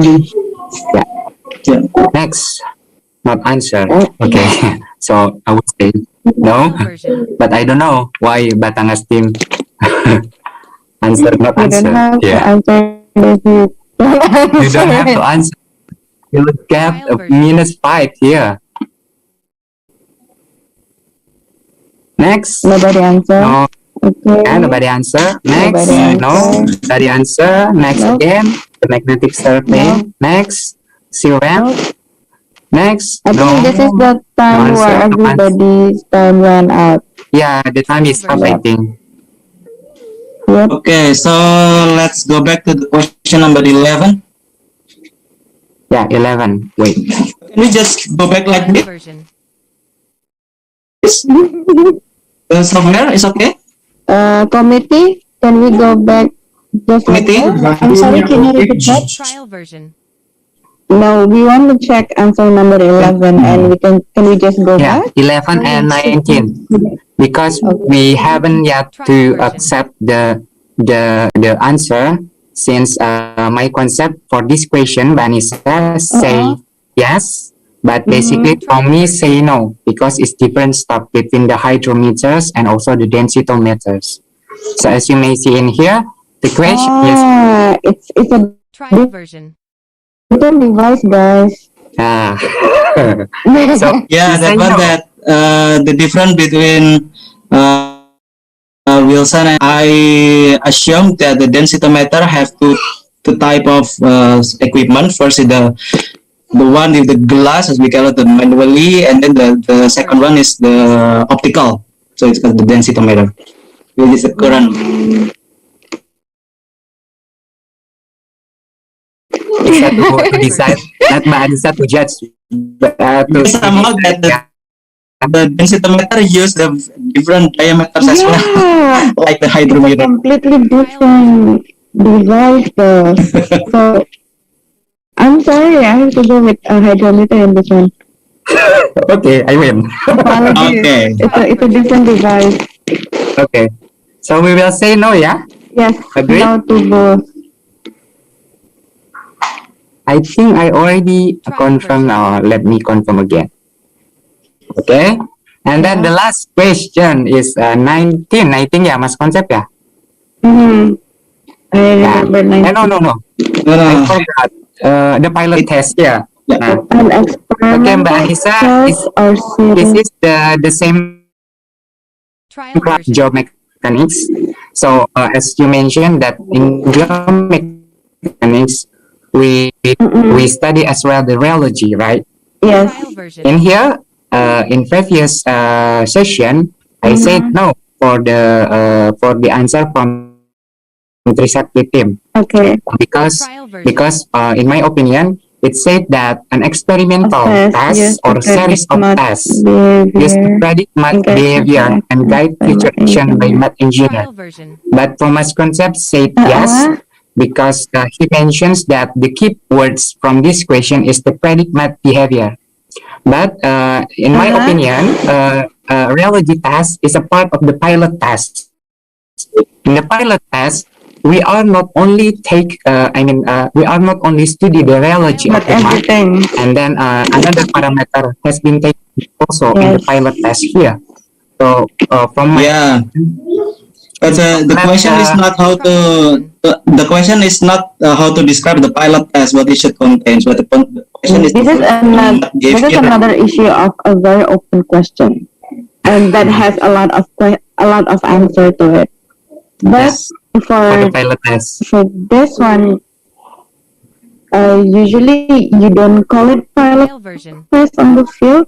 Yeah. Next, not answer. Okay. So I would say no, but I don't know why Batangas team answer not You answer. don't have to Yeah. answer this. You don't have to answer. You will get a -5 here. Next. Nobody answer. No. Okay. Yeah, nobody answer. Next. Nobody answer. No. Nobody answer. Next Nope. again. The magnetic survey. Nope. Next. Silhouette. Nope. Next. I think this is the time No where answer. No answer. everybody's time ran out. Yeah, the time is up, I think. Yep. Okay, so let's go back to the question number 11. Yeah, 11. Wait. Can we just go back like this? Somewhere is okay? Committee, can we go back just like Committee? that? I'm sorry, can you repeat that? Trial version. No, we want to check answer number 11 and can we just go Yeah, back? 11 and 19. Because we haven't yet to accept the answer, since my concept for this question, Vanessa say yes, but basically for me say no, because it's different stuff between the hydrometers and also the densitometers. So as you may see in here, the question is It's a Trial version. different device, guys. so Yeah, that one that the difference between Wilson and I assumed that the densitometer have two type of equipment. First is the one with the glass, as we call it, the manually, and then the second one is the optical. So it's called the densitometer, which is the current. to decide, not Vanessa to judge. Somehow that the densitometer use the different diameters as well, like the hydrometer. Completely different device though. So I'm sorry, I have to go with a hydrometer in this one. Okay, I win. Apologies. Okay. It's a different device. Okay, so we will say no, yeah? Yes, Agree? no to both. I think I already confirmed now. Let me confirm again. Okay, and then the last question is 19. I think ya, Mas Konsep ya? I remember 19. No. I forgot. The pilot test, yeah. Nah. An Okay, Mbak experimental Anissa, test or this series. is the same Trial version. geomechanics. So as you mentioned that in geomechanics, we study as well the rheology, right? Yes. Trial version. In here, in previous session, I said no for the answer from Trisakti team, Okay. because Trial version. in my opinion, it said that an experimental test or series of tests used to predict math behavior and guide future action by math engineer. Trial version. But Thomas Concept said yes, because he mentions that the key words from this question is the predict math behavior. But in my opinion, rheology test is a part of the pilot test. In the pilot test, we are not only we are not only study the rheology of the math, Everything. and then another parameter has been taken also in the pilot test here. So from my Yeah. But the question is not how to. The question is not how to describe the pilot test, what it should contain. But the question is. This is another issue of a very open question, and that has a lot of answer to it. But for the for pilot test. this one, usually you don't call it pilot Trial version. test on the field.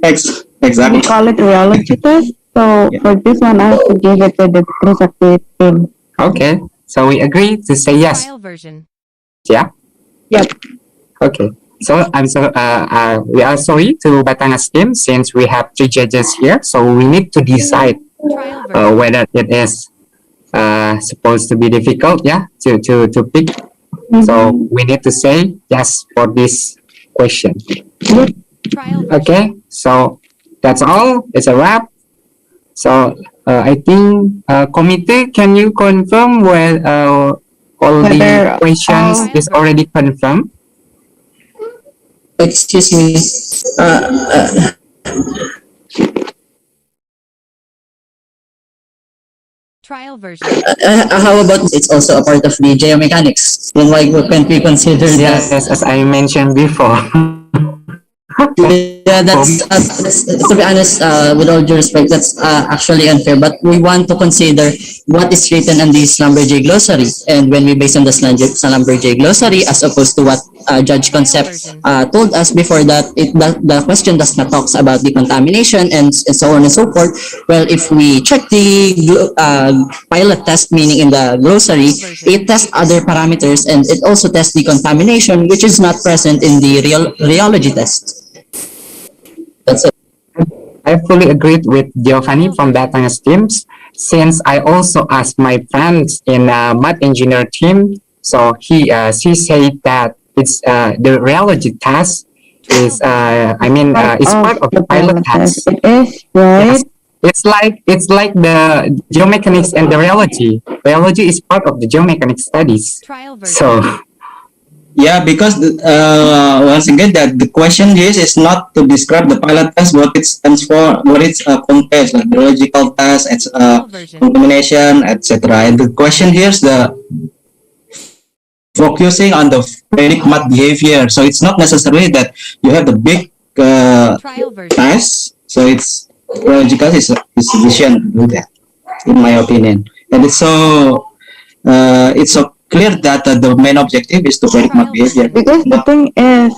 Exactly. You call it rheology test. So for this one, I have to give it to the Trisakti team. Okay, so we agree to say yes. Trial version. Yeah. Yep. Okay. So we are sorry to Batangas team, since we have 3 judges here. So we need to decide Trial version. whether it is supposed to be difficult, yeah, to pick. So we need to say yes for this question. Trial version. Okay, so that's all. It's a wrap. So I think committee, can you confirm where all the Whether questions all- is already confirmed? excuse me. Uh, Trial version. how about it's also a part of the geomechanics? Then why can't we consider that? Yes, as I mentioned before. Yeah, to be honest, with all due respect, that's actually unfair. But we want to consider what is written in the Schlumberger glossary, and when we base on the Schlumberger glossary, as opposed to what Judge Trial Concept version. told us before, that the question does not talks about the contamination and so on and so forth. Well, if we check the pilot test meaning in the glossary, it tests other parameters and it also tests the contamination, which is not present in the rheology test. That's it. I fully agreed with Giovanni from Batangas teams, since I also asked my friends in math engineer team. So she said that it's the rheology test is it's part of the pilot test. It is, right? Yes. It's like the geomechanics and the rheology. Rheology is part of the geomechanics studies. Trial version. So Yeah, because once again, that the question here is not to describe the pilot test, what it stands for, what it's compares, like the logical test, it's Trial version. contamination, etc. And the question here is the focusing on the predict math behavior. So it's not necessarily that you have the big Trial version. test. So it's logical is sufficient to do that, in my opinion. And it's so clear that the main objective is to predict math behavior. Because the thing is,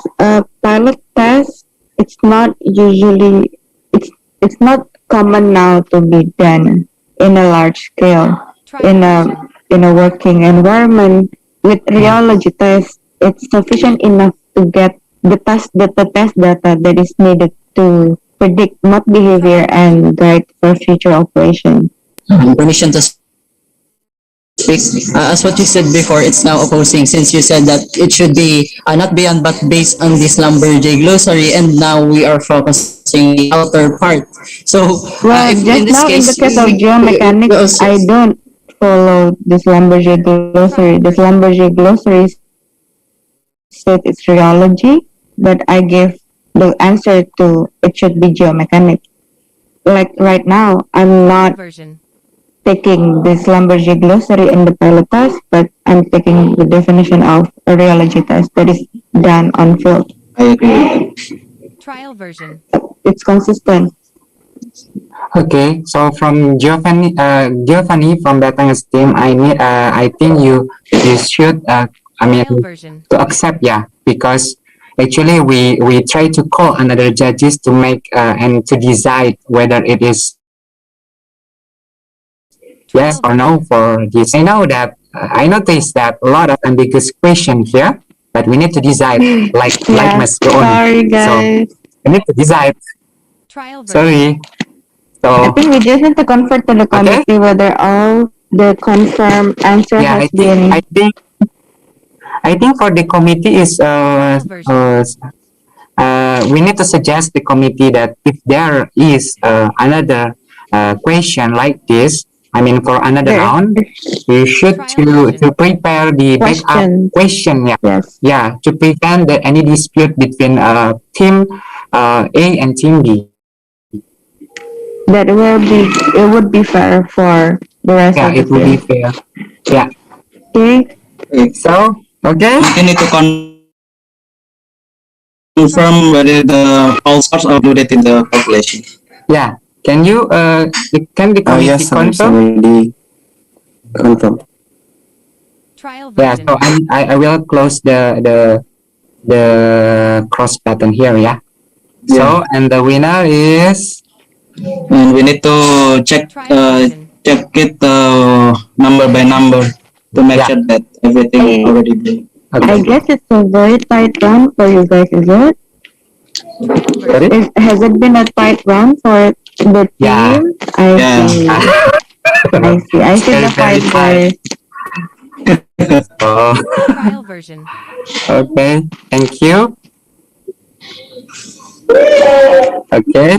pilot test, it's not usually, it's not common now to be done in a large scale, Trial in version. a working environment. With rheology test, it's sufficient enough to get the test data that is needed to predict math behavior and guide for future operation. Permission to speak. As what you said before, it's now opposing, since you said that it should be not beyond but based on this Schlumberger glossary, and now we are focusing the outer part. So Well, if just in this now in the case of geomechanics, I don't follow the Schlumberger glossary. The Schlumberger glossary said it's rheology, but I give the answer to it should be geomechanics. Like right now, I'm Trial not version. taking the Schlumberger glossary in the pilot test, but I'm taking the definition of a rheology test that is done on field. I agree with that. Trial version. It's consistent. okay, so from Giovanni from Batangas team, I think you should Trial version. to accept, yeah, because actually we try to call another judges to make and to decide whether it is yes or no for this. I know that I noticed that a lot of ambiguous question here, but we need to decide like Yeah, must go on. sorry So guys. we need to decide. Trial version. Sorry. I So think we just need to confirm to the committee whether all the confirmed answer yeah, has been. I think for the committee is we need to suggest the committee that if there is another question like this, for another There. round, you should to prepare the backup Question. question. Yeah, Yes, yeah, to prevent any dispute between team A and team B. that will be. It would be fair for the rest Yeah, of the it will be team. fair. Yeah. Okay. So okay. We need to confirm whether the all stars are included in the calculation. Yeah. Can you can the committee Yes, confirm? already confirmed. Trial Yeah. version. So I will close the cross button here. Yeah. So and the winner is And we need to check Trial version. it number by number to make Yeah. sure that everything already been. I okay. guess it's a very tight round for you guys, is it? Trial Sorry? version. Has it been a tight round for the team? Yeah. I Yeah. see. I see the Very fight, tight. guys. Oh, Trial version. okay. Thank you. Okay.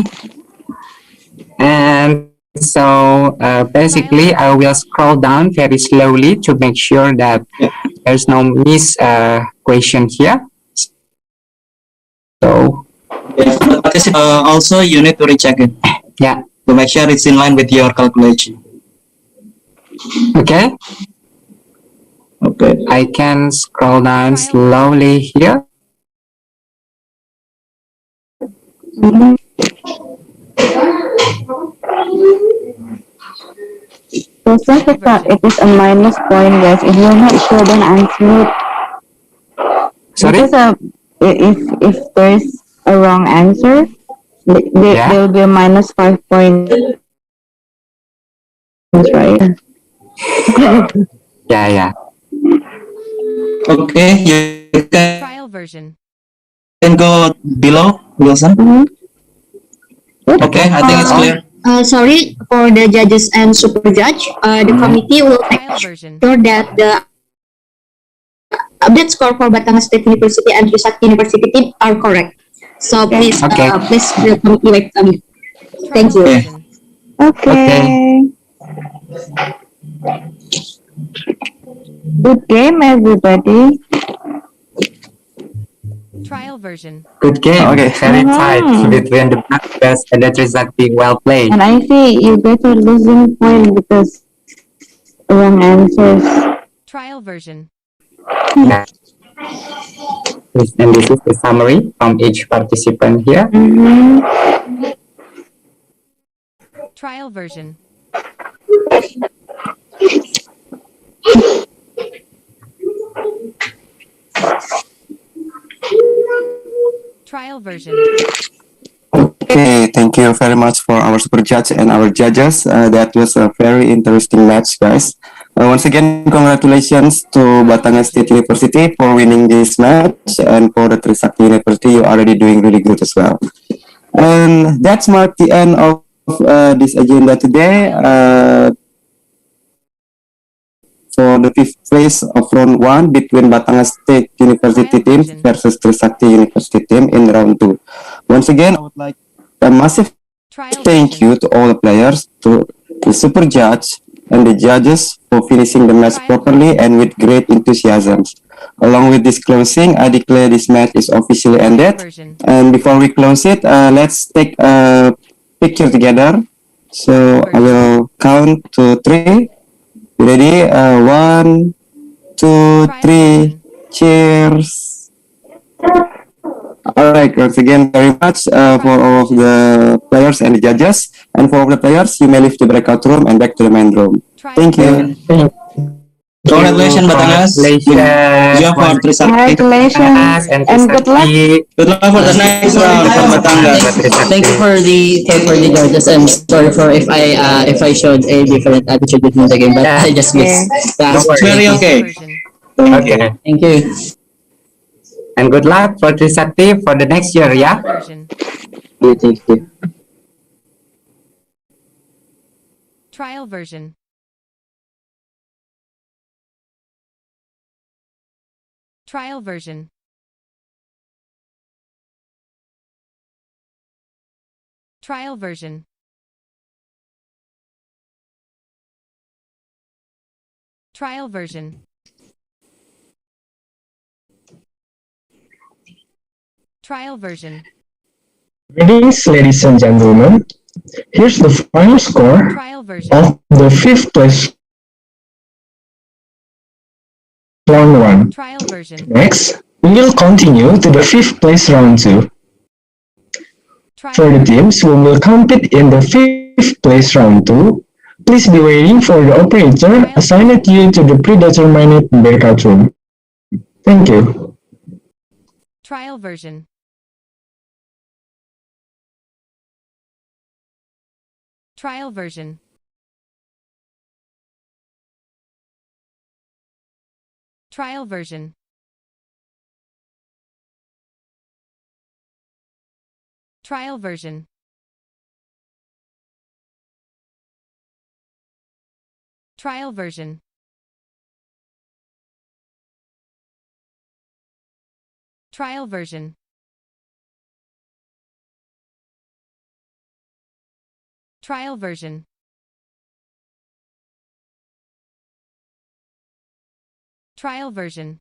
And so basically, I will scroll down very slowly to make sure that there's no miss question here. Yeah, for the participant, also you need to recheck it Yeah. to make sure it's in line with your calculation. Okay. Okay. I can scroll down slowly here. Mhm. So since it is a minus point, guys, if you're not sure, then answer it. Sorry? Because if there's a wrong answer, Yeah. there will be a minus 5 points, right? Yeah, yeah. Okay, you Trial version. can go below, Wilson. Mhm. Okay, I think it's clear. Sorry for the judges and super judge. The committee will make Trial version. sure that the update score for Batangas State University and Trisakti University team are correct. So please, Okay. please the committee wait. Thank Trial you. version. Okay. Good game, everybody. Trial version. Good game. Okay. Very tight Mhm. between the Blackbirds and the Trisakti. Well played. And I see you guys are losing point because wrong answers. Trial version. Yeah. And this is the summary from each participant here. Mm-hmm. Trial version. Trial version. Okay, thank you very much for our super judge and our judges. That was a very interesting match, guys. Once again, congratulations to Batangas State University for winning this match, and for the Trisakti University, you are already doing really good as well. And that's marked the end of this agenda today. For the fifth place of round one between Batangas State University team versus Trisakti University team in round two. Once again, I would like a massive Trial thank you version. to all the players, to the super judge, and the judges for finishing the match properly and with great enthusiasm. Along with this closing, I declare this match is officially Trial ended. version. And before we close it, let's take a picture together. So I will count to three. You ready? One, two, Trial three. version. Cheers. All right. Once again, very much for all of the players and the judges, and for all the players, you may leave the breakout room and back to the main room. Trial Thank version. you. Congratulations, Batangas. Good job for Trisakti. Congratulations And and good luck. Trisakti. Good luck for the next round for Batangas. Thank you for the judges, and sorry for if I showed a different attitude within the game, but I just missed. Don't It's very worry. okay. Version. Okay. Thank you. And good luck for Trisakti for the next year, Trial yeah? version. Thank you. Trial version. Trial version. Trial version. Trial version. Trial version. Greetings, ladies and gentlemen. Here's the final score Trial version. of the fifth place round one. Trial version. Next, we will continue to the fifth place round two. Trial For the version. teams who will compete in the fifth place round two, please be waiting for the operator assigned you to the predetermined breakout room. Thank you. Trial version. Trial version. Trial version. Trial version. Trial version. Trial version. Trial version. Trial version.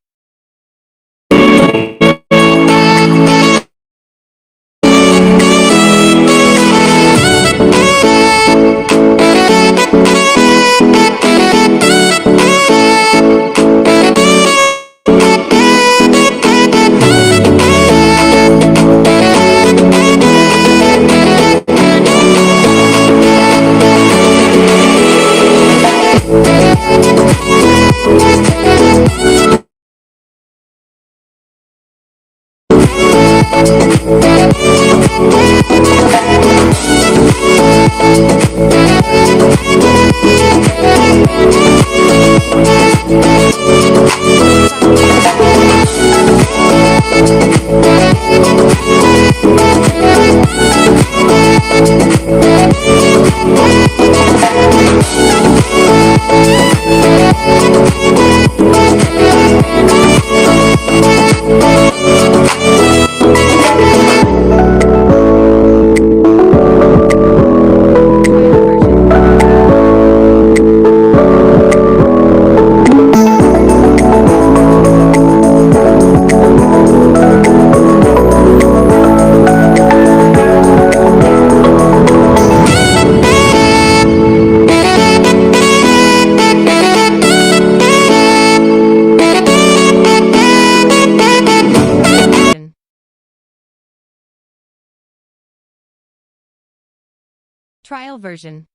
Trial version.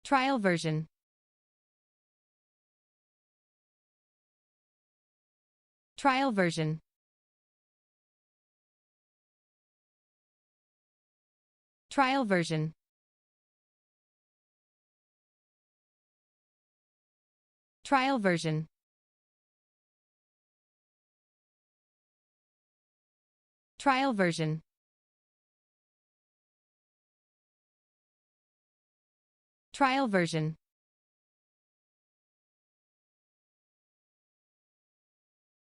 Trial version. Trial version. Trial version. Trial version. Trial version. Trial version.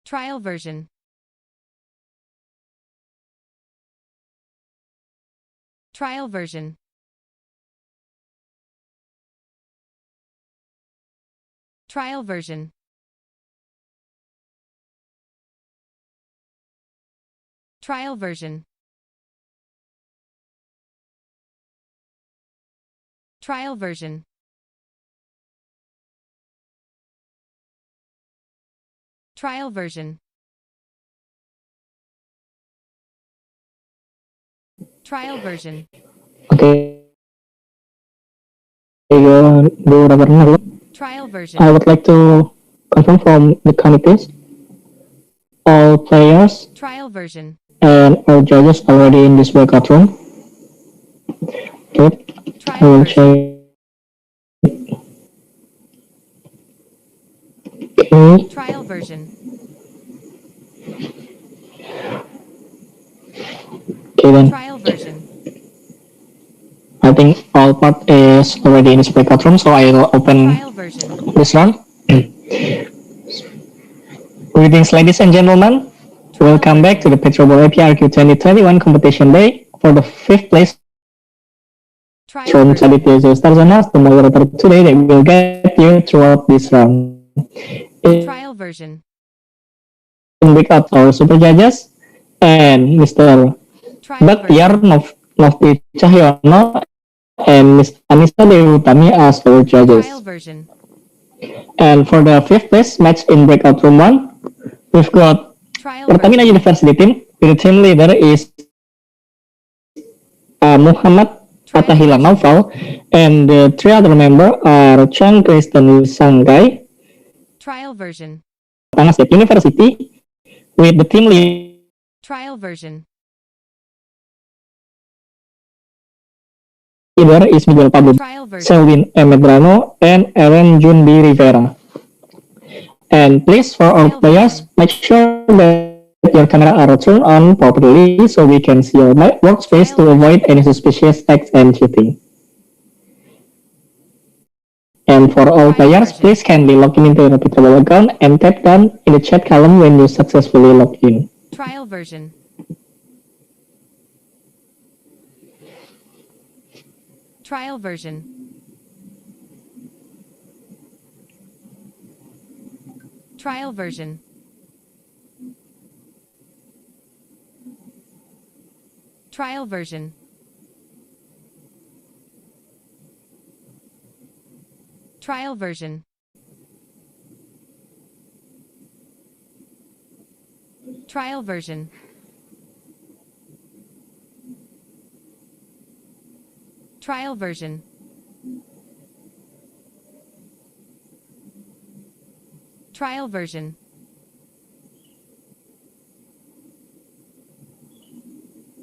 Trial version. Trial version. Trial version. Trial version. Trial version. Trial version. Trial version. Okay. Governor, Trial version. I would like to confirm from the committees, all players Trial version. and our judges already in this breakout room. Okay, I Trial will version. check. Okay, Trial version. okay then. Trial version. I think all part is already in this breakout room, so I will open Trial version. this round. Greetings, ladies and gentlemen. Welcome back to the PetroBowl APRQ 2021 competition day for the 5th place Trial from version. Charity Starzonas, the moderator today that will get you throughout this round. In Trial version. breakout our super judges and Mr. Trial Baktiar version. Novti Cahyono and Ms. Anissa Dewi Utami as our judges. Trial version. And for the 5th place match in breakout room 1, we've got Trial Pertamina version. University team. The team leader is Muhammad Trial Atahila version. Naufal, and the 3 other members are Chang Kristen Sangkai, Trial version. Tangas State University, with the team Trial version. leader is Miguel Pablo Trial version. Selwyn M. Medrano and Aaron Jun B. Rivera. And please, for all Trial players, version. make sure that your camera are turned on properly so we can see your workspace to Trial avoid any suspicious acts and cheating. And for all Trial players, version. please kindly log in into your PetroBowl account and tap down in the chat column when you successfully log in. Trial version. Trial version. Trial version. Trial version. Trial version. Trial version. Trial version. Trial version.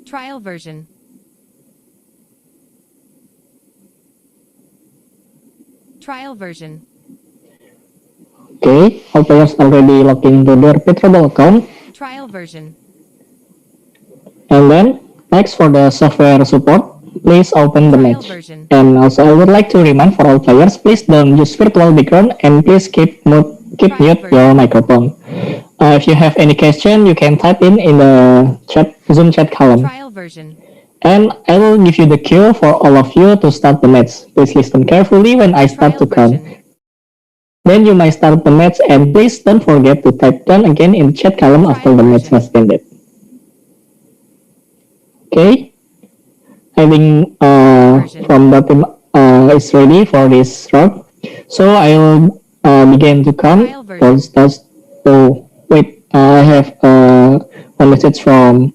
Trial version. Trial version. Okay, all players already logged into their PetroBowl account. Trial version. And then, next for the software support, please open the Trial match. version. And also, I would like to remind for all players, please don't use virtual background and please keep Trial mute version. your microphone. If you have any question, you can type in the Zoom chat column. Trial version. And I will give you the cue for all of you to start the match. Please listen carefully when I start Trial to count. version. Then you might start the match, and please don't forget to type down again in the chat column after the match has ended. Okay? I think from the team is ready for this round. So I will begin to count. Trial version. Oh, wait, I have one message from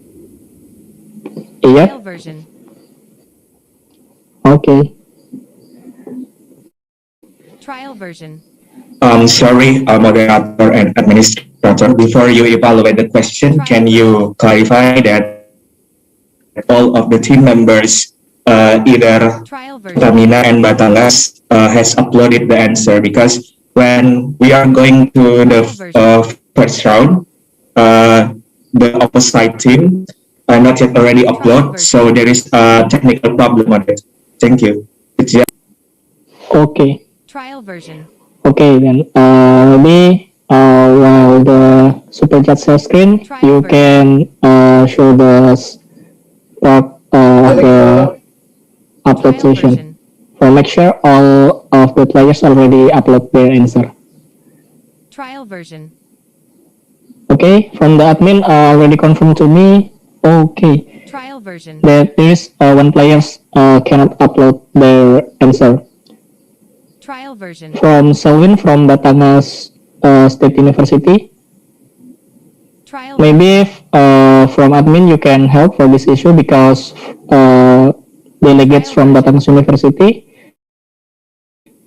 Yep. Trial version. Okay. Trial version. Sorry, moderator and administrator. Before you evaluate the question, can you clarify that all of the team members, either Trial version. Tamina and Batangas, has uploaded the answer? Because when we are going to the first round, the opposite team not yet already upload, so there is a technical problem on it. Thank you. Okay. Trial version. Okay, then maybe while the super chat share screen, you can show the start of the upload Trial session. version. So make sure all of the players already upload their answer. Trial version. Okay, from the admin already confirmed to me. Okay, Trial version. that there is one player cannot upload their answer. Trial version. From Selwyn from Batangas State University. Trial Maybe from admin you can help for this issue because delegates from Batangas University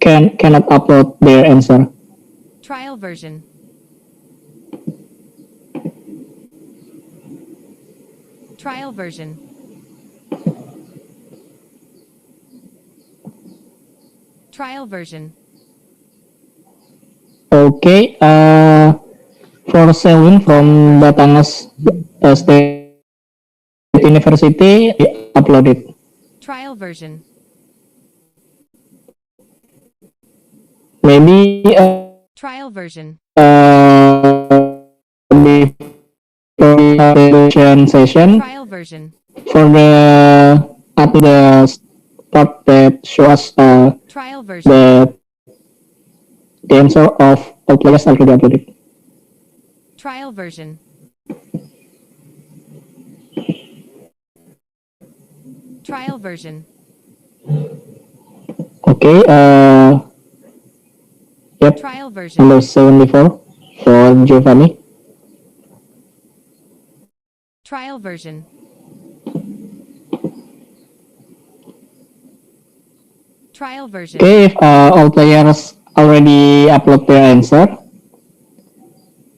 cannot upload their answer. Trial version. Trial version. Trial version. Okay, for Selwyn from Batangas State University, uploaded. Trial version. Maybe Trial version. before the evaluation session Trial version. for the after the part that shows Trial version. the answer of all players already uploaded. Trial version. Trial version. Okay, yep, Trial version. number 74 for Giovanni. Trial version. Trial version. Okay, if all players already upload their answer.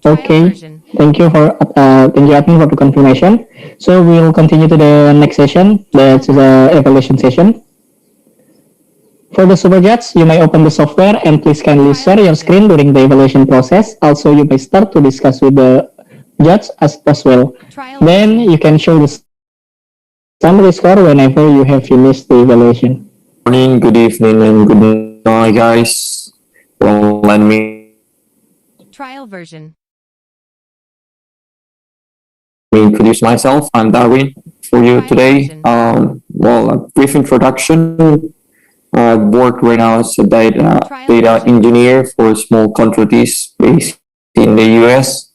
Trial Okay, version. thank you admin for the confirmation. So we'll continue to the next session. That's the evaluation session. For the super chats, you may open the software and please kindly share your screen during the evaluation process. Also, you may start to discuss with the judge as well. Trial Then version. you can show the summary score whenever you have finished the evaluation. Morning, good evening, and good night, guys. Well, let me Trial version. introduce myself. I'm Darwin for you today. Well, a brief introduction. I work right now as a data engineer for small contractors based in the US.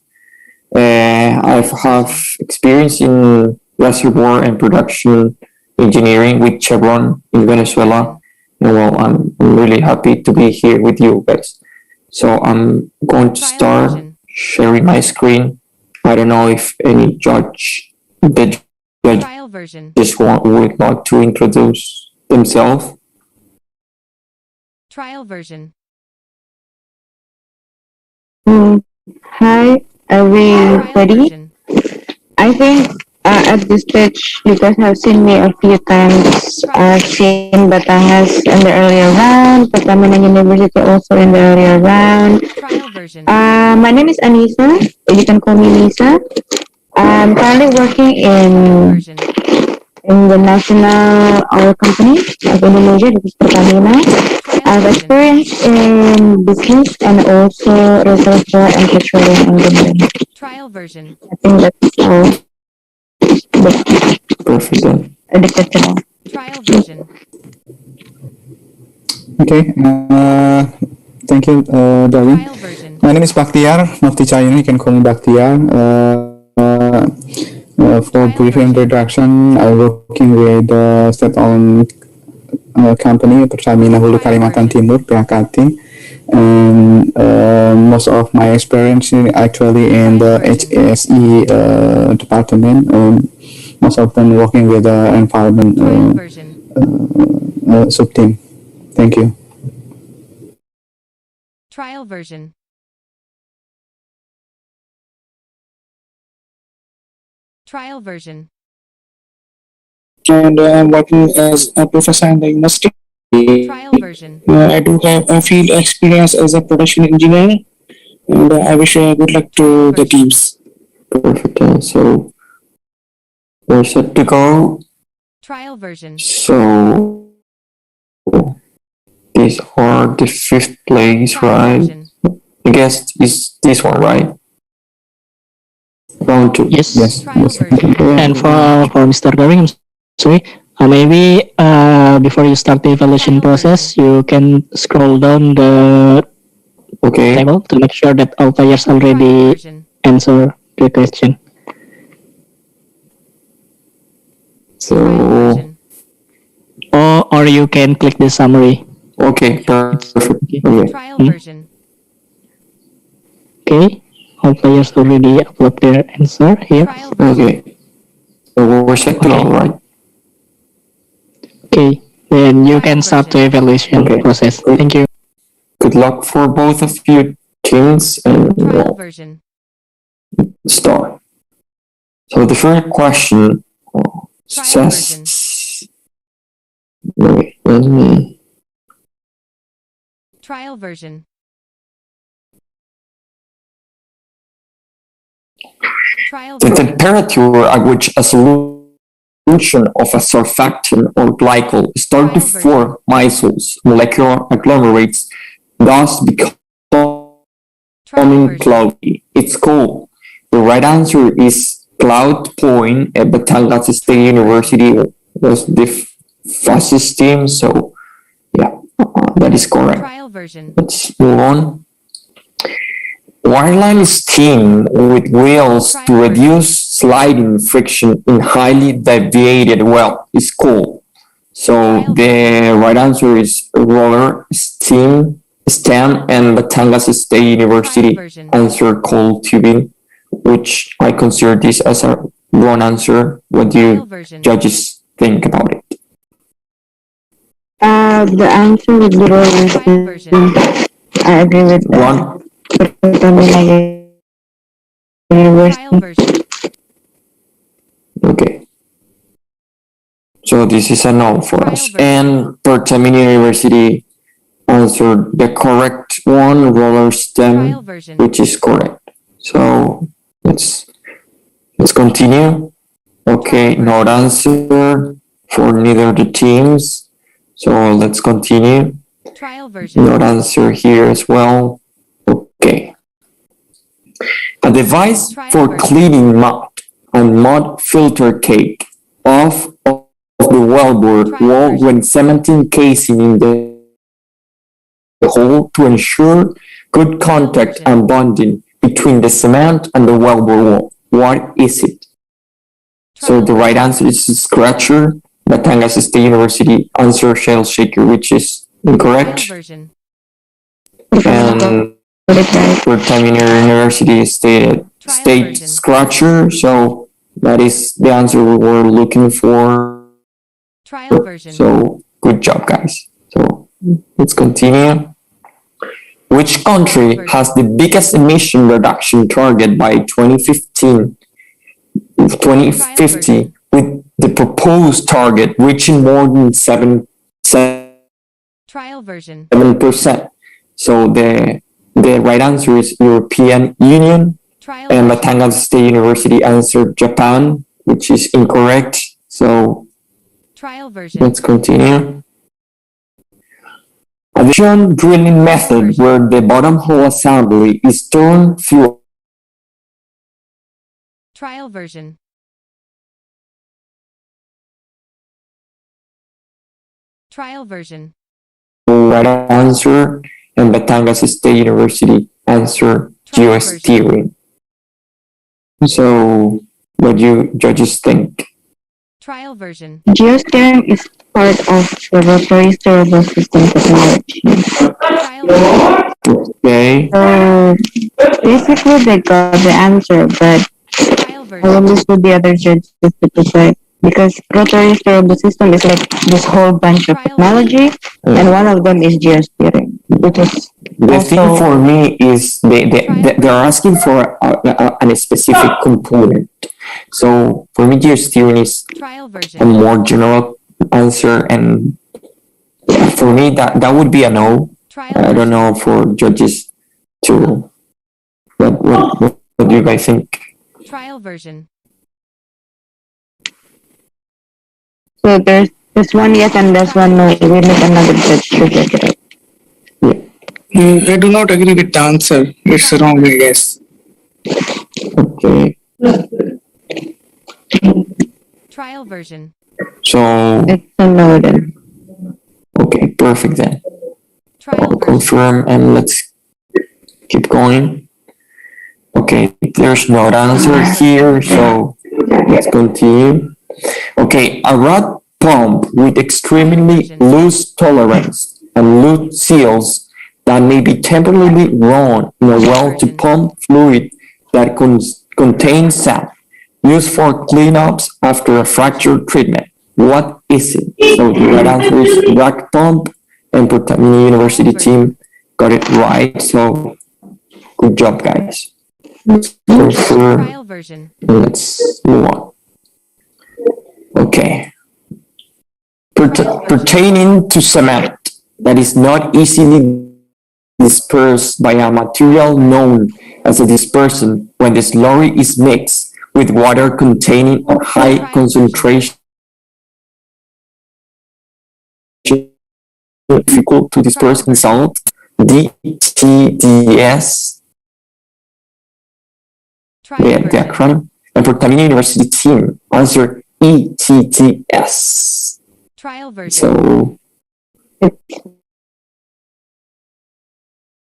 I have experience in reservoir and production engineering with Chevron in Venezuela. And well, I'm really happy to be here with you guys. So I'm going to start sharing my screen. I don't know if any the judge Trial version. would like to introduce themselves. Trial version. Hi, are we Trial ready? version. I think at this stage, you guys have seen me a few times. I've seen Batangas in the earlier round, Pertamina University also in the earlier round. Trial version. My name is Anissa. You can call me Lisa. I'm currently working Trial version. in the national oil company of Indonesia, this is Pertamina. I've Trial version. experience in business and also reservoir and petroleum engineering. Trial version. I think that's all. Perfect. Then. Addicted to know. Trial version. Okay, thank you, Darwin. Trial version. My name is Bakhtiar, Mufti Chayuni, you can call me Bakhtiar. For brief introduction, I'm working with state-owned company, Pertamina Hulu Kalimantan Timur, PKT. And most of my experience actually in the HSE department. most often working with the environment Trial version. sub team. Thank you. Trial version. Trial version. And I'm working as a professor in diagnostic. Trial version. I do have a field experience as a production engineer, and I wish good luck to the teams. Perfect. So we're set to go. Trial version. So these are the fifth place, Trial right? version. I guess it's this one, right? Round 2. Yes. Trial version. And for Mr. Garing, I'm sorry. Maybe before you start the evaluation process, you can scroll down the Okay. table to make sure that all players Trial already version. answer the question. So Trial version. Or you can click the summary. okay, perfect. Okay. Trial version. Okay, all players already upload their answer here. Trial version. Okay. So we're set to go, right? Okay, then you can start the evaluation Okay. process. Thank you. Good luck for both of you teams and Trial version. start. So the first question Trial says, wait, let me, Trial version. Trial the version. temperature at which a solution of a surfactant or glycol start to form micelles, molecular agglomerates, thus Trial becoming version. cloudy. It's cold. The right answer is Cloud Point at Batangas State University was the fastest team, so yeah, that is correct. Trial version. Let's move on. Wireline is steamed with wheels to reduce sliding friction in highly deviated well. It's cool. So the right answer is roller, steam, STEM, and Batangas State University answer cold tubing, which I consider this as a wrong answer. What do you judges think about it? The answer would be roller. Trial version. I agree with One. PetroBowl University. Trial version. Okay. So this is a no for us. And Pertamina University answered the correct one, roller Trial stem, version. which is correct. So let's continue. Okay, not answer for neither of the teams. So let's continue. Trial version. Not answer here as well. Okay. A device for cleaning mud and mud filter cake off of the wellbore wall when cementing casing in the hole to ensure good contact and bonding between the cement and the wellbore wall. What is it? So the right answer is scratcher. Batangas State University answer shell shaker, which is incorrect. Trial version. And Pertamina University stated state scratcher, so that is the answer we were looking for. Trial version. So good job, guys. So let's continue. Which country has the biggest emission reduction target by 2050 with the proposed target reaching more than 7%? Trial version. So the right answer is European Union. Trial And version. Batangas State University answered Japan, which is incorrect. So Trial version. let's continue. Addition drilling method where the bottom hole assembly is turned through Trial version. Trial version. right answer, and Batangas State University answered geosteering. So what do you judges think? Trial version. Geosteering is part of the rotary steerable system technology. Trial version. Okay. So basically they got the answer, but Trial I will list with the other judges to decide. Because rotary steerable system is like this whole bunch of technology, and one of them is geosteering, which is The thing also for me is they're asking for a specific component. So for me, geosteering is Trial a version. more general answer, and for me that would be a no. Trial I don't version. know for judges to what do you guys think? Trial version. so there's this one yes and this one no. We need another judge to check it out. I do not agree with the answer. It's wrong, I guess. Okay, Trial version. so It's a no then. okay, perfect then. Trial I'll version. confirm and let's keep going. Okay, there's no answer here, so let's continue. Okay, a rod pump with extremely loose tolerance and loose seals that may be temporarily run in a well to pump fluid that contains sand used for cleanups after a fracture treatment. What is it? So the right answer is rock pump, and Pertamina University team got it right. So good job, guys. Confirm. Trial version. Let's move on. Okay. Pertaining to cement that is not easily dispersed by a material known as a dispersant when the slurry is mixed with water containing a high concentration, difficult to disperse in salt, DTDS, the acronym, and Pertamina University team answer ETTS. Trial version. So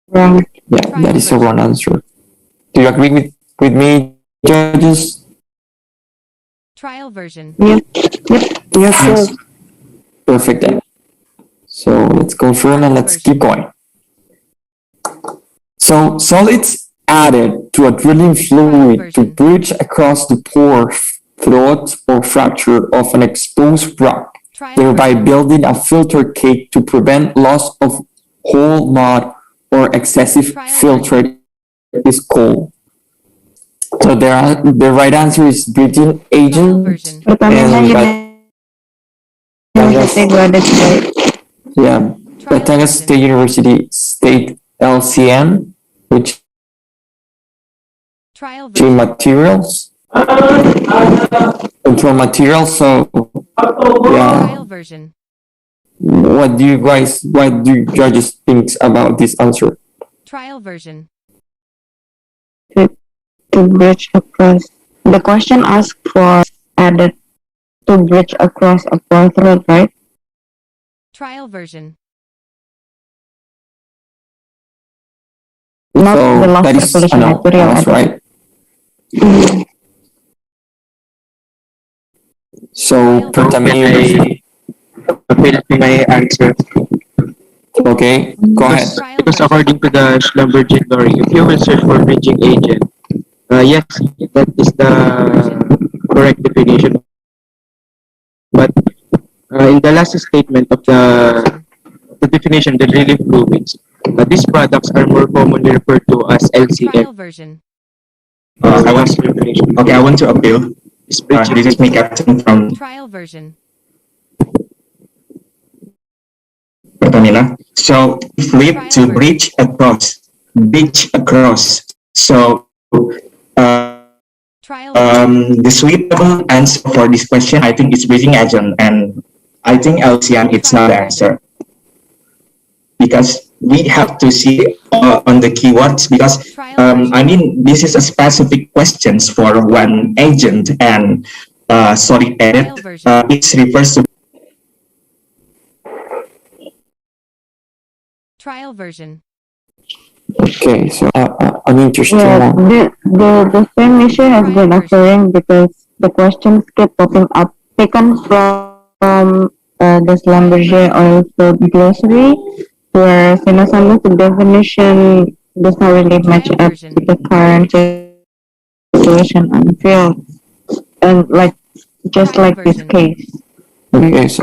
Wrong. yeah, that is the wrong answer. Do you agree with me, judges? Trial version. Yeah. Yes, sir. Perfect then. So let's confirm and let's keep going. So solids added to a drilling fluid to bridge across the pore, throat, or fracture of an exposed rock, thereby building a filter cake to prevent loss of whole mud or excessive filtrate is called. So the right answer is bridging agent. Yeah, Batangas State University State LCM, which materials, control materials. So yeah, what do you judges think about this answer? Trial version. To bridge across. The question asked for added to bridge across a pore throat, right? Trial version. Not So the lost that is circulation material. that's added. right. So Pertamina University. My answer. Okay, go ahead. Because according to the Schlumberger theory, if you will search for bridging agent, yes, that is the correct definition. But in the last statement of the definition, the relief fluids, these products are more commonly referred to as LCF. Trial version. I want to appeal. This is me, Captain from Trial version. Pertamina. So flip to bridge across. So the suitable answer for this question, I think, is bridging agent, and I think LCM it's not the answer, because we have to see on the keywords, because I mean this is a specific questions for one agent, and solid added it refers to Trial version. Okay, so an interesting Yeah, one. the same issue has been occurring because the questions keep popping up, taken from the Schlumberger also glossary, where sometimes the definition does not really match up with the current situation until, and like just Trial like this version. case. Okay, so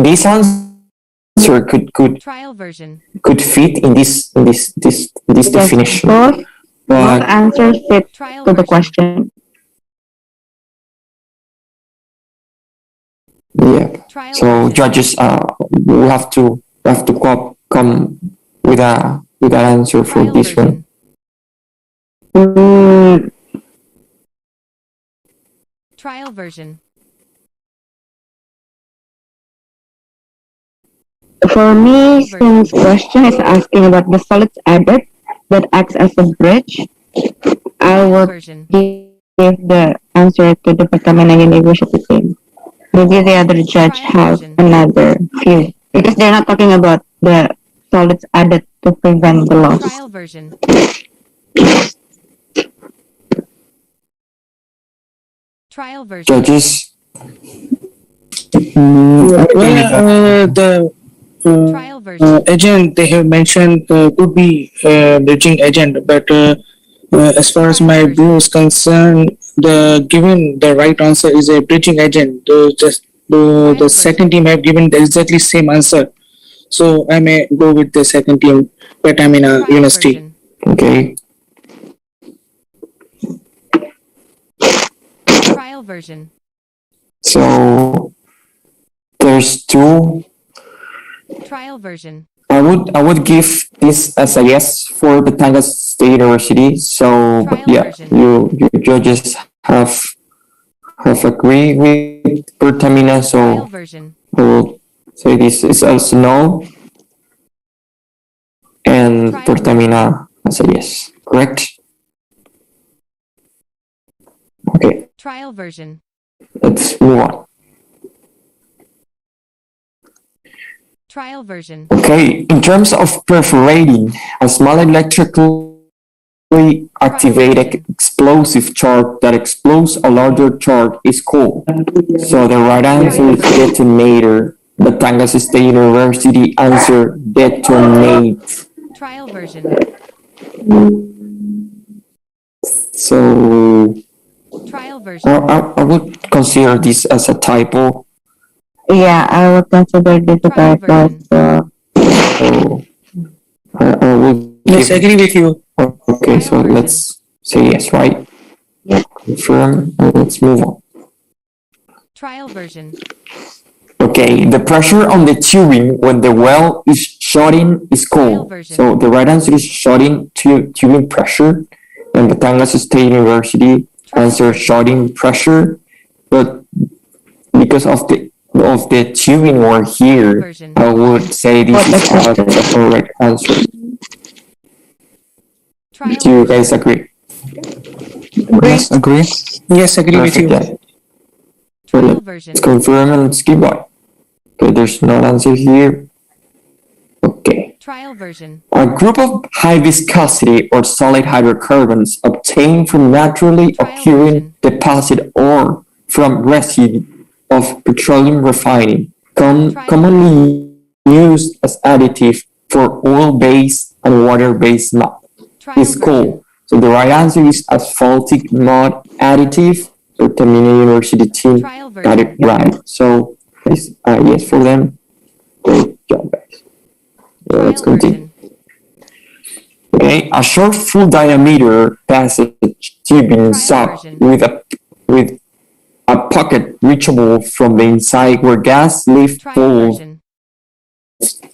this answer Trial version. could fit in this Yes, definition, both but answers fit Trial to the version. question. yeah. Trial So version. judges, we have to come with an answer for Trial this one. version. Mm, Trial version. For me, Trial since question is asking about the solids added that acts as a bridge, I Trial will version. give the answer to the Pertamina University team. Maybe the other judge Trial have version. another view because they're not talking about the solids added to prevent the loss. Trial version. Trial version. Judges, The Trial version. agent they have mentioned could be bridging agent, but as far as my view is concerned, the given the right answer is a bridging agent. The second team have given the exactly same answer, so I may go with the second team, but I'm in a Trial university. version. okay. Trial version. So there's two. Trial version. I would give this as a yes for Batangas State University. So Trial yeah, version. you judges have agreed with Pertamina. Trial So version. I will say this is also no, and Trial Pertamina as a yes. Correct. Okay, Trial version. let's move on. Trial version. Okay, in terms of perforating, a small electrically activated explosive charge that explodes a larger charge is called. So the right answer is detonator. Batangas State University answer detonate. Trial version. So Trial version. I would consider this as a typo. Yeah, I would consider this a Trial typo. version. So I will Yes, I give. agree with you. Okay, so Trial version. let's say yes, right? Yeah. Confirm, and let's move on. Trial version. Okay, the pressure on the tubing when the well is shutting is Trial cold. version. So the right answer is shutting tubing pressure, and Batangas State University Trial answer version. shutting pressure, but because of the tubing were here, Version. I would say this is not the correct answer. Trial Do you version. guys agree? Yes, agree. Yes, agree with you. Perfect, yeah. Trial version. Let's confirm and let's keep on. Okay, there's no answer here. Okay. Trial version. A group of high viscosity or solid hydrocarbons obtained from naturally Trial occurring version. deposit or from residue of petroleum refining, Trial commonly used as additive for oil-based and water-based mud, Trial is version. called. So the right answer is asphaltic mud additive. So Tamina University team Trial got it version. right. So yes for them. Great job, guys. Yeah, let's Trial continue. version. Okay, a short full diameter passage tubing Trial sub version. with a pocket reachable from the inside where gas lift Trial valve version.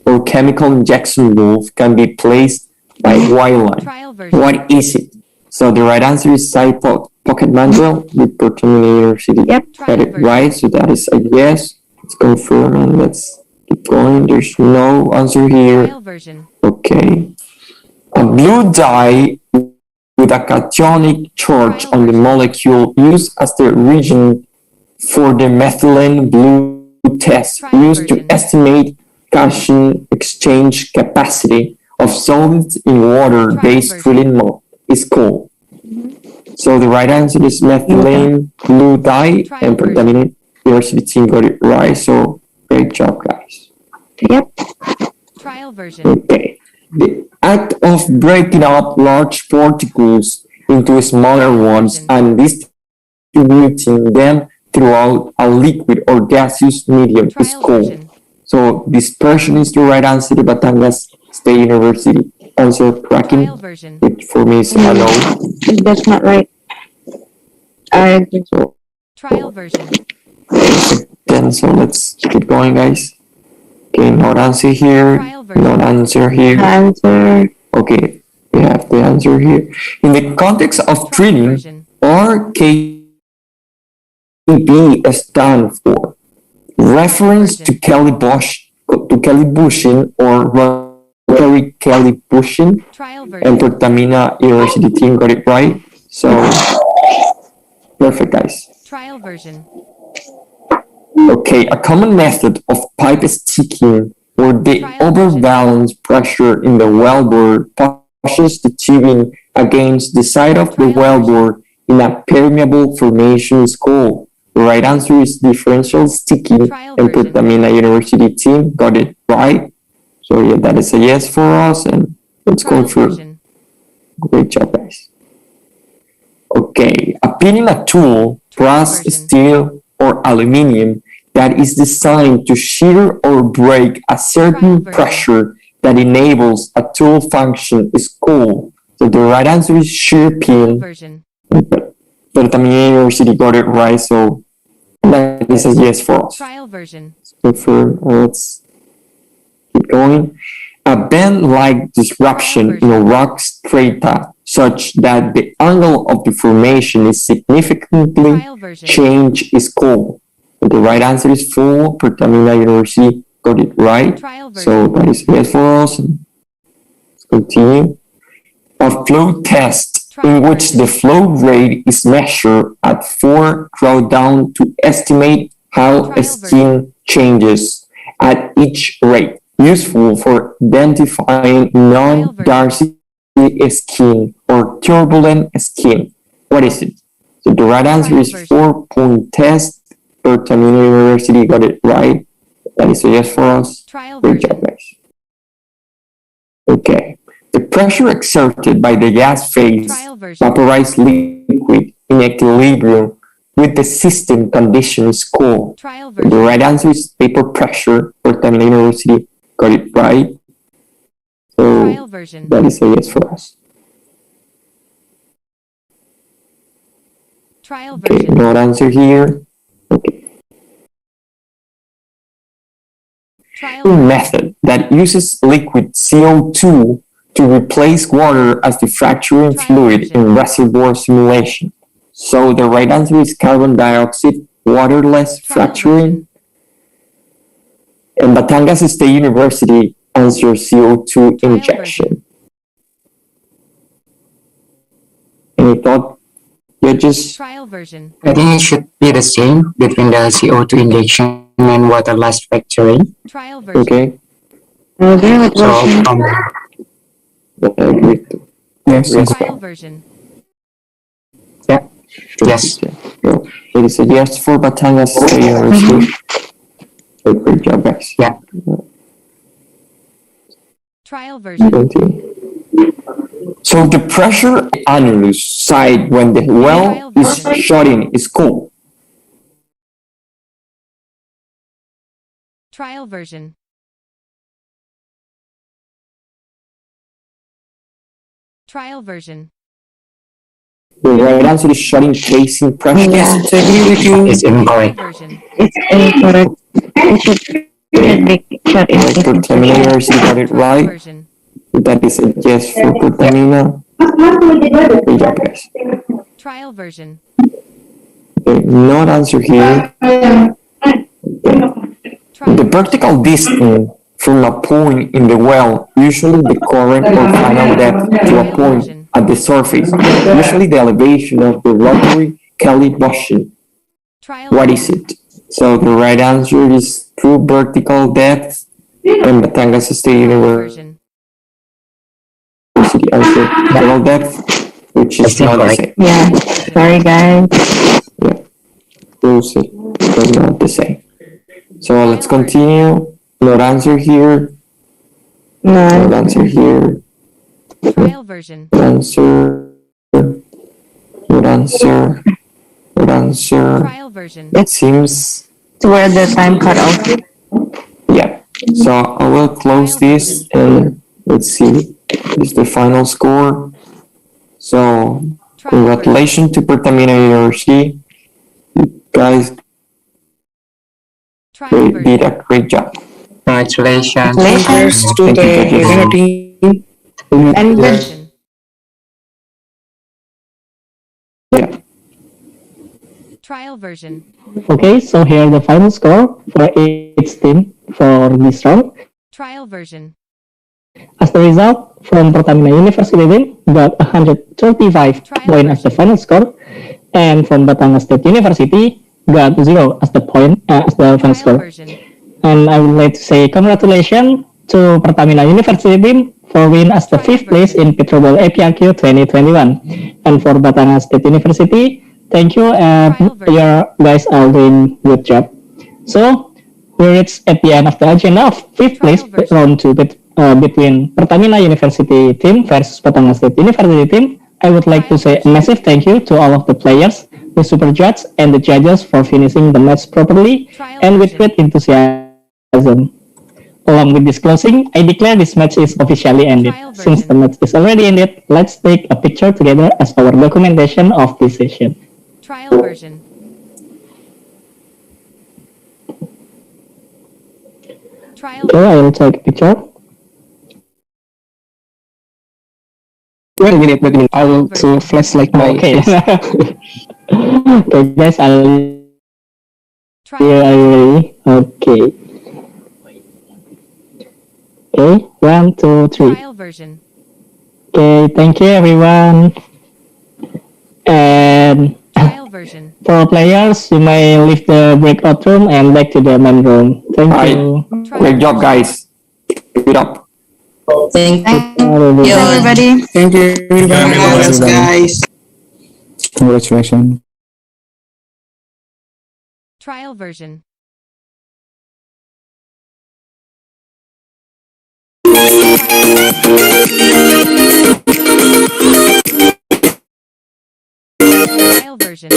or chemical injection valve can be placed by wireline. Trial version. What is it? So the right answer is side pocket manual with Pertamina University. Yep. Got it right. So that is a yes. Let's confirm and let's keep going. There's no answer here. Trial version. Okay. A blue dye with a cationic charge on the molecule used as the reagent for the methylene blue test used to estimate cation exchange capacity of solids in water-based drilling mode is called. So the right answer is methylene blue dye, and Pertamina University team got it right. So great job, guys. Yep. Trial version. Okay. The act of breaking up large particles into smaller ones and distributing them throughout a liquid or gaseous medium is Trial cold. version. So dispersion is the right answer to Batangas State University. Answer Trial tracking, version. which for me is a no. That's not right. I agree. So Trial version. then so let's keep going, guys. Okay, not answer here, Trial version. not answer here. Answer. Okay, we have the answer here. In the context of Trial treating, version. RKB stand for reference to Kelly-Bushin or rotary Kelly-Bushin, Trial and version. Pertamina University team got it right. So perfect, guys. Trial version. Okay, a common method of pipe sticking where the overbalance pressure in the wellbore pushes the tubing against the side of the wellbore in a permeable formation is called. The right answer is differential sticking, and Pertamina University team got it right. So yeah, that is a yes for us, and let's go Trial through. version. Great job, guys. Okay, a pinning a tool, brass, version. steel, or aluminium that is designed to shear or break a certain version. pressure that enables a tool function is called. So the right answer is shear Trial pin. version. Pertamina University got it right, so that is a yes for us. Trial version. Let's keep going. A bend-like disruption in a rock strata such that the angle of the formation is significantly Trial version. changed is called. The right answer is 4. Pertamina University got it right. Trial So version. that is yes for us. Let's continue. A flow test in which the flow rate is measured at 4 drawdown to estimate how Trial skin changes at each rate. Useful for identifying non-Darcy skin or turbulent skin. What is it? So the right answer Trial is version. 4-point test. Pertamina University got it right. That is a yes for us. Trial Great job, version. guys. Okay. The pressure exerted by the gas phase Trial version. vaporized liquid in equilibrium with the system condition is called. Trial The version. right answer is vapor pressure. Pertamina University got it right. So Trial version. that is a yes for us. Trial Okay, version. not answer here. Okay. Trial A version. method that uses liquid CO2 to replace water as the fracturing Trial fluid version. in reservoir simulation. So the right answer is carbon dioxide waterless Trial fracturing. version. And Batangas State University answers CO2 Trial injection. Any thought, judges? Trial version. I think it should be the same between the CO2 injection and waterless fracturing. Trial version. Okay, I agree with So Roshan. I agree too. Yes. Yes. Trial version. yes, So it is a yes for Batangas State University. So great job, guys. yeah. Trial version. Continue. So the pressure annulus side when the well is shut in is called. Trial version. Trial version. The right answer is shutting casing pressure. Yes, I agree with you. It's Trial incorrect. version. It's incorrect. It should be shut in. Pertamina University got it Trial right. version. That is a yes for Pertamina. Good job, guys. Trial version. Okay, not answer here. Trial The version. vertical distance from a point in the well, usually the current or final depth to a point at the surface, usually the elevation of the rotary Kelly-Bushin. Trial What version. is it? So the right answer is true vertical depth, and Batangas State Trial University version. answer vertical depth, which is That's not the incorrect. same. Yeah. Sorry, guys. Yeah, close it, but not the same. So let's continue. Not answer here. Not No. answer here. Trial version. Answer. Good answer. Good answer. Trial version. It seems. Where the time cut off. Yeah. So I will close this and let's see. This is the final score. So congratulations to Pertamina University. You guys did a great job. Congratulations. Congrats to Thank you, the judges. winner team. And the Version. Yeah. Trial version. Okay, so here are the final score for each team for this round. Trial version. As the result, from Pertamina University team got 135 points as the final score, and from Batangas State University got 0 as the final Trial score. version. And I would like to say congratulations to Pertamina University team for win as the 5th place in PetroBowl APRQ 2021. And for Batangas State University, thank you, and you guys are doing good job. So we reached at the end of the agenda of 5th place round 2 between Pertamina University team versus Batangas State University team. I would like to say a massive thank you to all of the players, the super judges, and the judges for finishing the match properly and with great enthusiasm. Along with this closing, I declare this match is officially ended. Since the match is already ended, let's take a picture together as our documentation of this session. Trial version. Trial Okay, I will take a picture. Wait a minute. I will to flashlight my Okay. face. Okay, guys, are you ready? Okay. Okay, 1, 2, 3. Trial version. Okay, thank you everyone. And Trial version. for players, you may leave the breakout room and back to the main room. Thank you. Great job, guys. Keep it up. Thank you, everybody. Thank you, everybody. guys. Congratulations. Trial version. Trial version.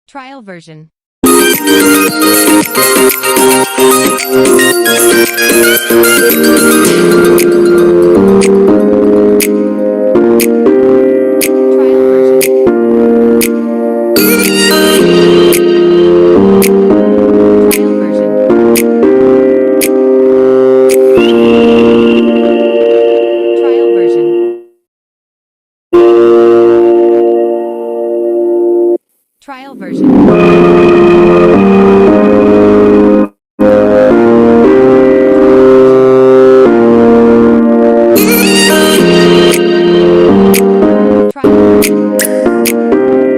Trial version. Trial version. Trial version. Trial version. Trial version. Trial version.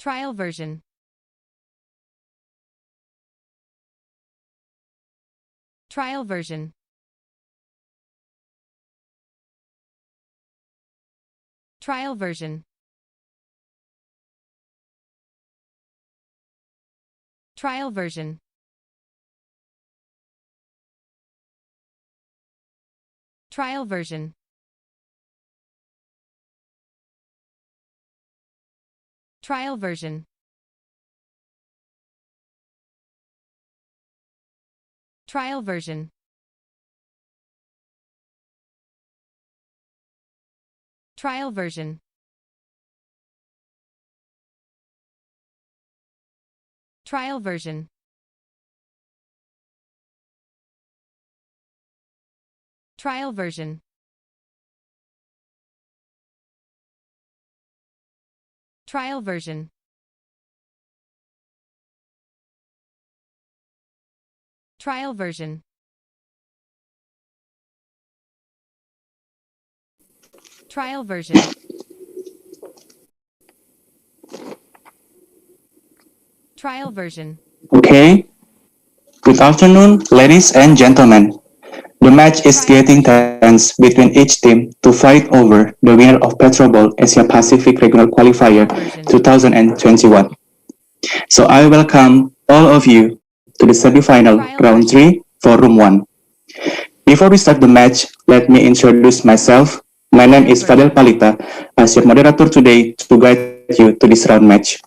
Trial version. Trial version. Trial version. Trial version. Trial version. Trial version. Trial version. Trial version. Trial version. Trial version. Trial version. Trial version. Trial version. Trial version. Okay. Good afternoon, ladies and gentlemen. The match is getting tense between each team to fight over the winner of PetroBowl Asia Pacific Regional Qualifier 2021. So I welcome all of you to the semifinal round 3 for room 1. Before we start the match, let me introduce myself. My name is Fadel Palita, as your moderator today to guide you to this round match.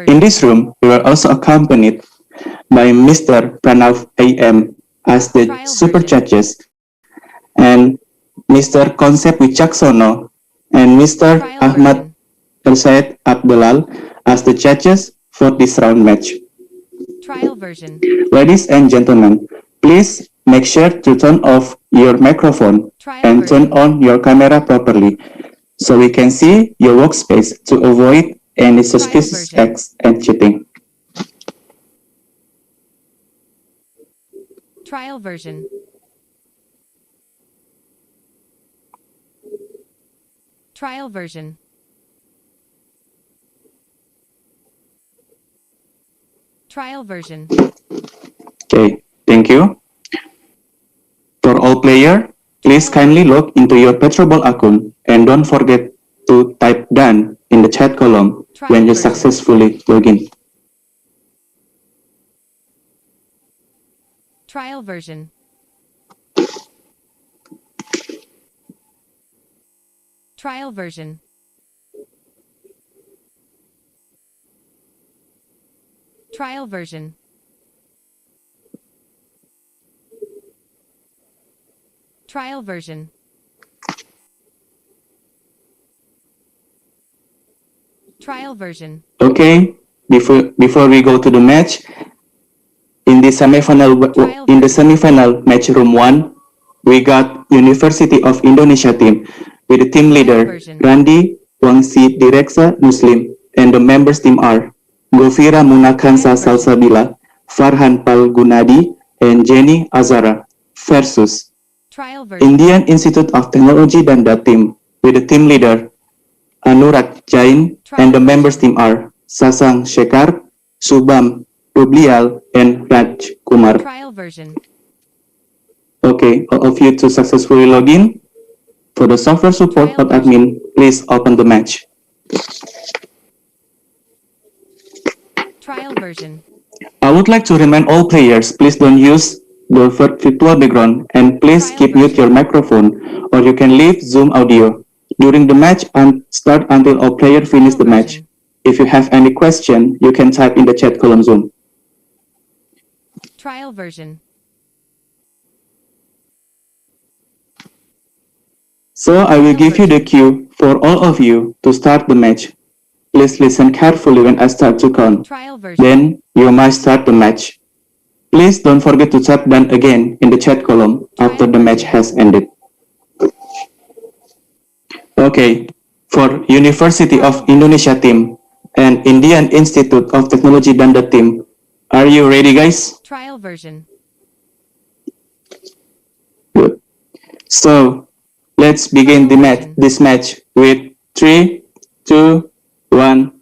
In this room, we were also accompanied by Mr. Pranav AM as the super judges, and Mr. Konsep Wicaksono and Mr. Ahmad Elsaid Abdulal as the judges for this round match. Trial version. Ladies and gentlemen, please make sure to turn off your microphone and turn on your camera properly so we can see your workspace to avoid any suspicious acts and cheating. Trial version. Trial version. Trial version. Okay, thank you. For all players, please kindly log into your PetroBowl account and don't forget to type done in the chat column when you successfully log in. Trial version. Trial version. Trial version. Trial version. Trial version. Okay, before we go to the match, in the semifinal match room 1, we got University of Indonesia team with the team leader Randi Wangsi Direksa Muslim, and the members team are Govira Munakansa Salsabila, Farhan Palgunadi, and Jenny Azara versus Indian Institute of Technology Danda team with the team leader Anurag Jain, and the members team are Sasang Shekhar, Subham Rublial, and Raj Kumar. Trial version. Okay, all of you to successfully log in. For the software support of admin, please open the match. Trial version. I would like to remind all players, please don't use the virtual background and please keep mute your microphone or you can leave Zoom audio during the match and start until all players finish the match. If you have any question, you can type in the chat column Zoom. Trial version. So I will give you the cue for all of you to start the match. Please listen carefully when I start to count. Then you might start the match. Please don't forget to type done again in the chat column after the match has ended. Okay, for University of Indonesia team and Indian Institute of Technology Danda team, are you ready, guys? Trial version. Good. So let's begin this match with 3, 2, 1,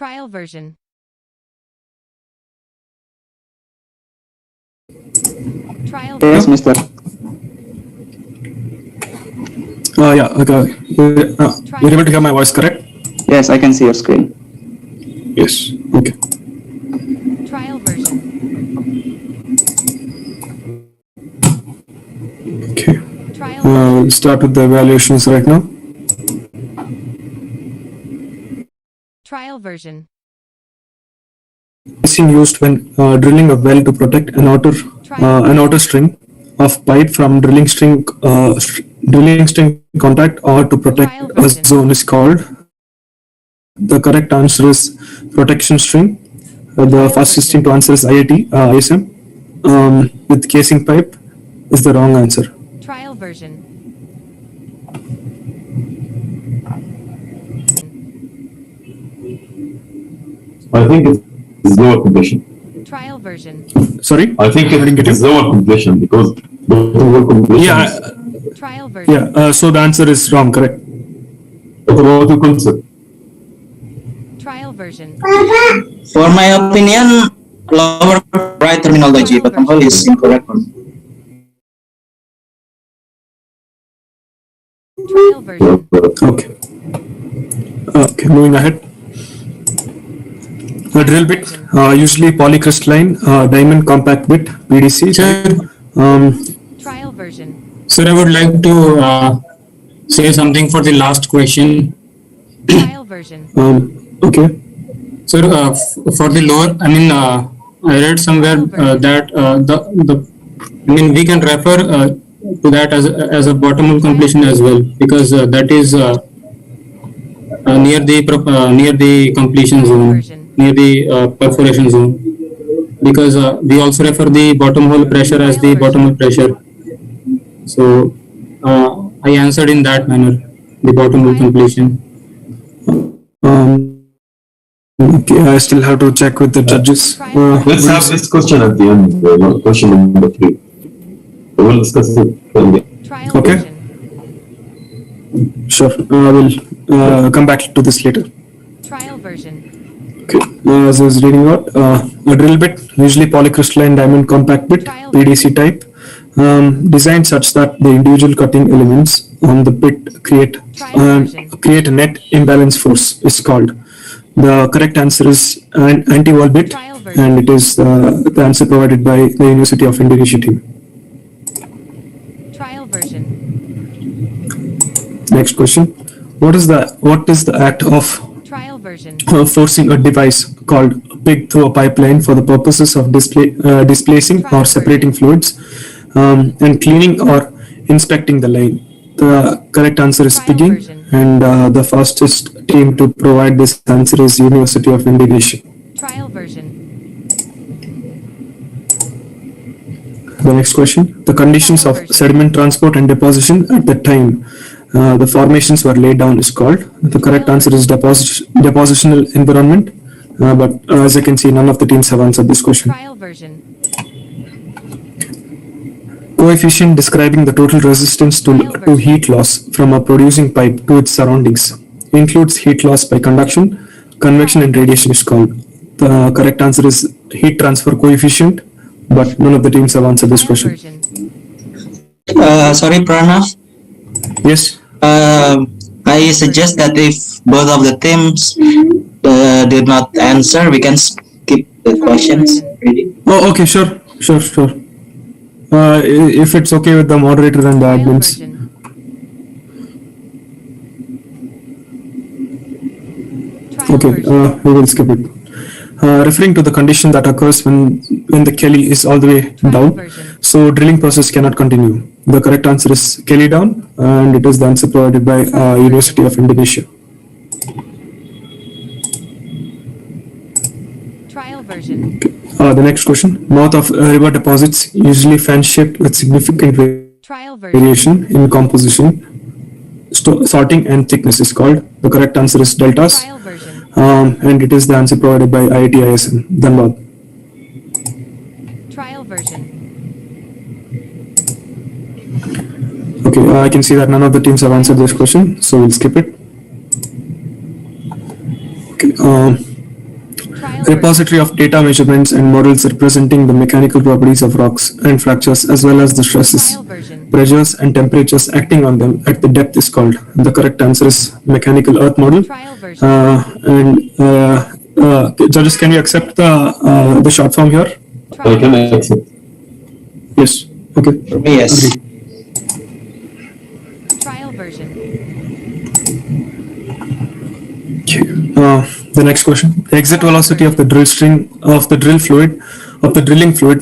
Trial version. Trial Yes, version. Mister. Yeah, okay. You're able to hear my voice, correct? Yes, I can see your screen. Yes, okay. Trial version. Okay. Trial We'll start with the evaluations right now. Trial version. Spacing used when drilling a well to protect an outer string of pipe from drilling string contact or to protect a zone is called. The correct answer is protection string. The first system to answer is IIT ISM with casing pipe is the wrong answer. Trial version. I think it's lower condition. Trial version. Sorry? I think it's lower condition because lower condition. Yeah. Trial version. Yeah. So the answer is wrong, correct? What about the concept? Trial version. For my opinion, lower right terminology, but all is incorrect. Trial version. Okay. Okay, moving ahead. A drill bit, usually polycrystalline, diamond compact bit, PDC. Trial version. Sir, I would like to say something for the last question. Trial version. Okay. Sir, for the lower, I read somewhere that we can refer to that as a bottom hole completion as well, because that is near the completion zone, near the perforation zone, because we also refer the bottom hole pressure as the bottom hole pressure. So I answered in that manner, the bottom hole completion. Okay, I still have to check with the judges. Let's have this question at the end, question number 3. We'll discuss it again. Okay. Sure. I will come back to this later. Trial version. Okay. As I was reading out, a drill bit, usually polycrystalline diamond compact bit, PDC type, designed such that the individual cutting elements on the bit create a net imbalance force is called. The correct answer is an anti-wall bit, and it is the answer provided by the University of Indonesia team. Trial version. Next question. What is the act of Trial version. Forcing a device called pig through a pipeline for the purposes of displacing or separating fluids and cleaning or inspecting the line? The correct answer is pigging, and the fastest team to provide this answer is University of Indonesia. Trial version. The next question. The conditions of sediment transport and deposition at the time the formations were laid down is called. The correct answer is depositional environment, but as I can see, none of the teams have answered this question. Trial version. Coefficient describing the total resistance to heat loss from a producing pipe to its surroundings includes heat loss by conduction, convection, and radiation is called. The correct answer is heat transfer coefficient, but none of the teams have answered this question. Sorry, Pranav. Yes. I suggest that if both of the teams did not answer, we can skip the questions. Oh, okay, sure. If it's okay with the moderator and the admins. Okay, we will skip it. Referring to the condition that occurs when the Kelly is all the way down, so drilling process cannot continue. The correct answer is Kelly down, and it is the answer provided by University of Indonesia. Trial version. The next question. Mouth of river deposits usually fan-shaped with significant variation in composition, sorting, and thickness is called. The correct answer is deltas, and it is the answer provided by IIT ISM. Dhanbad. Trial version. Okay, I can see that none of the teams have answered this question, so we'll skip it. Okay, repository of data measurements and models representing the mechanical properties of rocks and fractures as well as the stresses, pressures and temperatures acting on them at the depth is called. The correct answer is mechanical earth model. Judges, can you accept the short form here? I can accept. Yes. Okay. Yes. Agree. Trial version. The next question: the exit velocity of the drill string of the drill fluid of the drilling fluid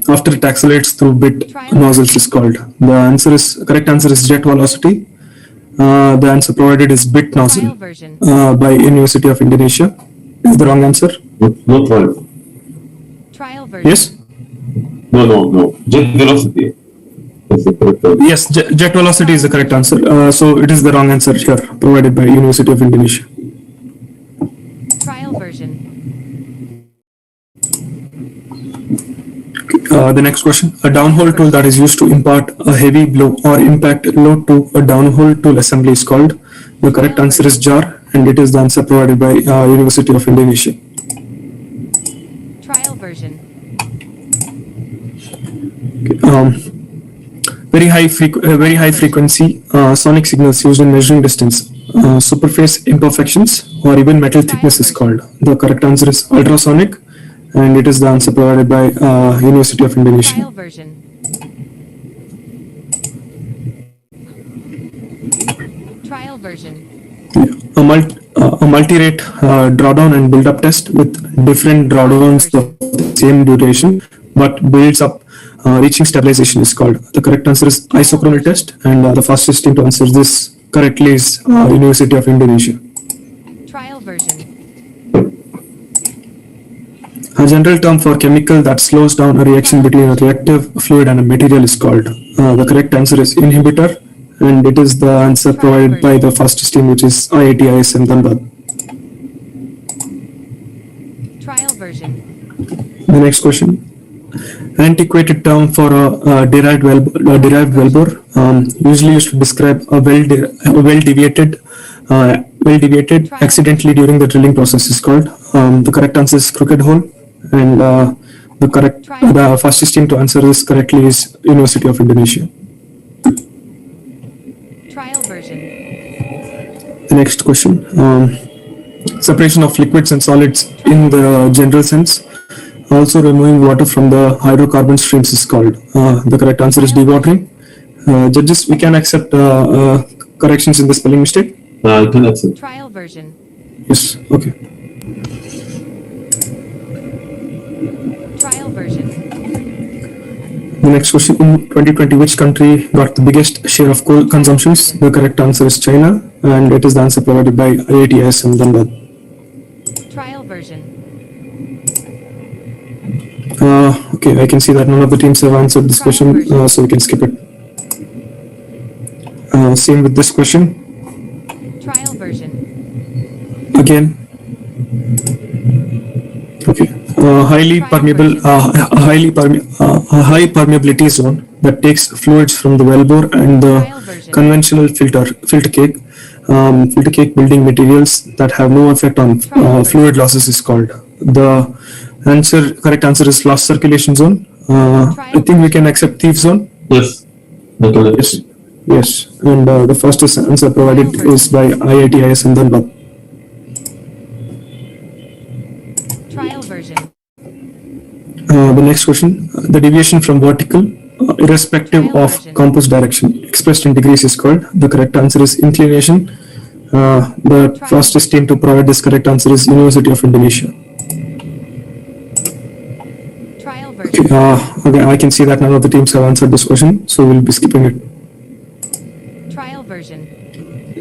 after it accelerates through bit nozzles is called. The correct answer is jet velocity. The answer provided is bit nozzle by University of Indonesia. Is the wrong answer? Not right. Trial version. Yes. No. Jet velocity. That's the correct answer. Yes, jet velocity is the correct answer. So it is the wrong answer here, provided by University of Indonesia. Trial version. The next question: a downhole tool that is used to impart a heavy blow or impact load to a downhole tool assembly is called. The correct answer is jar, and it is the answer provided by University of Indonesia. Trial version. Very high frequency sonic signals used in measuring distance, superface imperfections, or even metal thickness is called. The correct answer is ultrasonic, and it is the answer provided by University of Indonesia. Trial version. Trial version. A multi-rate drawdown and build-up test with different drawdowns of the same duration but builds up reaching stabilization is called. The correct answer is isochronal test, and the fastest team to answer this correctly is University of Indonesia. Trial version. A general term for chemical that slows down a reaction between a reactive fluid and a material is called. The correct answer is inhibitor, and it is the answer provided by the fastest team, which is IIT ISM Dhanbad. Trial version. The next question: antiquated term for a derived wellbore, usually used to describe a well-deviated accidentally during the drilling process is called. The correct answer is crooked hole, and the fastest team to answer this correctly is University of Indonesia. Trial version. The next question: separation of liquids and solids in the general sense. Also, removing water from the hydrocarbon streams is called. The correct answer is dewatering. Judges, we can accept corrections in the spelling mistake. I can accept. Trial version. Yes. Okay. Trial version. The next question: in 2020, which country got the biggest share of coal consumptions? The correct answer is China, and it is the answer provided by IIT ISM Dhanbad. Trial version. Okay, I can see that none of the teams have answered this question, so we can skip it. Same with this question. Trial version. Again. Okay. High permeability zone that takes fluids from the wellbore and the conventional filter cake building materials that have no effect on fluid losses is called. The correct answer is loss circulation zone. I think we can accept thief zone. Yes. Yes. And the first answer provided is by IIT ISM Dhanbad. Trial version. The next question: the deviation from vertical, irrespective of compass direction, expressed in degrees is called. The correct answer is inclination. The fastest team to provide this correct answer is University of Indonesia. Okay, I can see that none of the teams have answered this question, so we'll be skipping it. Trial version.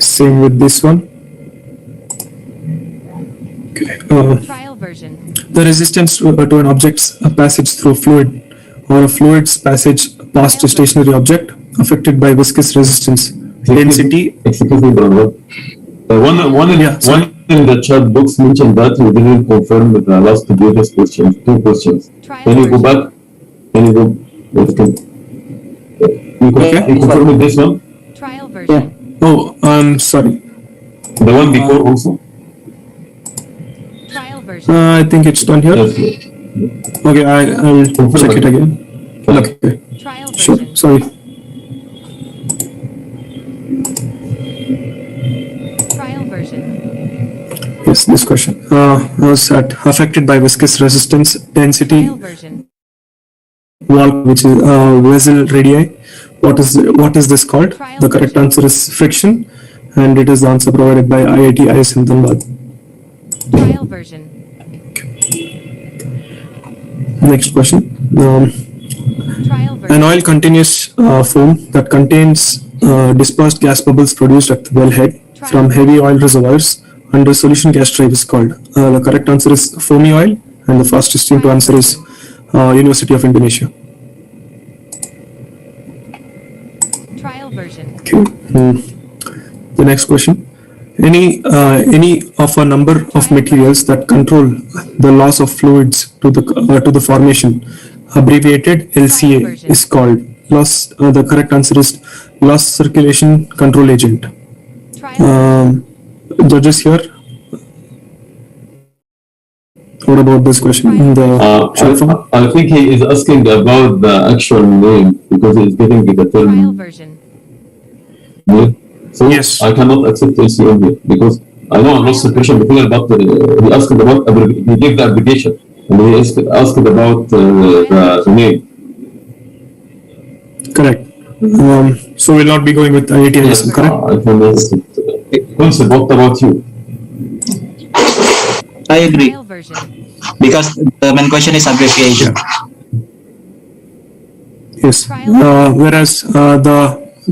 Same with this one. Okay. Trial version. The resistance to an object's passage through fluid or a fluid's passage past a stationary object affected by viscous resistance, density. Excuse me, brother. One in the chat box mentioned that we didn't confirm with the last previous questions. 2 questions. Can you go back? Can you go? You confirm with this one? Trial version. Oh, sorry. The one before also? Trial version. I think it's done here. Okay, I'll check it again. Okay. Trial Sure. version. Sorry. Trial version. Yes, this question was affected by viscous resistance density Trial version. wall, which is vessel radii. What is this called? The correct answer is friction, and it is the answer provided by IIT IS Ahmedabad. Trial version. Next question. Trial version. An oil continuous foam that contains dispersed gas bubbles produced at the wellhead from heavy oil reservoirs under solution gas drive is called. The correct answer is foamy oil, and the fastest team to answer is University of Indonesia. Trial version. Okay. The next question. Any of a number of materials that control the loss of fluids to the formation, abbreviated LCA, is called loss. The correct answer is loss circulation control agent. Judges here. What about this question in the short form? I think he is asking about the actual name because he is getting the Trial term. version. So Yes. I cannot accept LCM here because I know I'm not suppression material, but he asked about he gave the abbreviation and he asked about the name. Correct. So we'll not be going with IIT, correct? I cannot accept. Concept, what about you? I agree. Trial version. Because the main question is abbreviation. Yes. Whereas the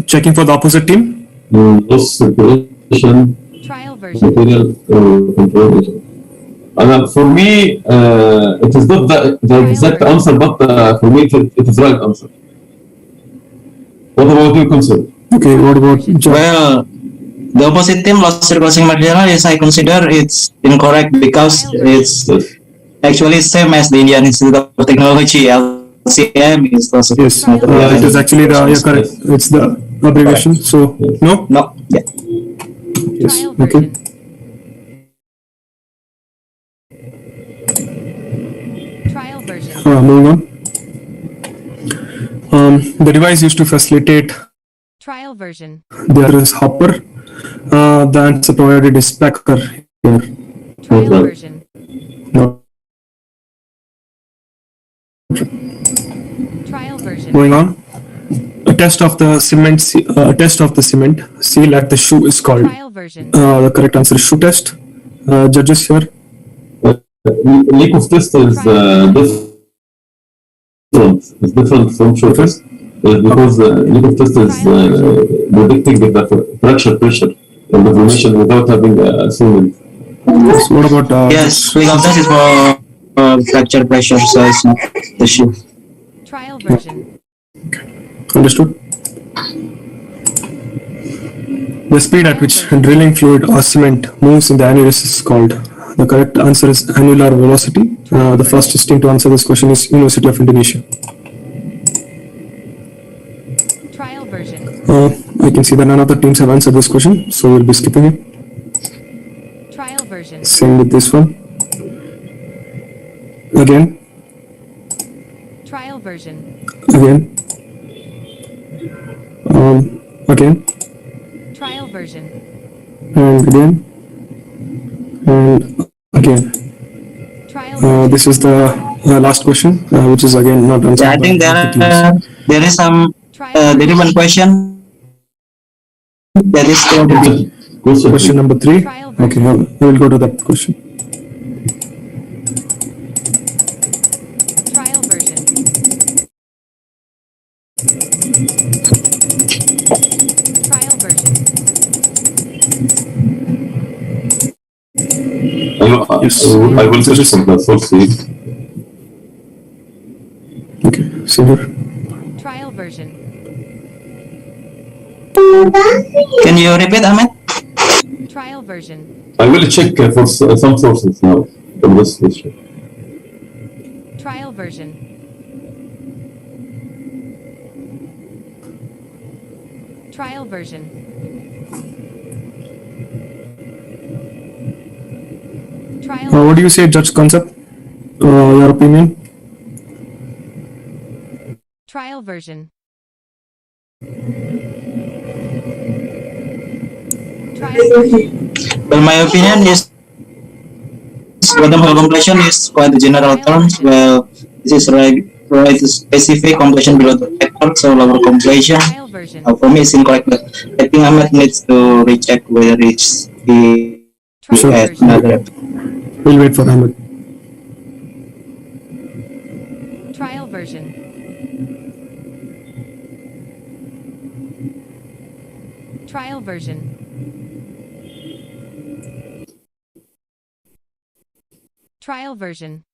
checking for the opposite team. Loss circulation Trial version. material control agent. And for me, it is not the exact answer, but for me it is right answer. What about your concept? Okay, what about John? Well, the opposite team loss circulation material is I consider it's incorrect because it's actually same as the Indian Institute of Technology. LCM is loss Yes, circulation material. it is actually the correct. It's the abbreviation. So no. No. Yeah. Yes. Trial Okay. version. Trial version. Moving on. The device used to facilitate Trial version. there is hopper. The answer provided is packer here. Trial version. No. Trial version. Moving on. A test of the cement seal at the shoe is called. Trial version. The correct answer is shoe test. Judges here. Leak of test is different. It's different from show test because leak of test is predicting the fracture pressure and deformation without having a cement. So what about Yes, leak of test is for fracture pressure, so it's not the shoe. Trial version. understood? The speed at which drilling fluid or cement moves in the annulus is called. The correct answer is annular velocity. The fastest team to answer this question is University of Indonesia. Trial version. I can see that none of the teams have answered this question, so we'll be skipping it. Trial version. Same with this one. Again, Trial version. again, again, Trial version. and again, and again. Trial This is the last question, which is again not answered. Yeah, I think there is some there is one question that is still to be. Question number 3. Okay, we will go to that question. Trial version. Trial version. Yes. I will search for the source seed. Okay, see here. Trial version. Can you repeat, Ahmed? Trial version. I will check for some sources now for this question. Trial version. Trial version. What do you say, Judge Concept? Your opinion? Trial version. Trial version. Well, my opinion is bottom-hole completion is quite the general terms. Well, this is right specific completion below the record, so lower completion. For me, it's incorrect, but I think Ahmed needs to recheck whether it's the another. We'll wait for Ahmed. Trial version. Trial version. Trial version.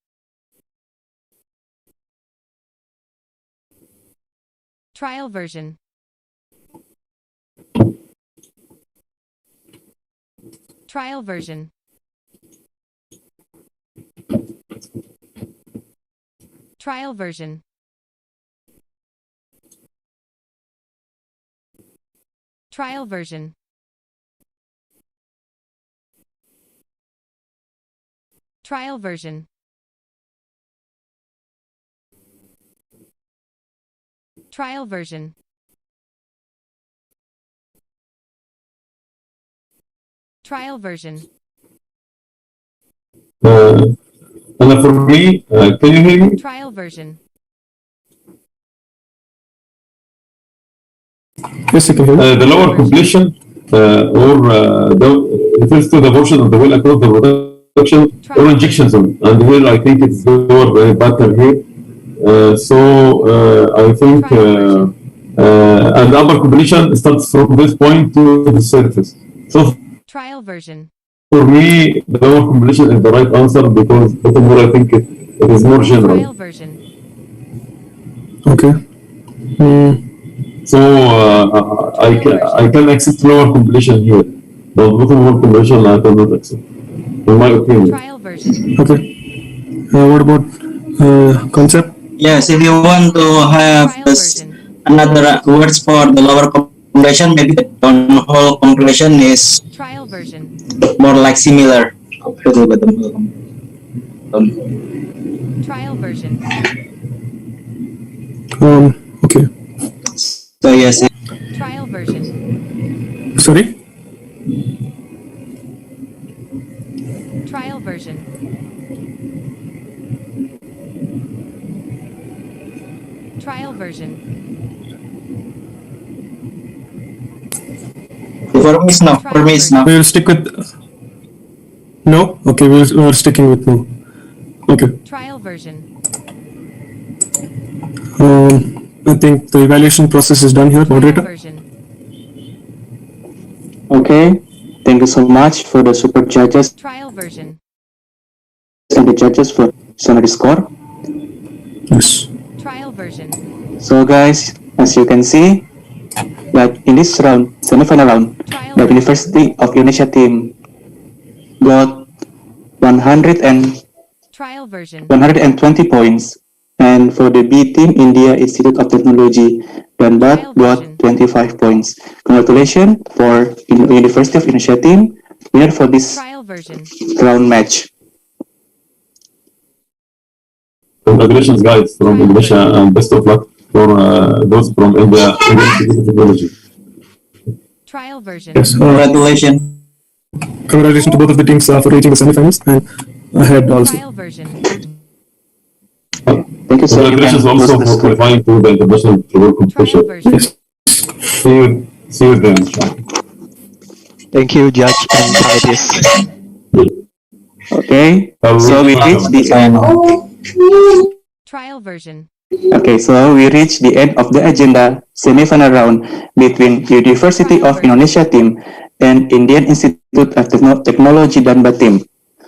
Trial version. Trial version. Trial version. Trial version. Trial version. Trial version. Trial version. And for me, can you hear me? Trial version. Yes, I can hear you. The lower completion refers to the portion of the well across the production or injection zone. And here I think it's lower pattern here. I think and upper completion starts from this point to the surface. So Trial version. for me, the lower completion is the right answer because bottom hole I think it is more general. Trial version. Okay. So I can accept lower completion here, but bottom hole completion I cannot accept, in my opinion. Trial version. Okay. What about concept? Yes, if you want to have another words for the lower completion, maybe the downhole completion is Trial version. more like similar to the bottom hole. Trial version. Okay. So yes. Trial version. Sorry? Trial version. Trial version. For me, it's no. For me, it's no. We'll stick with no. Okay, we're sticking with no. Okay. Trial version. I think the evaluation process is done here, moderator. Okay. Thank you so much for the super judges Trial version. and the judges for summary score. Yes. Trial version. So guys, as you can see, that in this round, semi-final round, the University of Indonesia team got 100 and Trial version. 120 points, and for the B team, India Institute of Technology, Banbat got 25 points. Congratulations for University of Indonesia team, winner for this Trial version. round match. Congratulations, guys, from Indonesia, and best of luck for those from India Institute of Technology. Trial version. Yes. Congratulations. Congratulations to both of the teams for reaching the semifinals and ahead also. Trial version. Thank you, sir. Congratulations also for qualifying to the international football competition. Yes. See you then. Thank you, Judge and Titus. Okay, so we reached the end. Trial version. Okay, so we reached the end of the agenda semi-final round between University of Indonesia team and Indian Institute of Technology Banbat team.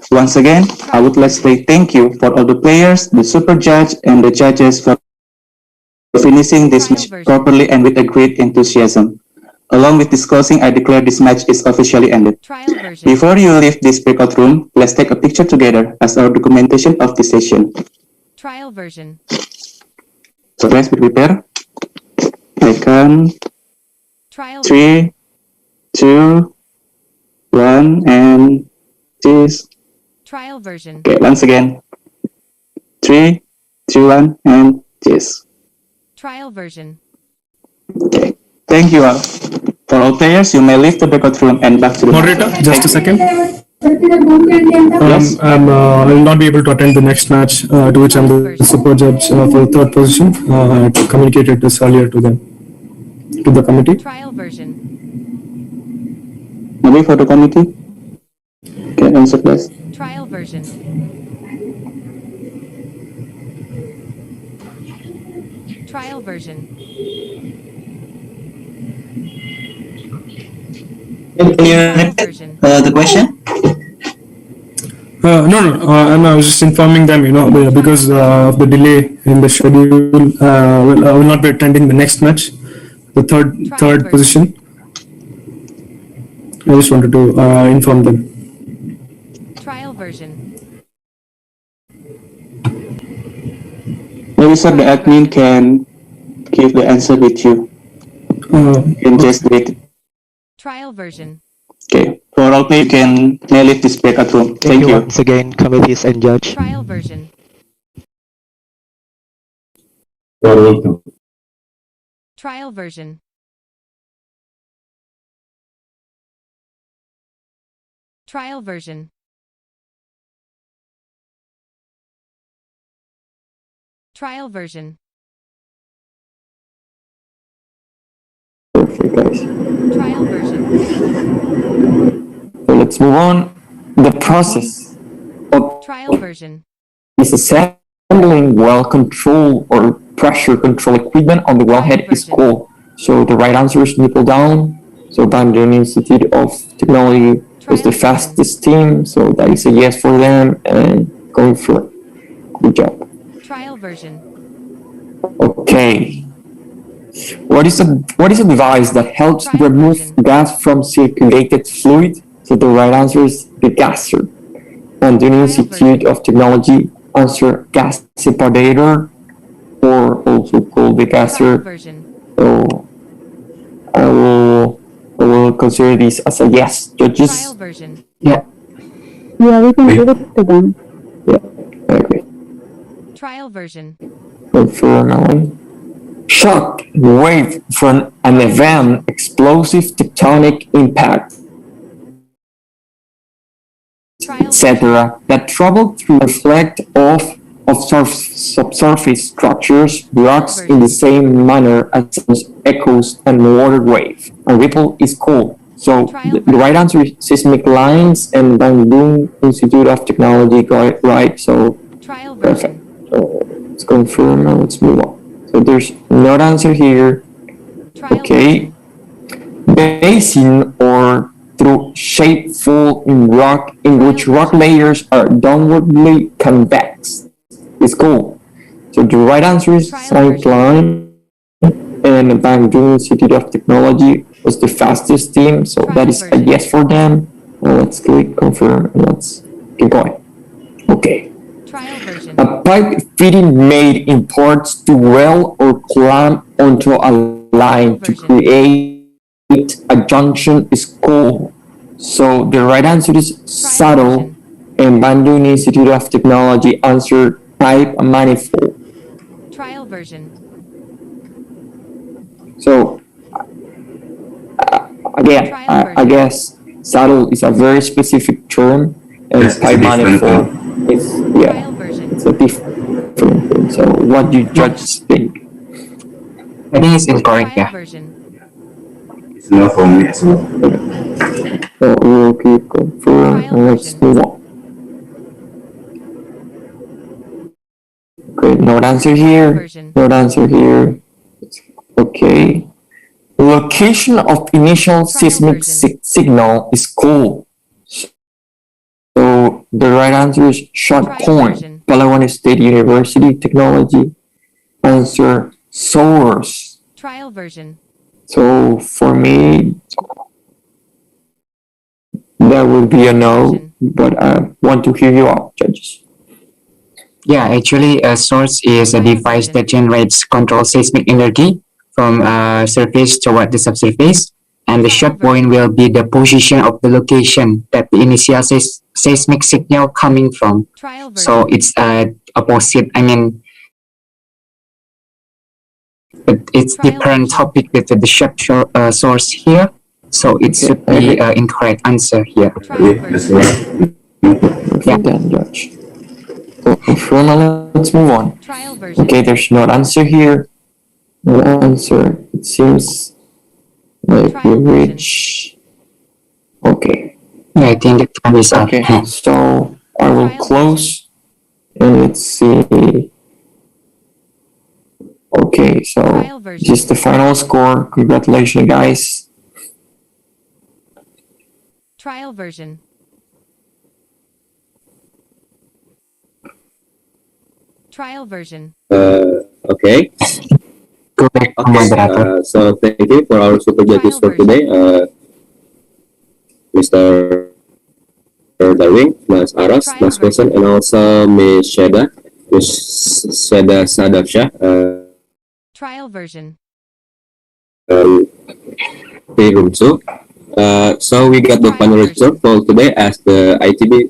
Once again, I would like to say thank you for all the players, the super judge, and the judges for finishing this match properly and with a great enthusiasm. Along with this closing, I declare this match is officially ended. Before you leave this breakout room, let's take a picture together as our documentation of this session. Trial version. So guys, be prepared. Second, 3, 2, 1, and this. Trial version. Okay, once again. 3, 2, 1, and yes. Trial version. Okay. Thank you all. For all players, you may leave the breakout room and back to the Moderator, just a second. Yes. I will not be able to attend the next match to which I'm the super judge for the third position. I communicated this earlier to them, to the committee. Trial version. Maybe for the committee. Okay, answer please. Trial version. Trial version. Can you repeat the question? I was just informing them, because of the delay in the schedule, I will not be attending the next match, the third position. I just wanted to inform them. Trial version. Maybe sir, the admin can give the answer with you. You can just wait. Trial version. Okay. For all players, you can now leave this breakout room. Thank you. Once again, committees and judge. Trial version. You're welcome. Trial version. Trial version. Trial version. Perfect, guys. Trial version. So let's move on. The process of Trial version. disassembling well control or pressure control equipment on the wellhead is called. So the right answer is nipple down. So Bandung Institute of Technology was the fastest team. So that is a yes for them and going for it. Good job. Trial version. Okay. What is a device that helps remove gas from circulated fluid? So the right answer is the gasser. Bandung Institute of Technology answer gas separator, or also called the gasser. So I will consider this as a yes. Judges? Trial version. Yeah. Yeah, we can give it to them. Yeah, I agree. Trial version. Confirm. Shock wave from an event, explosive tectonic impact, etc., that travel through reflect off of subsurface structures, rocks in the same manner as echoes and water wave. A ripple is called. So the right answer is seismic lines, and Bandung Institute of Technology got it right. So perfect. So let's confirm and let's move on. So there's no answer here. Okay. Basin or through shape fall in rock in which rock layers are downwardly convex is cool. So the right answer is seismic line, and Bandung Institute of Technology was the fastest team. So that is a yes for them. Let's click confirm and let's keep going. Okay. A pipe fitting made in parts to weld or clamp onto a line to create a junction is called. So the right answer is saddle, and Bandung Institute of Technology answered pipe manifold. Trial version. So again, I guess saddle is a very specific term, and pipe manifold is it's a different thing. So what do judges think? I think it's incorrect. Yeah. It's not for me as well. So we'll keep confirm and let's move on. Great, no answer here. No answer here. Okay. Location of initial seismic signal is cool. So the right answer is Short Point, Palawan State University Technology. Answer source. Trial version. So for me, that would be a no, but I want to hear you out, judges. Yeah, actually, a source is a device that generates control seismic energy from surface toward the subsurface, and the short point will be the position of the location that the initial seismic signal coming from. So it's opposite. I mean, it's different topic with the short source here. So it should be incorrect answer here. Okay, then, Judge. So if you wanna, let's move on. Okay, there's no answer here. No answer. It seems like we reach. Okay. Yeah, I think the time is up. Okay, so I will close and let's see. Okay, so this is the final score. Congratulations, guys. Trial version. Trial version. Okay. Correct, moderator. So thank you for our super judges for today. Mr. Darwin, Mas Aras, Mas Wilson, and also Miss Sheda, Sadafsha. Trial version. Room 2. So we got the final result for today as the ITB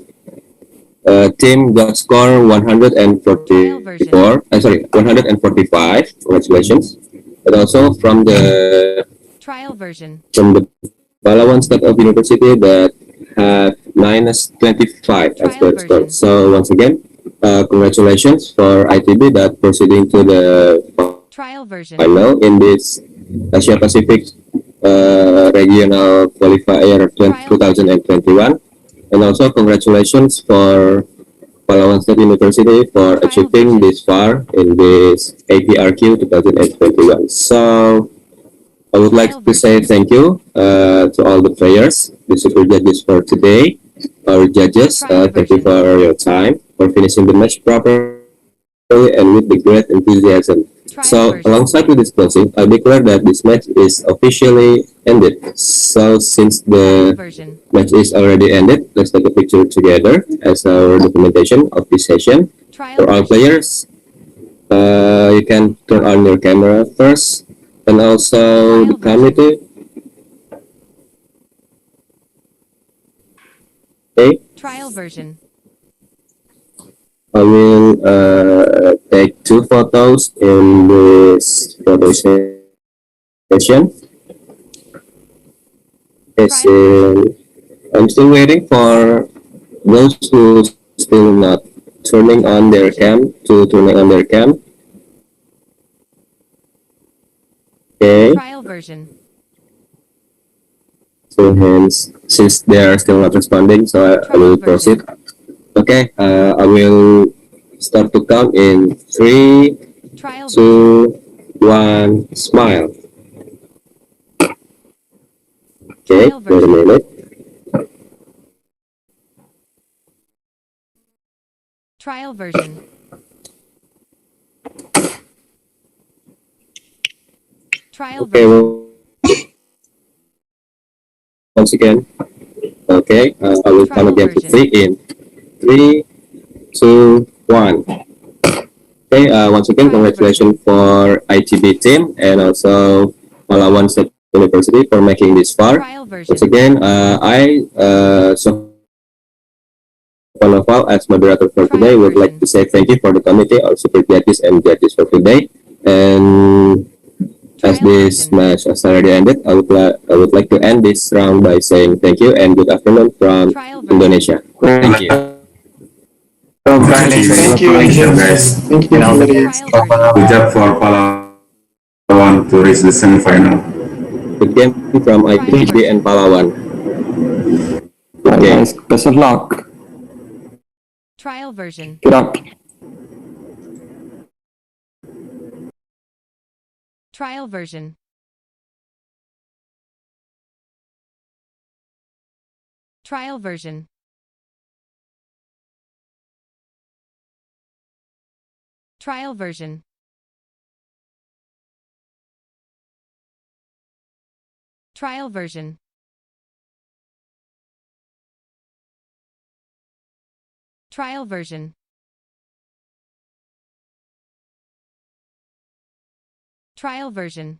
team got score 144. Sorry, 145. Congratulations. And also from the Palawan State of University that have -25 as their score. So once again, congratulations for ITB that proceeding to the final in this Asia Pacific regional qualifier 2021. And also congratulations for Palawan State University for achieving this far in this APRQ 2021. So I would like to say thank you to all the players, the super judges for today, our judges. Thank you for your time, for finishing the match properly and with the great enthusiasm. So alongside with this closing, I declare that this match is officially ended. So since the match is already ended, let's take a picture together as our documentation of this session. For all players, you can turn on your camera first, and also the committee. Okay. Trial version. I will take 2 photos in this photo session. Yes, I'm still waiting for those who still not turning on their cam to turning on their cam. Okay. Trial version. So hence, since they are still not responding, so I will proceed. Okay, I will start to count in 3, 2, 1, smile. Okay, wait a minute. Trial version. Trial Okay, version. once again. Okay, I will count again to 3 in 3, 2, 1. Okay, once again, congratulations for ITB team and also Palawan State University for making this far. Once again, so as moderator for today, would like to say thank you for the committee, our super judges and judges for today. And as this match has already ended, I would like to end this round by saying thank you and good afternoon from Indonesia. Thank you. Congratulations. Thank you. guys. Thank you, everybody. Good job for Palawan to reach the semifinal. Good game from ITB and Palawan. Good game. Guys, best of luck. Trial version. Good luck. Trial version. Trial version. Trial version. Trial version. Trial version. Trial version.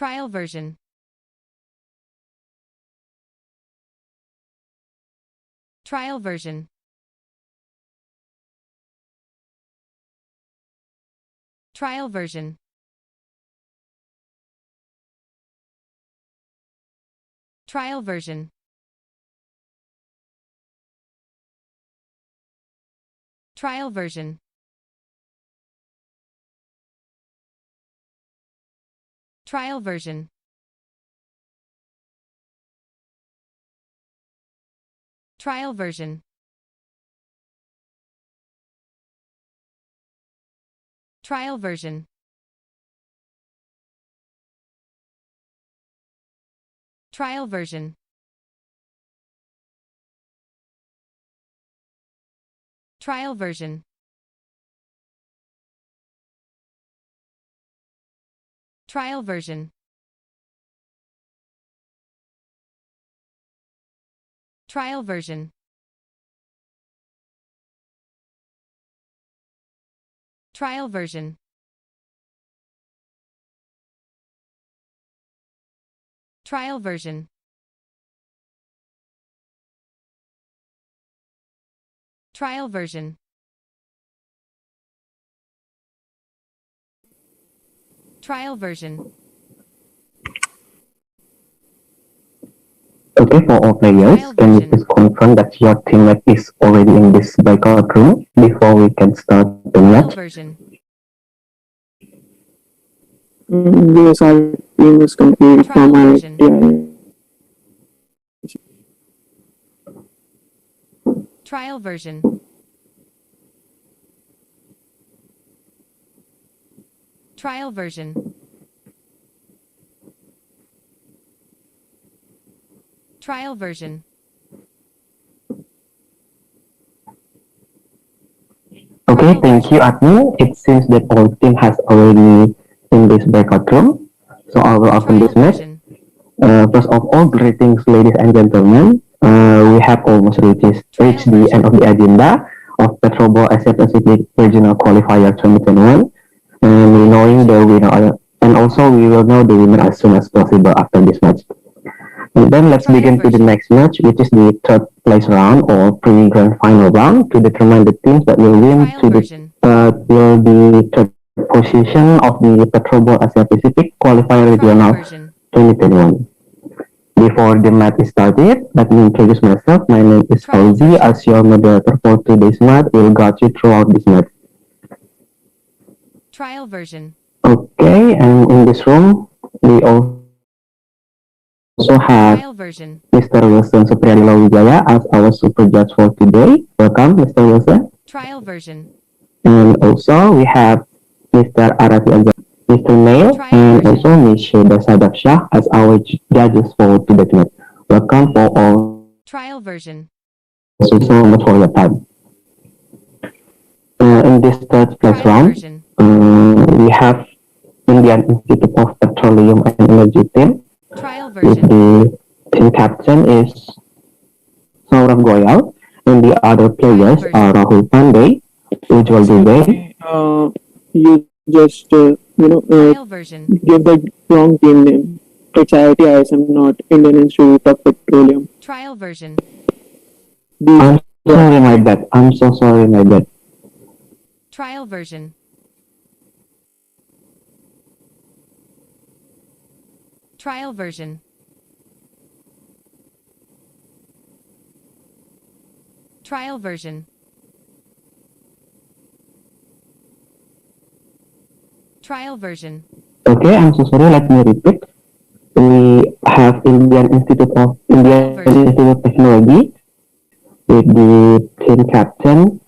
Trial version. Trial version. Trial version. Trial version. Trial version. Trial version. Trial version. Trial version. Trial version. Trial version. Trial version. Trial version. Trial version. Trial version. Trial version. Trial version. Okay, for all players, can you please confirm that your teammate is already in this breakout room before we can start the match? Version. Yes, our team is complete from our Trial version. Trial version. Trial version. Okay, thank you, admin. It seems that all team has already in this breakout room, so I will open this match. First of all, greetings, ladies and gentlemen. We have almost reached the end of the agenda of PetroBowl Asia Pacific Regional Qualifier 2021, and we knowing the winner, and also we will know the winner as soon as possible after this match. And then let's begin to the next match, which is the third place round or pre-grand final round to determine the teams that will win to the third position of the PetroBowl Asia Pacific Qualifier Regional 2021. Before the match is started, let me introduce myself. My name is Fauzi. As your moderator for today's match, will guide you throughout this match. Trial version. Okay, and in this room, we also have Mr. Wilson Supriyadi Wijaya as our super judge for today. Welcome, Mr. Wilson. Trial version. And also we have Mr. Arafi Azhar, Mr. Nail, and also Ms. Sheda Sadaf Shah as our judges for today's match. Welcome for all. Trial version. Thank you so much for your time. In this third place round, we have Indian Institute of Petroleum and Energy team. With the team captain is Saurabh Goyal, and the other players are Rahul Pandey, Ujjwal Dubey. You just give the wrong team name. It's IIT not Indian Institute of Petroleum. Trial version. I'm sorry, my bad. I'm so sorry, my bad. Trial version. Trial version. Trial version. Trial version. Okay, I'm so sorry. Let me repeat. We have Indian Institute of Technology with the team captain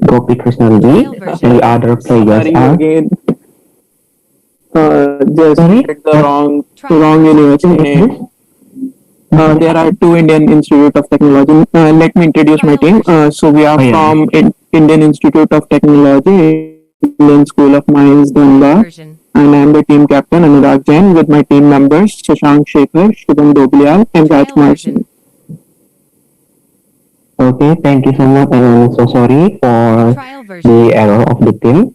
Gopi Krishnanji, and the other players are. Just get the wrong university name. There are two Indian Institute of Technology. Let me introduce my team. So we are from Indian Institute of Technology, Indian School of Mines, Ganga, and I am the team captain Anurag Jain with my team members Shashank Shekhar, Shubham Doblial, and Rajkumar Singh. Okay, thank you so much, and I'm so sorry for the error of the team.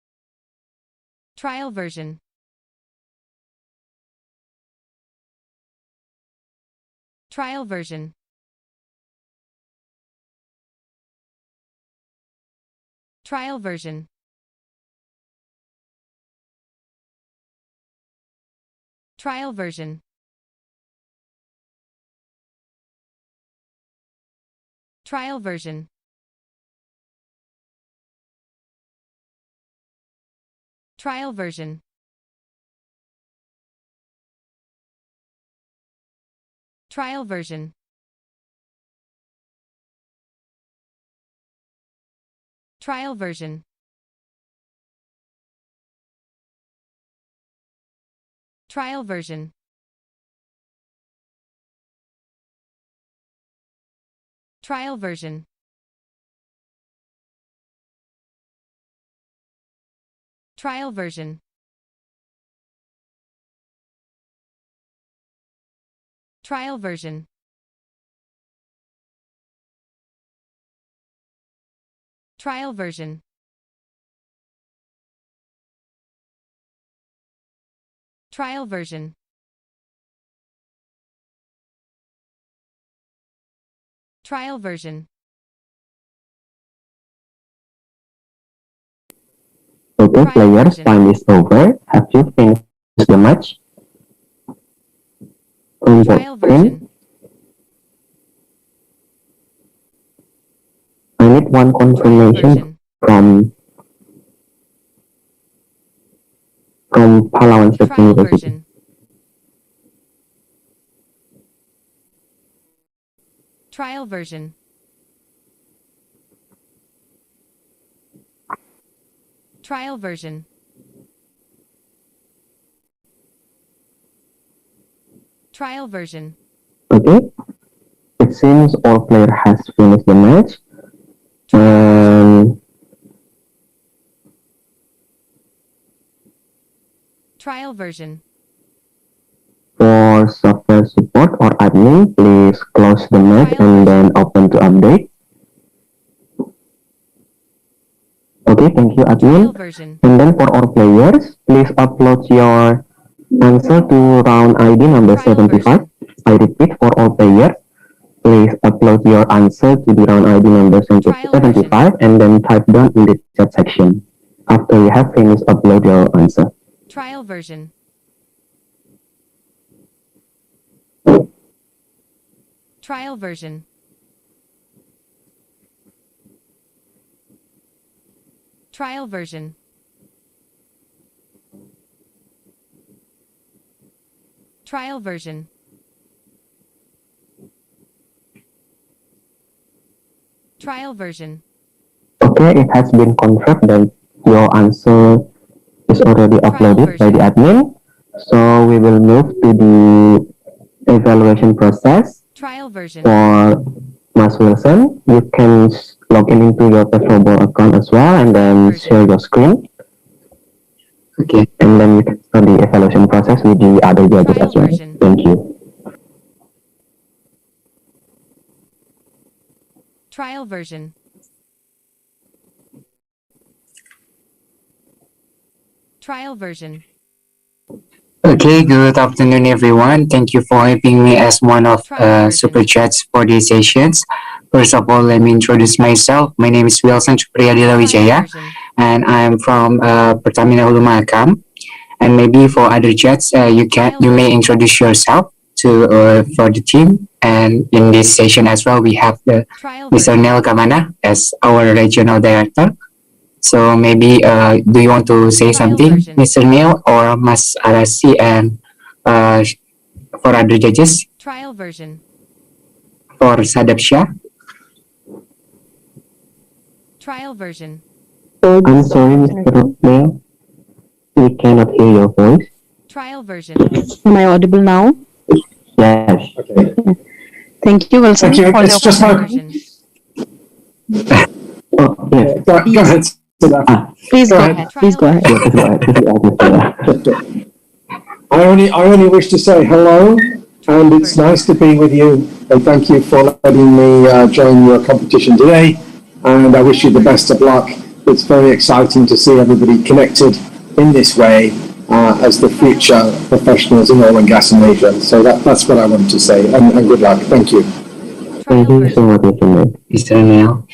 Trial version. Trial version. Trial version. Trial version. Trial version. Trial version. Trial version. Trial version. Trial version. Trial version. Trial version. Trial version. Trial version. Trial version. Trial version. Okay, players, time is over. Have you finished the match? Trial version. I need one confirmation from Palawan State Trial University. version. Trial version. Trial version. Trial version. Okay, it seems all player has finished the match. Trial version. For software support or admin, please close the match and then open to update. Okay, thank you, admin. And then for all players, please upload your answer to round ID number 75. I repeat, for all players, please upload your answer to the round ID number 75 and then type down in the chat section. After you have finished, upload your answer. Trial version. Trial version. Trial version. Trial version. Trial version. Okay, it has been confirmed that your answer is already uploaded by the admin. So we will move to the evaluation process. Trial version. For Mas Wilson, you can log in into your PetroBowl account as well and then share your screen. Okay, and then we can start the evaluation process with the other judges as well. Thank you. Trial version. Trial version. Okay, good afternoon, everyone. Thank you for having me as one of Super Chats for these sessions. First of all, let me introduce myself. My name is Wilson Supriyadila Wijaya, and I am from Pertamina Hulu Mahakam. And maybe for other chats, you may introduce yourself to for the team. And in this session as well, we have Mr. Nel Kamana as our regional director. So maybe do you want to say something, Mr. Neil or Mas Arasi, and for other judges? Trial version. For Sadap Shah? Trial version. I'm sorry, Mr. Neil. We cannot hear your voice. Trial version. Am I audible now? Yes. Okay. Thank you, Wilson. Thank you. For It's your just my. Oh, yes. Go ahead. Please go ahead. Please go ahead. I only wish to say hello, and it's nice to be with you. And thank you for letting me join your competition today. And I wish you the best of luck. It's very exciting to see everybody connected in this way as the future professionals in oil and gas in Asia. So that's what I want to say, and good luck. Thank you. Thank you so much, Mr. Neil.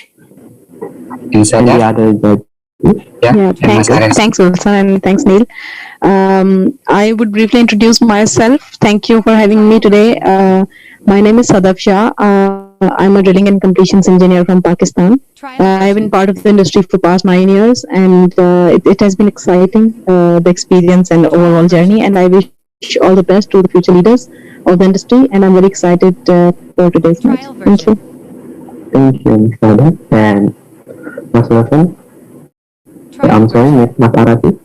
And the other judge. Yeah, thanks, Wilson, and thanks, Neil. I would briefly introduce myself. Thank you for having me today. My name is Sadaf Shah. I'm a drilling and completions engineer from Pakistan. I've been part of the industry for past 9 years, and it has been exciting, the experience and overall journey. And I wish all the best to the future leaders of the industry. And I'm very excited for today's match. Thank you. Thank you, Ms. Sadaf. And Mas Wilson. I'm sorry, Mas Arafi.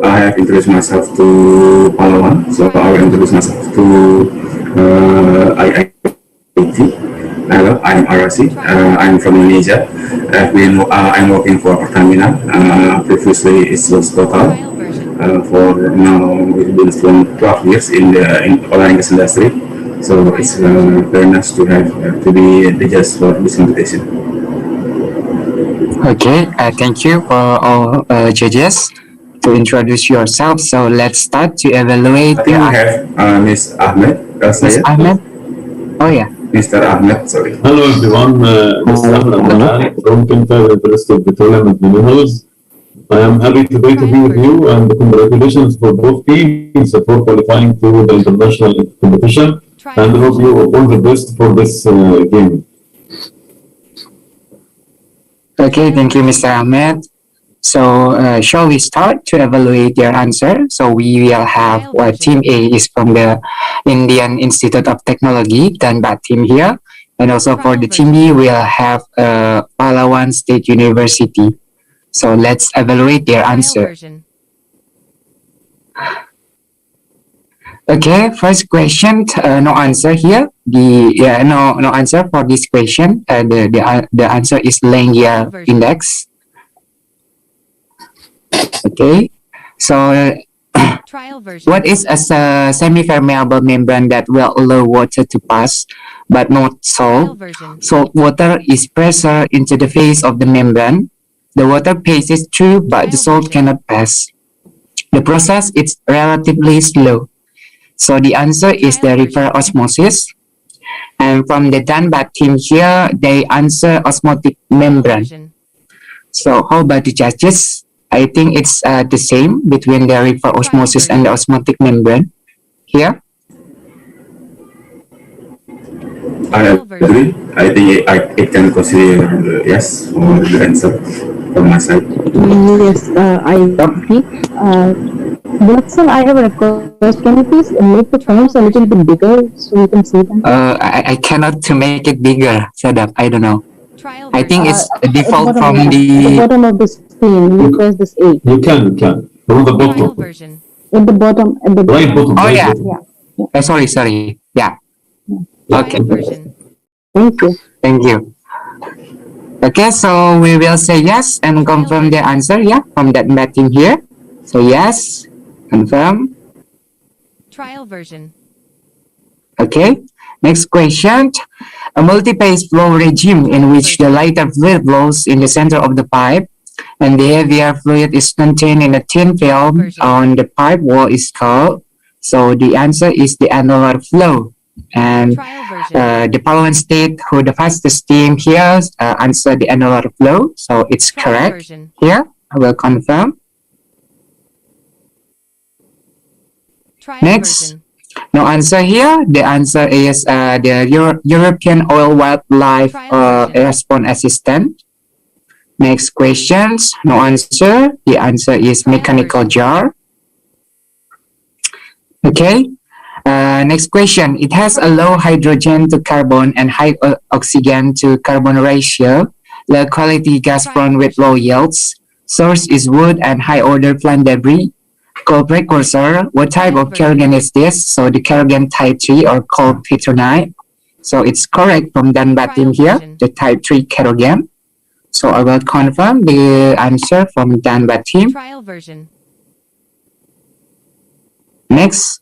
I have introduced myself to Palawan, so I will introduce myself to IIT. Hello, I'm Arasi. I'm from Indonesia. I'm working for Pertamina. Previously, it was Total. For now, we've been from 12 years in the oil and gas industry. So it's very nice to have to be the judge for this competition. Okay, thank you for all judges to introduce yourself. So let's start to evaluate. I think we have Ms. Ahmed. Ms. Ahmed? Oh yeah. Mr. Ahmed, sorry. Hello everyone, this is Ahmed from Quinta University of Petroleum and Minerals. I am happy today to be with you, and congratulations for both teams for qualifying to the international competition, and I hope you all the best for this game. Okay, thank you, Mr. Ahmed. So, shall we start to evaluate your answer? So, we will have Team A is from the Indian Institute of Technology, Dhanbad team here. And also for the Team B, we'll have Palawan State University. So, let's evaluate their answer. Okay, first question, no answer here. No answer for this question. The answer is Langia index. Okay, so what is a semi-permeable membrane that will allow water to pass but not salt? Salt water is pressure into the face of the membrane. The water passes through, but the salt cannot pass. The process is relatively slow. So the answer is the reverse osmosis. And from the Dhanbad team here, they answer osmotic membrane. So how about the judges? I think it's the same between the reverse osmosis and the osmotic membrane here. I agree. I think it can consider yes or the answer from my side. Yes, I agree. Watson, I have a request. Can you please make the fonts a little bit bigger so you can see them? I cannot to make it bigger, Sadaf. I don't know. I think it's default from at the bottom of the screen. You press this A. You can. From the bottom. At the bottom. Right bottom. Oh right yeah. bottom. Sorry. Yeah. Okay. Thank you. Thank you. Okay, so we will say yes and confirm the answer, yeah, from that team here. So yes, confirm. Trial version. Okay, next question. A multi-phase flow regime in which the lighter fluid flows in the center of the pipe and the heavier fluid is contained in a thin film on the pipe wall is called. So the answer is the annular flow. And the Palawan State, who the fastest team here, answer the annular flow. So it's correct. Here, I will confirm. Next, no answer here. The answer is the European Oil Wildlife Response Assistant. Next questions, no answer. The answer is mechanical jar. Okay. Next question. It has a low hydrogen to carbon and high oxygen to carbon ratio. Low quality gas prone with low yields. Source is wood and high order plant debris. Coal precursor. What type of kerogen is this? So the kerogen type 3 or coal petronite. So it's correct from Dhanbad team here. The type 3 kerogen. So I will confirm the answer from Dhanbad team. Trial version. Next.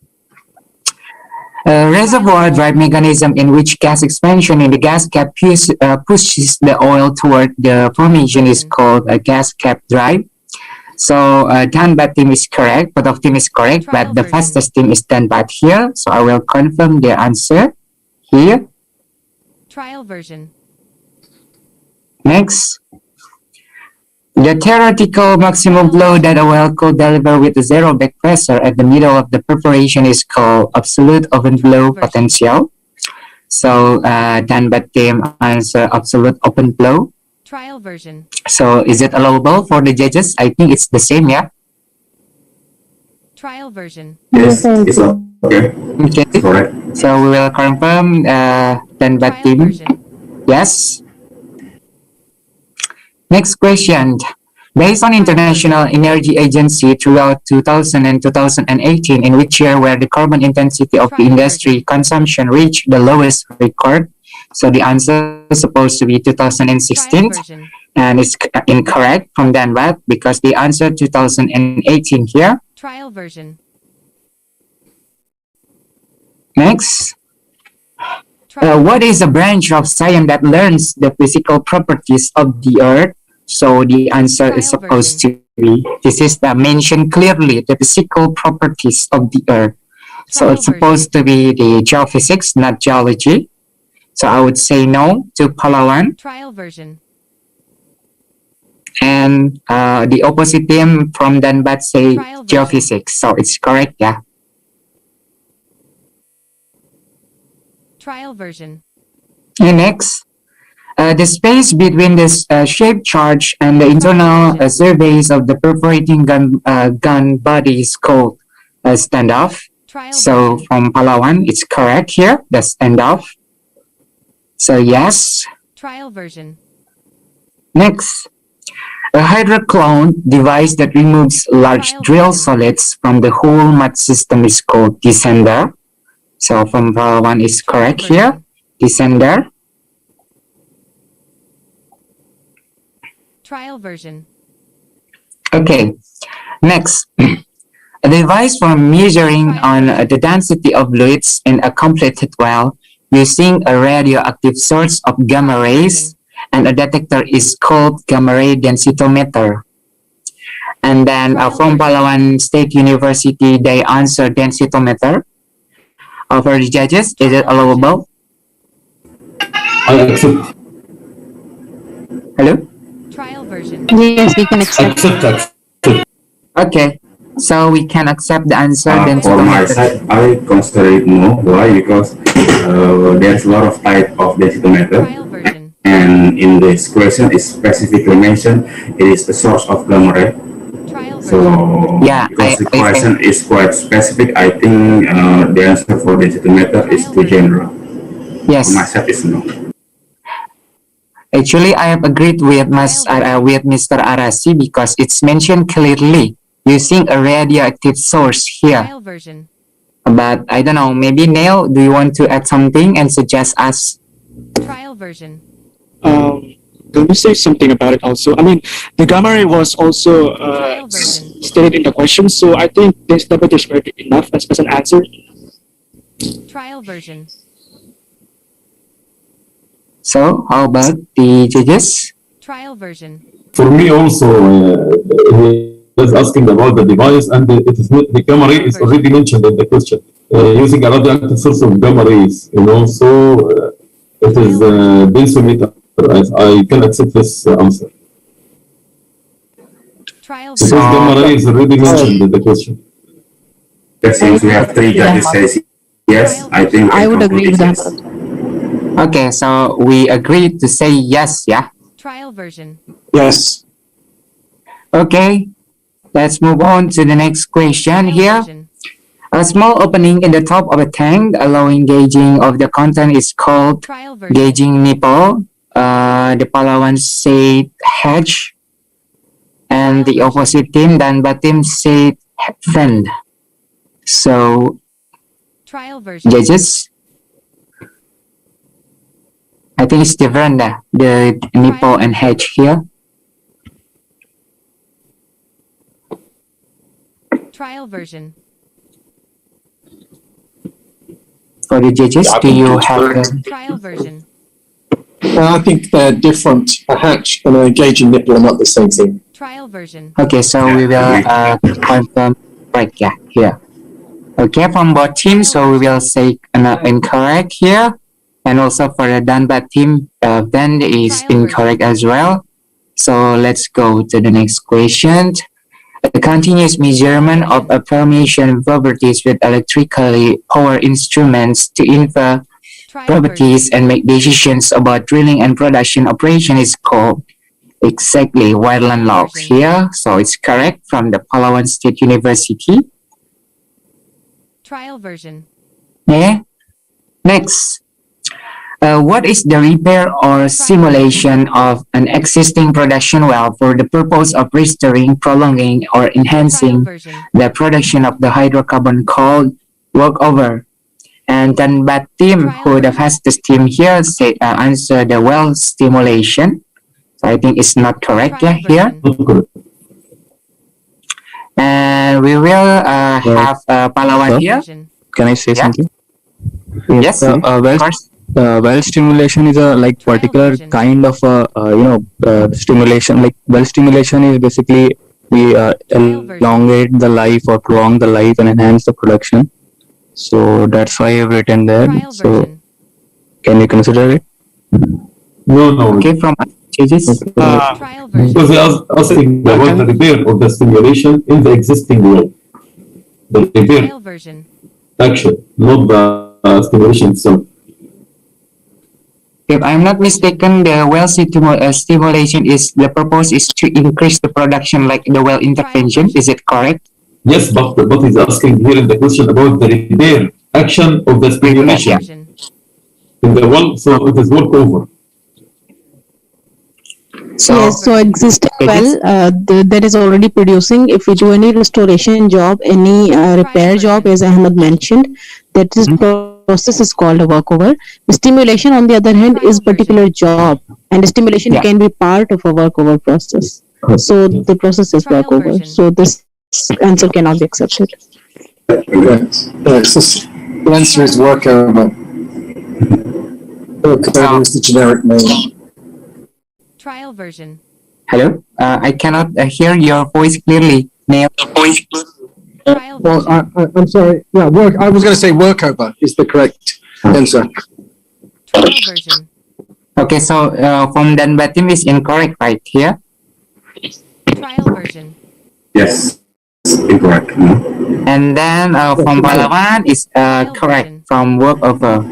Reservoir drive mechanism in which gas expansion in the gas cap pushes the oil toward the formation is called a gas cap drive. So Danbat team is correct, both of team is correct, but the fastest team is Danbat here. So I will confirm their answer here. Trial version. Next. The theoretical maximum blow that a well could deliver with zero back pressure at the middle of the perforation is called absolute open blow potential. So Danbat team answer absolute open blow. Trial version. So is it allowable for the judges? I think it's the same, yeah? Trial version. Yes, it's okay. Okay. Correct. So we will confirm Danbat team. Yes. Next question. Based on International Energy Agency throughout 2000 and 2018, in which year where the carbon intensity of the industry consumption reached the lowest record? So the answer is supposed to be 2016, and it's incorrect from Danbat because the answer 2018 here. Trial version. Next. What is a branch of science that learns the physical properties of the earth? So the answer is supposed to be, this is the mentioned clearly, the physical properties of the earth. So it's supposed to be the geophysics, not geology. So I would say no to Palawan. Trial version. And the opposite team from Danbat say geophysics. So it's correct, yeah. Trial version. And next, the space between this shaped charge and the internal surface of the perforating gun body is called standoff. So from Palawan, it's correct here, the standoff. So yes. Trial version. Next, a hydroclone device that removes large drill solids from the whole mud system is called descender. So from Palawan is correct here, descender. Trial version. Okay, next. A device for measuring on the density of fluids in a completed well using a radioactive source of gamma rays, and a detector is called gamma ray densitometer. And then from Palawan State University, they answer densitometer. For the judges, is it allowable? I accept. Hello? Trial version. Yes, we can accept. Okay, so we can accept the answer. For my side, I consider it no. Why? Because there's a lot of type of densitometer, and in this question is specifically mentioned it is the source of gamma ray. So yeah, because the question is quite specific, I think the answer for densitometer is too general. Yes. For my side is no. Actually, I have agreed with Mr. Arasi because it's mentioned clearly using a radioactive source here. Trial version. But I don't know, maybe Neil, do you want to add something and suggest us? Trial version. Can you say something about it also? I mean, the gamma ray was also stated in the question, so I think this double is very enough as an answer. Trial version. So, how about the judges? Trial version. For me also, he is asking about the device, and it is not, the gamma ray is already mentioned in the question. Using a radioactive source of gamma rays, you know, so it is densometer. I can accept this answer. Trial because gamma ray is already mentioned in the question. Since we have three judges says yes, I think I would agree with that. Okay, so we agreed to say yes, yeah? Trial version. Yes. Okay, let's move on to the next question here. A small opening in the top of a tank allowing gauging of the content is called gauging nipple. The Palawan said hedge, and the opposite team, Danbat team, said vent. So, Trial version. judges, I think it's different, the nipple and hedge here. Trial version. For the judges, do you have the Trial version. I think they're different. A hatch and a gauging nipple are not the same thing. Trial version. Okay, so we will confirm right, yeah, here. Okay, from both teams, so we will say incorrect here. And also for the Dunbar team, then is incorrect as well. So let's go to the next question. A continuous measurement of a formation properties with electrically powered instruments to infer properties and make decisions about drilling and production operation is called exactly Wireland log here. So it's correct from the Palawan State University. Trial version. Yeah. Next. What is the repair or simulation of an existing production well for the purpose of restoring, prolonging, or enhancing the production of the hydrocarbon called workover? And then bad team, who the fastest team here, say answer the well stimulation. So I think it's not correct here. And we will have Palawan here. Can I say something? Yes, of course. Well stimulation is a like particular kind of stimulation. Like well stimulation is basically we elongate the life or prolong the life and enhance the production. So that's why I've written there. So can you consider it? No. Okay, from changes. Because they are asking about the repair of the stimulation in the existing well. The repair action, not the stimulation itself. If I'm not mistaken, the well stimulation is the purpose is to increase the production like the well intervention. Is it correct? Yes, but he's asking here in the question about the repair action of the stimulation in the well, so it is workover. Yes, so existing well that is already producing. If we do any restoration job, any repair job, as Ahmed mentioned, that is process is called a workover. The stimulation, on the other hand, is particular job, and the stimulation can be part of a workover process. So the process is workover. So this answer cannot be accepted. Yes, the answer is workover. Workover is the generic name. Trial version. Hello? I cannot hear your voice clearly. Neil. Well, I'm sorry. Yeah, I was going to say workover is the correct answer. Trial version. Okay, so from Dunbar team is incorrect right here. Trial version. Yes, incorrect. No. And then from Palawan is correct from workover.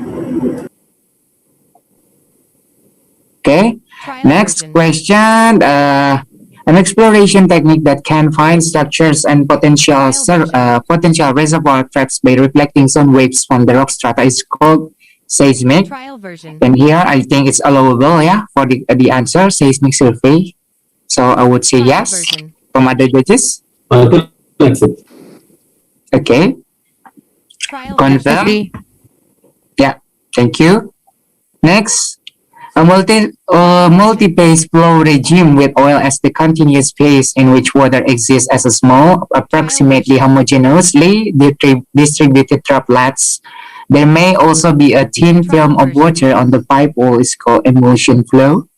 Okay. Next question. An exploration technique that can find structures and potential reservoir traps by reflecting sound waves from the rock strata is called seismic. And here I think it's allowable, for the answer, seismic survey. So I would say yes. From other judges? Okay. Confirm. Yeah, thank you. Next. A multi-phase flow regime with oil as the continuous phase in which water exists as a small, approximately homogeneously distributed droplets. There may also be a thin film of water on the pipe wall is called emulsion flow.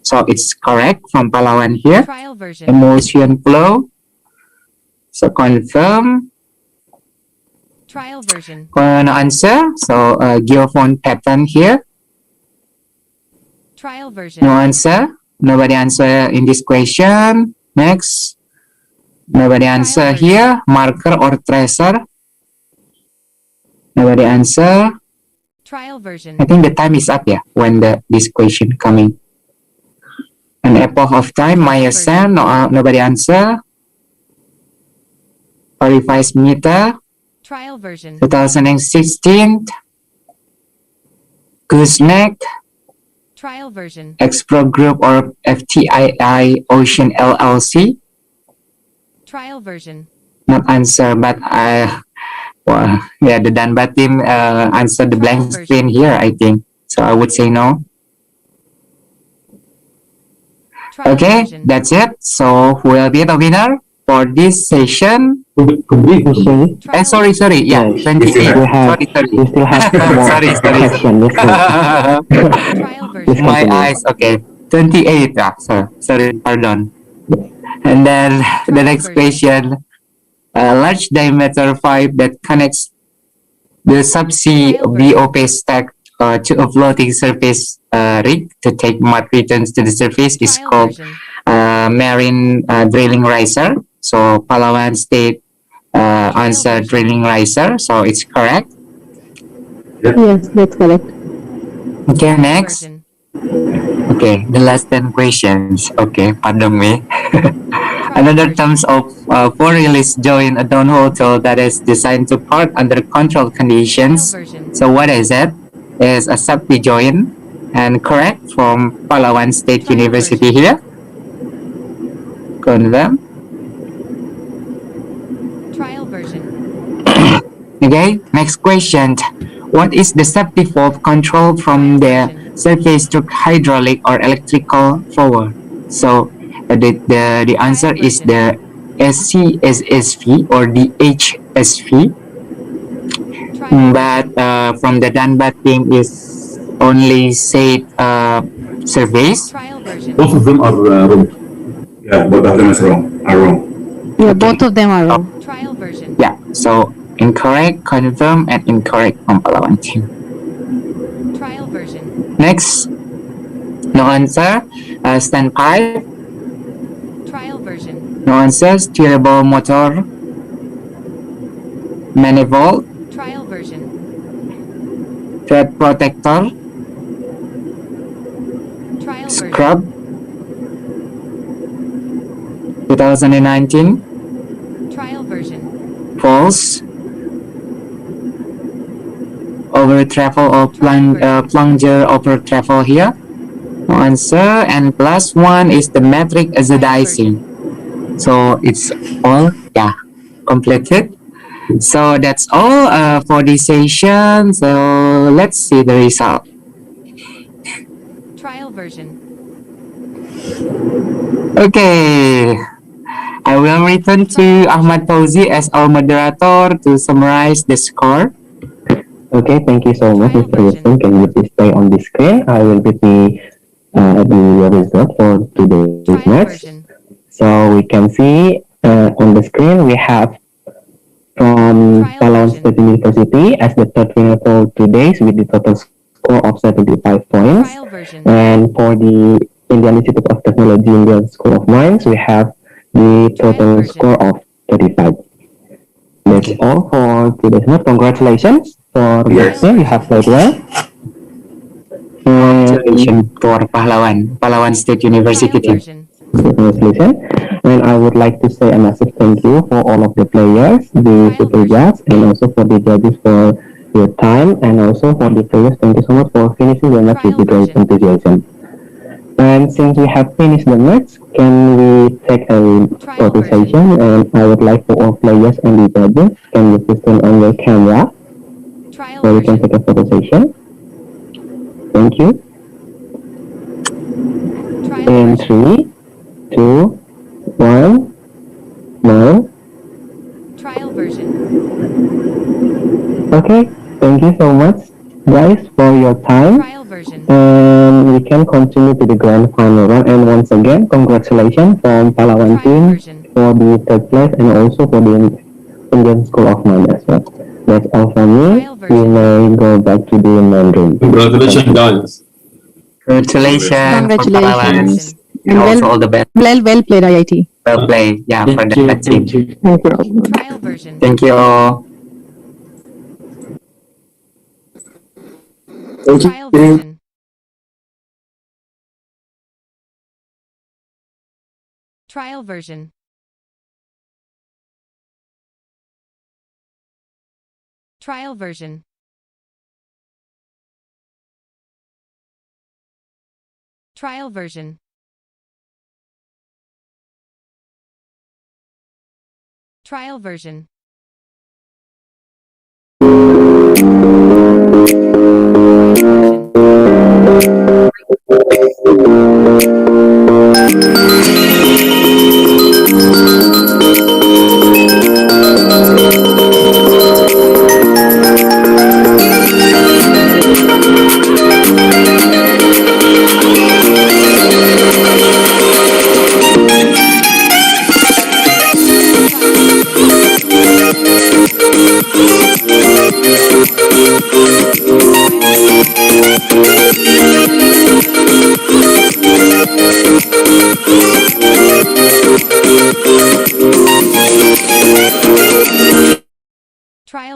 So it's correct from Palawan here. Emulsion flow. So confirm. Trial version. Answer. So geophone pattern here. Trial version. No answer. Nobody answer in this question. Next. Nobody answer here. Marker or tracer. Nobody answer. Trial version. I think the time is up, when this question coming. An epoch of time, Maya-san, nobody answer. 45 meter. Trial version. 2016. Gooseneck. Trial version. Expro Group or FTII Ocean LLC. Trial version. Not answer, but the Dunbar team answered the blank screen here, I think. So I would say no. Okay, that's it. So who will be the winner for this session? Sorry. Yeah, 28. Sorry. My eyes. Okay, 28. Sorry, pardon. And then the next question, a large diameter pipe that connects the subsea BOP stack to a floating surface rig to take mud returns to the surface is called marine drilling riser. So Palawan State answer drilling riser. So it's correct. Yes, that's correct. Okay, next. Okay, the last 10 questions. Okay, pardon me. Another terms of for release join a downhole tool that is designed to park under controlled conditions. So what is it? Is a safety join and correct from Palawan State University here. Confirm. Trial version. Okay, next question. What is the safety valve control from the surface to hydraulic or electrical forward? So the answer is the SCSSV or the HSV. But from the Danbat team is only said surveys. Both of them are wrong. Yeah, both of them are wrong. Yeah, both of them are wrong. Trial version. Yeah, so incorrect, confirm, and incorrect from Palawan team. Trial version. Next, no answer. Standpipe. Trial version. No answer. Steerable motor. Manifold. Trial version. Thread protector. Trial Scrub. 2019. Trial version. False. Over travel or plunger over travel here. No answer. And plus one is the metric azadizing. So it's all completed. So that's all for this session. So let's see the result. Trial version. Okay. I will return to Ahmad Fauzi as our moderator to summarize the score. Okay, thank you so much, Mr. Wilson. Can you please stay on the screen? I will be the result for today's match. So we can see on the screen we have from Palawan State University as the third winner for today's with the total score of 75 points. And for the Indian Institute of Technology Indian School of Mines, we have the total score of 35. That's all for today's match. Congratulations for Wilson. You have played well. Congratulations for Palawan State University team. Congratulations. And I would like to say a massive thank you for all of the players, the super judges, and also for the judges for your time, and also for the players. Thank you so much for finishing the match with the great enthusiasm. And since we have finished the match, can we take a photo session? And I would like for all players and the judges, can you please turn on your camera so we can take a photo session? Thank you. In 3, 2, 1, now. Trial version. Okay, thank you so much, guys, for your time. And we can continue to the grand final round. And once again, congratulations from Palawan team for the third place and also for the Indian School of Mines as well. That's all from me. We may go back to the main room. Congratulations, guys. Congratulations for Palawan. And Also all the best. Well played, IIT. Well played. Yeah, for that team. Trial version. Thank you all. Trial version. Trial version. Trial version. Trial version. Trial version.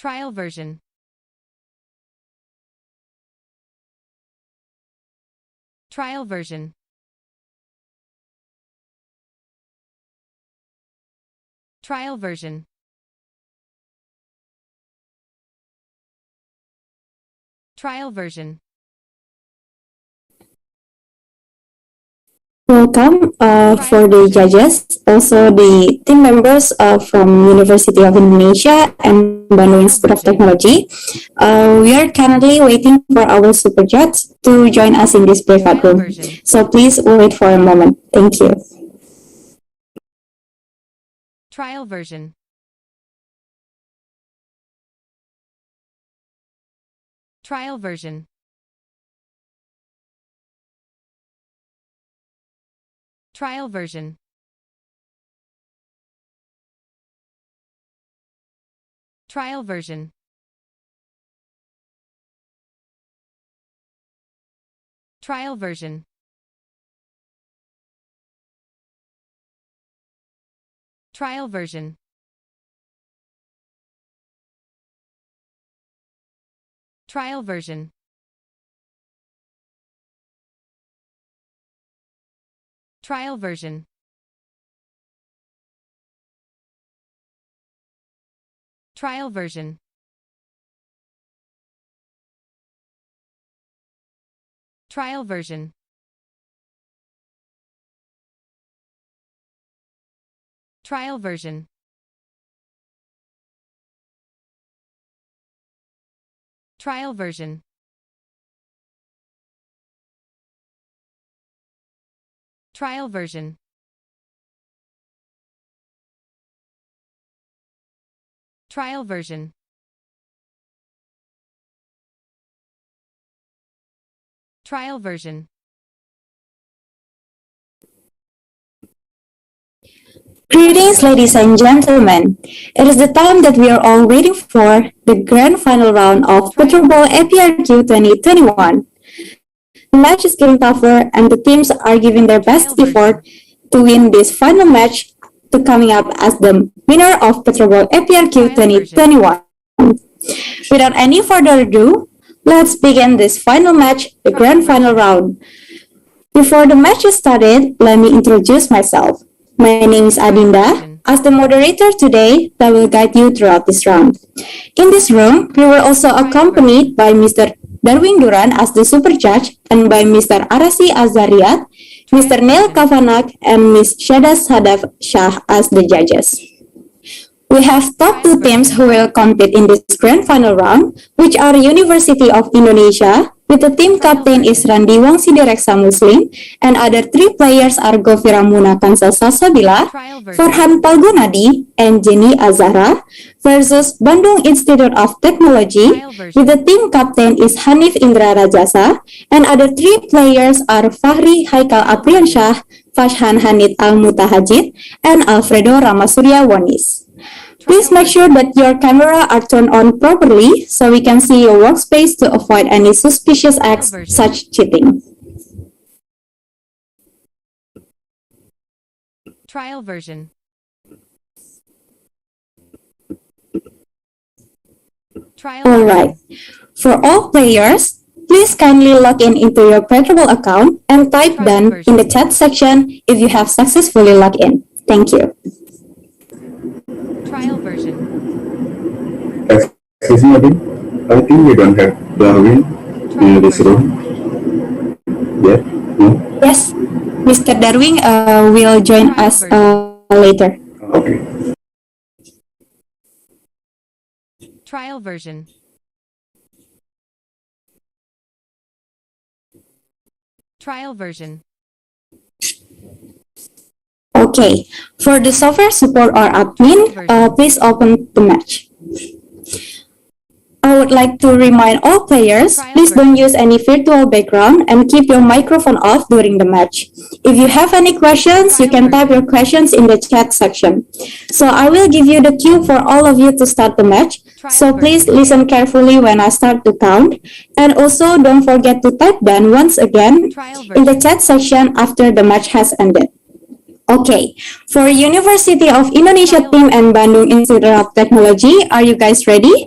Trial version. Trial version. Trial version. Trial version. Welcome for the judges, also the team members from University of Indonesia and Bandung Institute of Technology. We are currently waiting for our super judge to join us in this breakout room. So please wait for a moment. Thank you. Trial version. Trial version. Trial version. Trial version. Trial version. Trial version. Trial version. Trial version. Trial version. Trial version. Trial version. Trial version. Trial version. Trial version. Trial version. Greetings, ladies and gentlemen. It is the time that we are all waiting for, the grand final round of PetroBowl APRQ 2021. The match is getting tougher and the teams are giving their best effort to win this final match to coming up as the winner of PetroBowl APRQ 2021. Without any further ado, let's begin this final match, the grand final round. Before the match is started, let me introduce myself. My name is Adinda. As the moderator today, I will guide you throughout this round. In this room, we were also accompanied by Mr. Darwin Duran as the super judge and by Mr. Arasi Azariat, Mr. Neil Kavanak, and Ms. Shada Sadaf Shah as the judges. We have top two teams who will compete in this grand final round, which are University of Indonesia, with the team captain is Randi Wangsi Direksa Muslim, and other three players are Govira Muna Kansal Salsabila, Farhan Palgunadi, and Jenny Azara, versus Bandung Institute of Technology, with the team captain is Hanif Indra Rajasa, and other three players are Fahri Haikal Apriansyah, Fashhan Hanid Al-Mutahajid, and Alfredo Ramasurya Wanis. Please make sure that your camera are turned on properly so we can see your workspace to avoid any suspicious acts such cheating. Trial version. Alright, for all players, please kindly log in into your PetroBowl account and type "done" in the chat section if you have successfully logged in. Thank you. Trial version. Excuse me again. I think we don't have Darwin in this room. Yeah? No? Yes, Mr. Darwin will join us later. Okay. Trial version. Trial version. Okay, for the software support or admin, please open the match. I would like to remind all players, please don't use any virtual background and keep your microphone off during the match. If you have any questions, you can type your questions in the chat section. So I will give you the cue for all of you to start the match. So please listen carefully when I start to count. And also don't forget to type "done" once again in the chat section after the match has ended. Okay, for University of Indonesia team and Bandung Institute of Technology, are you guys ready?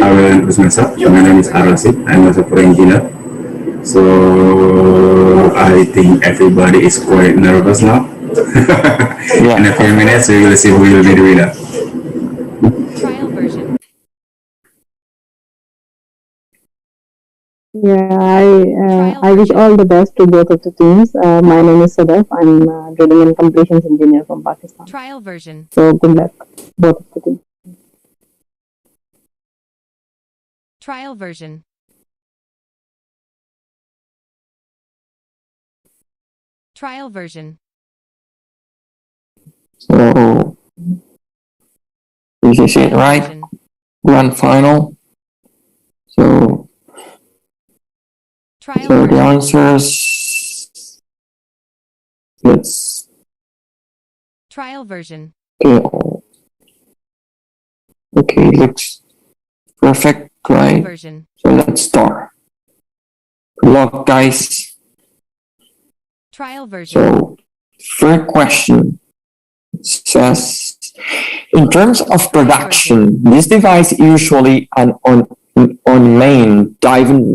I will introduce myself. My name is Arasi. I'm a software engineer. So I think everybody is quite nervous now. In a few minutes, we will see who will be the winner. Trial version. Yeah, I wish all the best to both of the teams. My name is Sadaf. I'm drilling and completions engineer from Pakistan. Trial version. So good luck, both of the teams. Trial version. Trial version. So this is it, right? Grand final. So the answers. Let's. Trial version. Okay, looks perfect, right? Version. So let's start. Good luck, guys. Trial version. So, first question says, in terms of production, this device is usually an unmanned diving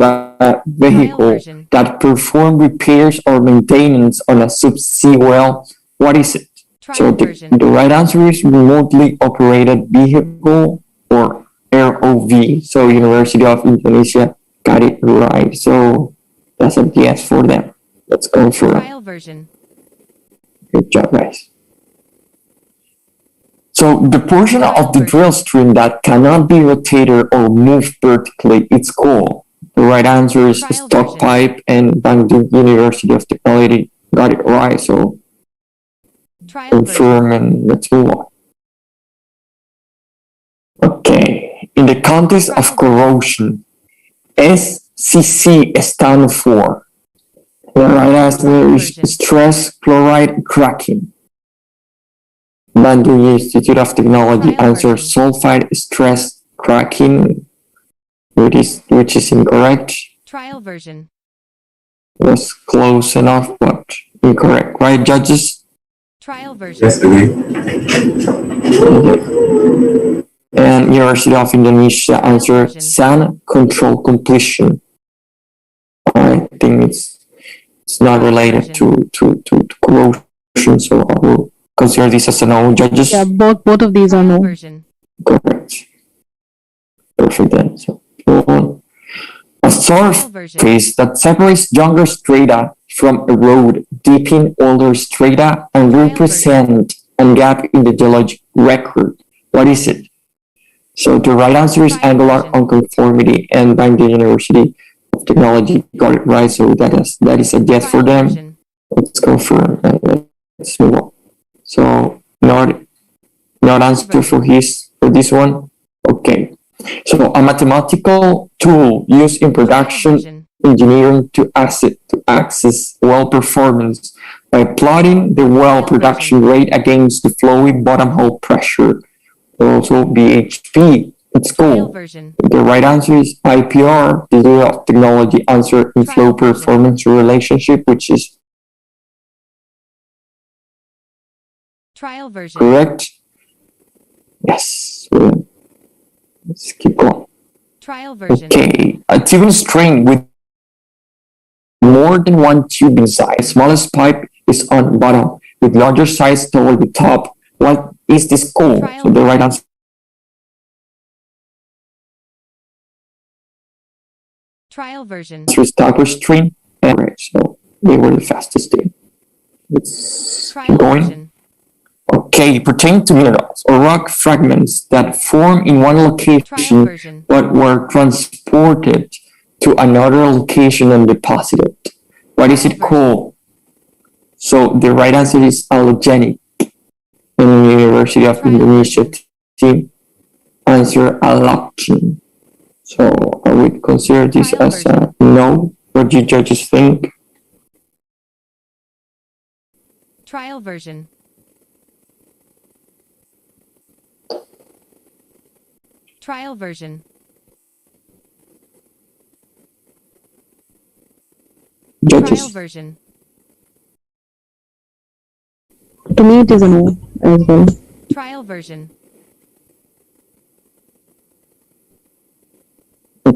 vehicle that perform repairs or maintenance on a subsea well. What is it? So the right answer is remotely operated vehicle or ROV. So University of Indonesia got it right. So that's a yes for them. Let's confirm. Trial version. Good job, guys. So the portion of the drill string that cannot be rotated or moved vertically, it's called. The right answer is stock pipe, and Bandung University of Technology got it right. So confirm and let's move on. Okay, in the context of corrosion, SCC stands for. The right answer is stress chloride cracking. Bandung Institute of Technology answer sulfide stress cracking, which is incorrect. Trial version. Was close enough, but incorrect. Right, judges? Trial version. Yes, agree. And University of Indonesia answer sand control completion. I think it's not related to corrosion, so I will consider this as a no. Judges? Yeah, both of these are no. Correct. Perfect then. So, a surface that separates younger strata from a road deep in older strata and represent a gap in the geologic record. What is it? So the right answer is angular unconformity, and Bandung University of Technology got it right. So that is a yes for them. Let's confirm and let's move on. So not answer for this one. Okay. So a mathematical tool used in production engineering to access well performance by plotting the well production rate against the flowing bottom hole pressure, also BHP. It's cool. The right answer is IPR, the Degree of Technology answer in flow performance relationship, which is trial version. Correct? Yes. Let's keep going. Trial version. Okay. A tubing string with more than one tubing size. Smallest pipe is on bottom with larger size toward the top. What is this called? So the right answer. Trial version. Stagger string. So they were the fastest thing. Let's keep going. Okay, pertain to minerals or rock fragments that form in one location but were transported to another location and deposited. What is it called? So the right answer is allogenic. In the University of Indonesia team answer allogen. So I would consider this as a no. What do you judges think? Trial version. Trial version. Judges. Trial version. To me, it is a no as well. Trial version.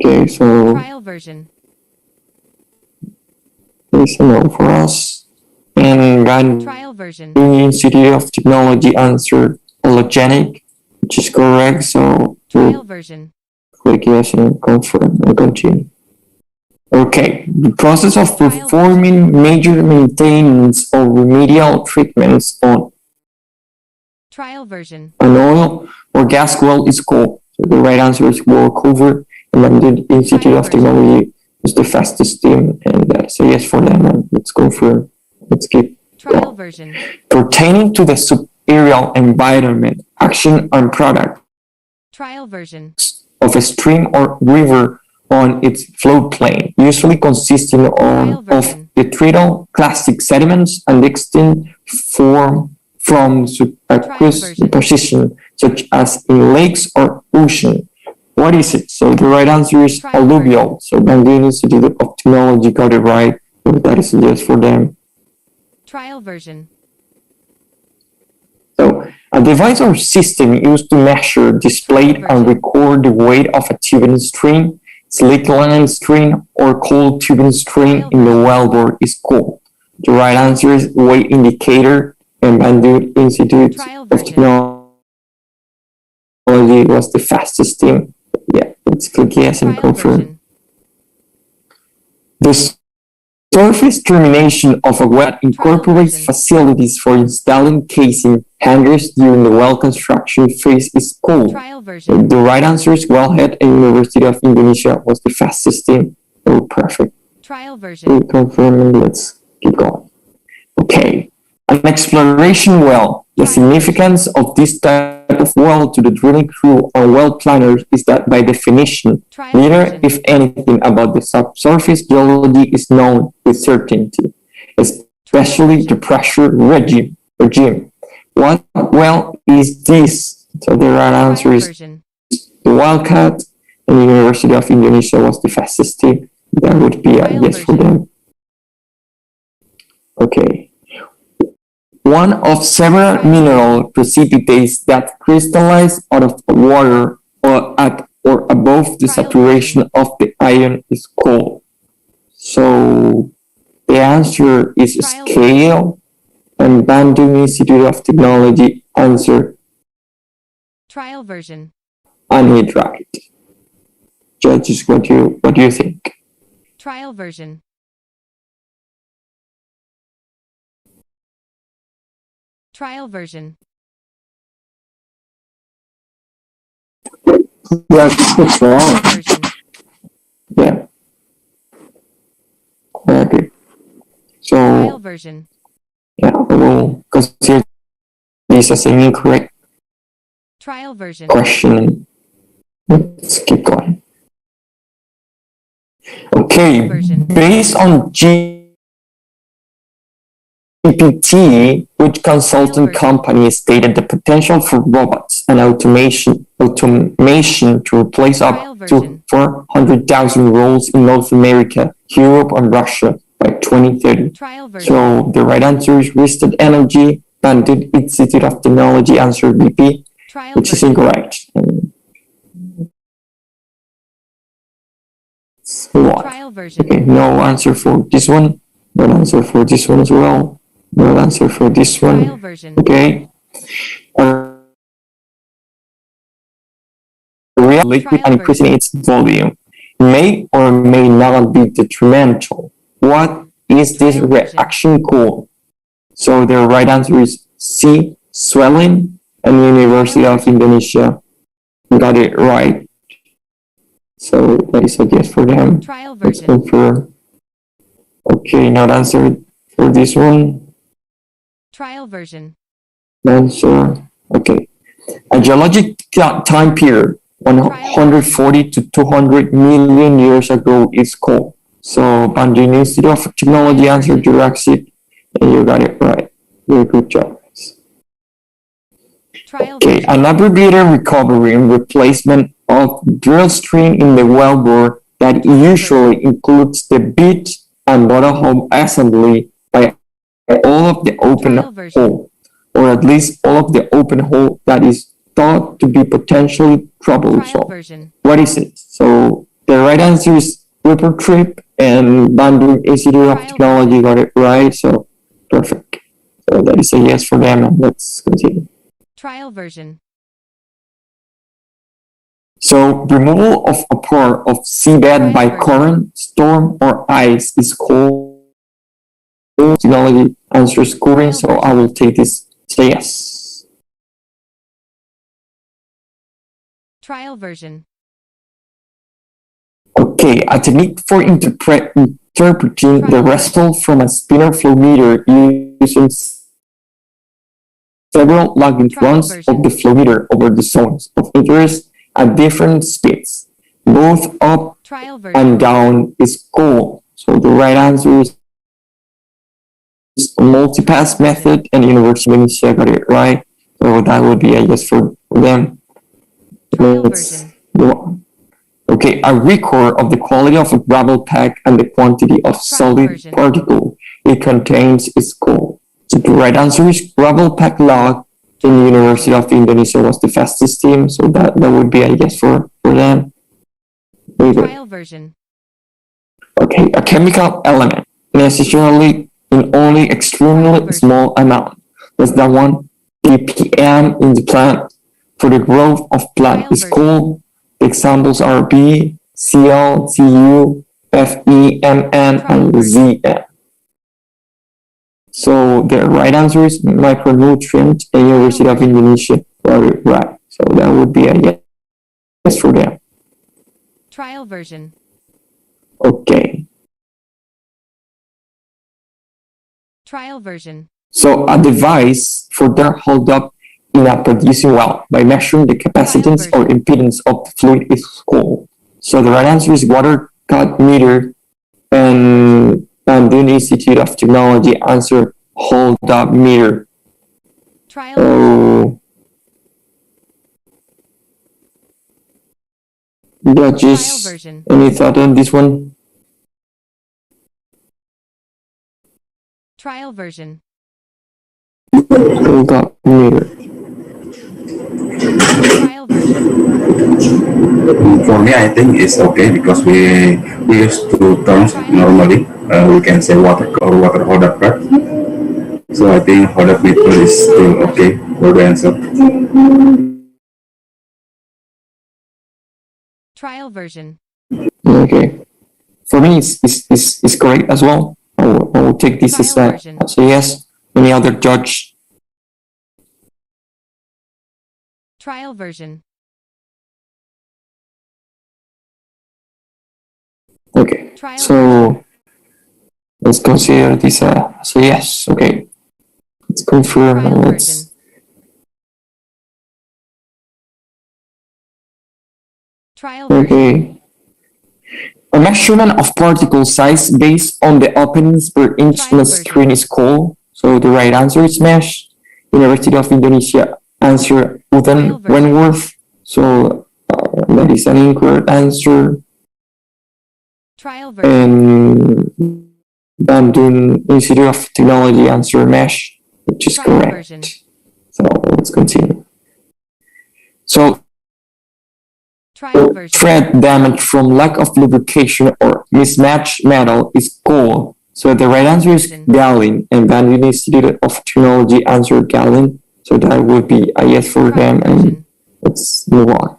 Okay, so Trial version. it's a no for us. And Trial version. Bandung Institute of Technology answered allogenic, which is correct. So Trial we'll version. click yes and confirm and continue. Okay, the process of performing major maintenance or remedial treatments on Trial version. an oil or gas well is called. So the right answer is workover, and then the Institute of Technology is the fastest team, and that's a yes for them. And let's confirm. Let's keep Trial version. pertaining to the superior environment, action and product Trial version. of a stream or river on its floodplain, usually consisting of detrital clastic sediments and extinct form from subaqueous position, such as in lakes or ocean. What is it? So the right answer is alluvial. So Bandung Institute of Technology got it right. So that is a yes for them. Trial version. So a device or system used to measure, display, and record the weight of a tubing string, slickline string, or coiled tubing string in the wellbore is called. The right answer is weight indicator, and Bandung Institute of Technology was the fastest team. Yeah, let's click yes and confirm. The surface termination of a well incorporates facilities for installing casing hangers during the well construction phase is called. The right answer is wellhead, and University of Indonesia was the fastest team. Oh, perfect. Trial version. We'll confirm and let's keep going. Okay, an exploration well. The significance of this type of well to the drilling crew or well planners is that by definition, little, if anything, about the subsurface geology is known with certainty, especially the pressure regime. What well is this? So the right answer is the Wildcat, and the University of Indonesia was the fastest team. That would be a yes for them. Okay. One of several mineral precipitates that crystallize out of water or at or above the saturation of the ion is called. So the answer is scale, and Bandung Institute of Technology answered Trial version. anhydrite. Judges, what do you think? Trial version. Trial version. That's wrong. Yeah. Okay. So Trial version. yeah, we'll consider this as an incorrect Trial version. question. Let's keep going. Okay, based on GPT, which consulting company stated the potential for robots and automation to replace up to 400,000 roles in North America, Europe, and Russia by 2030. So the right answer is Wasted Energy, Bandung Institute of Technology answered BP, which is incorrect. Okay, no answer for this one. No answer for this one as well. No answer for this one. Okay. Real liquid and increasing its volume may or may not be detrimental. What is this reaction called? So the right answer is C, swelling, and University of Indonesia got it right. So that is a yes for them. Let's confirm. Okay, not answered for this one. Trial version. Answer. Okay. A geologic time period 140 to 200 million years ago is called. So Bandung Institute of Technology answered Jurassic, and you got it right. Very good job. Okay, an abbreviated recovery and replacement of drill string in the wellbore that usually includes the bit and bottom hole assembly by all of the open hole, or at least all of the open hole that is thought to be potentially troublesome. What is it? So the right answer is Ripper Trip, and Bandung Institute of Technology got it right, so perfect. So that is a yes for them, and let's continue. Trial version. So removal of a part of seabed by current, storm, or ice is called technology. Answer is cooling, so I will take this. Say yes. Trial version. Okay, a technique for interpreting the result from a spinner flow meter using several lagging runs of the flow meter over the zones of interest at different speeds. Both up and down is called. So the right answer is multipass method, and University of Indonesia got it right. So that would be a yes for them. Let's go on. Okay, a record of the quality of a gravel pack and the quantity of solid particle it contains is called. So the right answer is gravel pack log. In the University of Indonesia was the fastest team, so that would be a yes for them. Very good. Trial version. Okay, a chemical element necessarily in only extremely small amount, less than 1 ppm in the plant for the growth of plant is called. The examples are B, Cl, Cu, Fe, Mn, and Zn. So the right answer is micronutrient, and University of Indonesia got it right. So that would be a yes for them. Trial version. Okay. Trial version. So a device for their hold up in a producing well by measuring the capacitance or impedance of the fluid is called. So the right answer is water cut meter, and Bandung Institute of Technology answer hold up meter. Trial Judges, any thought on this one? Trial version. Hold up meter. Trial version. For me, I think it's okay because we use two terms normally. We can say water or water hold up, right? So I think hold up meter is still okay for the answer. Trial version. Okay. For me, it's correct as well. I will take this as a yes. Any other judge? Trial version. Okay. So let's consider this as a yes. Okay. Let's confirm. Let's. Trial version. Okay. A measurement of particle size based on the openings per inch on the screen is called. So the right answer is mesh. University of Indonesia answer Uthan Wentworth. So that is an incorrect answer. Trial version. And Bandung Institute of Technology answer mesh, which is correct. So let's continue. So thread damage from lack of lubrication or mismatched metal is called. So the right answer is Gallon, and Bandung Institute of Technology answered Gallon. So that would be a yes for them, and let's move on.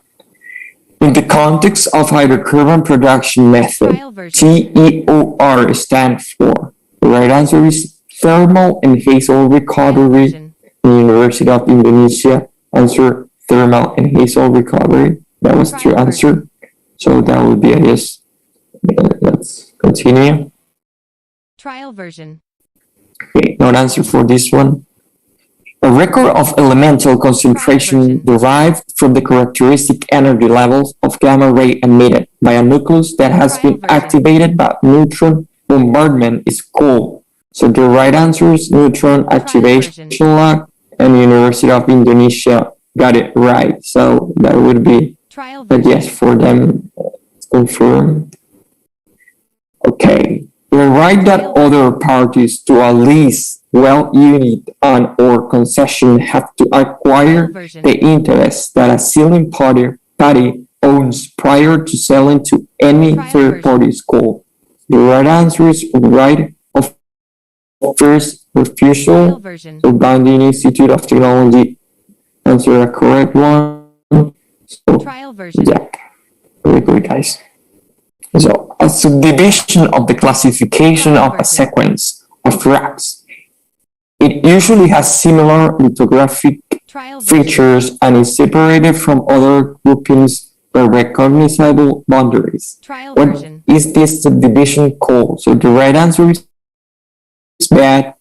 In the context of hydrocarbon production method, TEOR stands for. The right answer is thermal and hazel recovery. The University of Indonesia answer thermal and hazel recovery. That was the answer. So that would be a yes. Let's continue. Trial version. Okay, no answer for this one. A record of elemental concentration derived from the characteristic energy levels of gamma ray emitted by a nucleus that has been activated by neutron bombardment is called. So the right answer is neutron activation log, and University of Indonesia got it right. So that would be a yes for them. Let's confirm. Okay. The right that other parties to a lease, well unit, and or concession have to acquire the interest that a selling party owns prior to selling to any third party school? The right answer is right of first refusal. So Bandung Institute of Technology answer a correct one. So yeah, very good guys. So a subdivision of the classification of a sequence of rocks. It usually has similar lithographic features and is separated from other groupings by recognizable boundaries. What is this subdivision called? So the right answer is bad,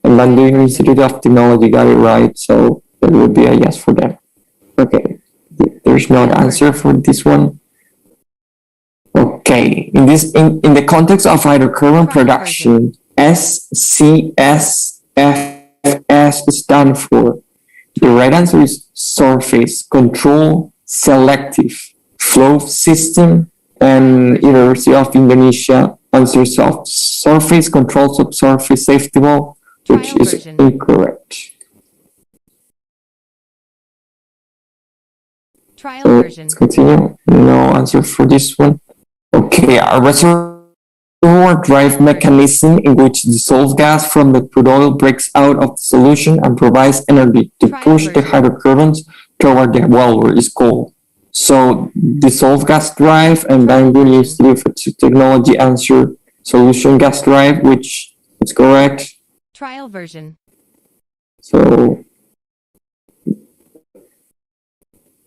and Bandung Institute of Technology got it right, so that would be a yes for them. Okay, there's no answer for this one. Okay, in the context of hydrocarbon production, SCSFS stand for. The right answer is surface control selective flow system, and University of Indonesia answers of surface control subsurface safety wall, which is incorrect. So let's continue. No answer for this one. Okay, a reservoir drive mechanism in which dissolved gas from the crude oil breaks out of the solution and provides energy to push the hydrocarbons toward the wellbore is called. So dissolved gas drive, and Bandung Institute of Technology answer solution gas drive, which is correct. Trial version. So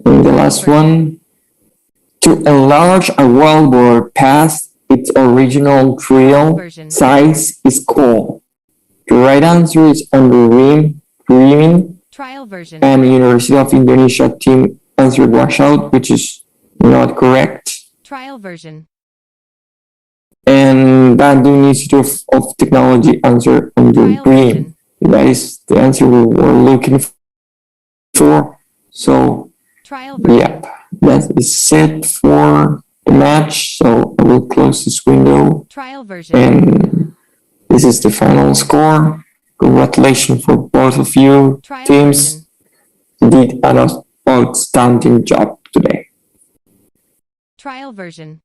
and the last one, to enlarge a wellbore past its original drill size is called. The right answer is under reaming, and University of Indonesia team answered washout, which is not correct. Trial version. And Bandung Institute of Technology answered under ream. That is the answer we were looking for. So yeah, that is set for the match. So I will close this window. And this is the final score. Congratulations for both of you teams. You did an outstanding job today. Trial version.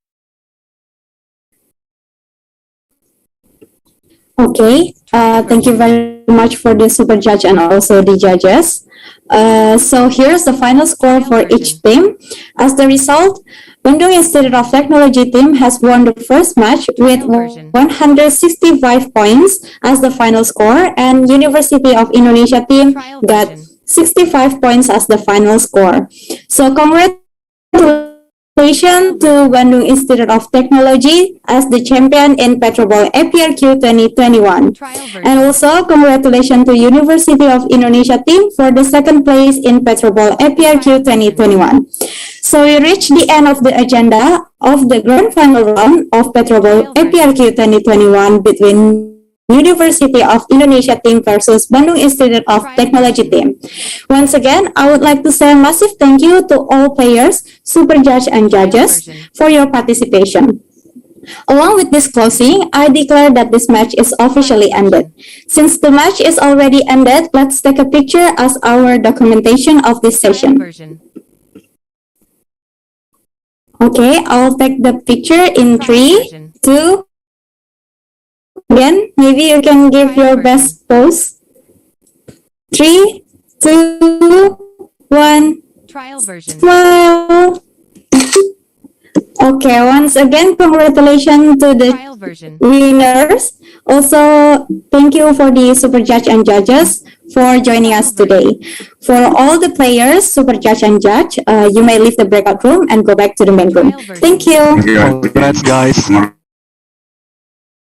Okay, thank you very much for the super judge and also the judges. So here's the final score for each team. As the result, Bandung Institute of Technology team has won the first match with 165 points as the final score, and University of Indonesia team got 65 points as the final score. So congratulations to Bandung Institute of Technology as the champion in PetroBowl APRQ 2021. And also congratulations to University of Indonesia team for the second place in PetroBowl APRQ 2021. So we reached the end of the agenda of the grand final round of PetroBowl APRQ 2021 between University of Indonesia team versus Bandung Institute of Technology team. Once again, I would like to say a massive thank you to all players, super judge and judges for your participation. Along with this closing, I declare that this match is officially ended. Since the match is already ended, let's take a picture as our documentation of this session. Okay, I'll take the picture in 3, 2, again, maybe you can give your best pose. 3, 2, 1. Trial version. Smile. Okay, once again, congratulations to the winners. Also, thank you for the super judge and judges for joining us today. For all the players, super judge and judge, you may leave the breakout room and go back to the main room. Thank you. Congrats, guys.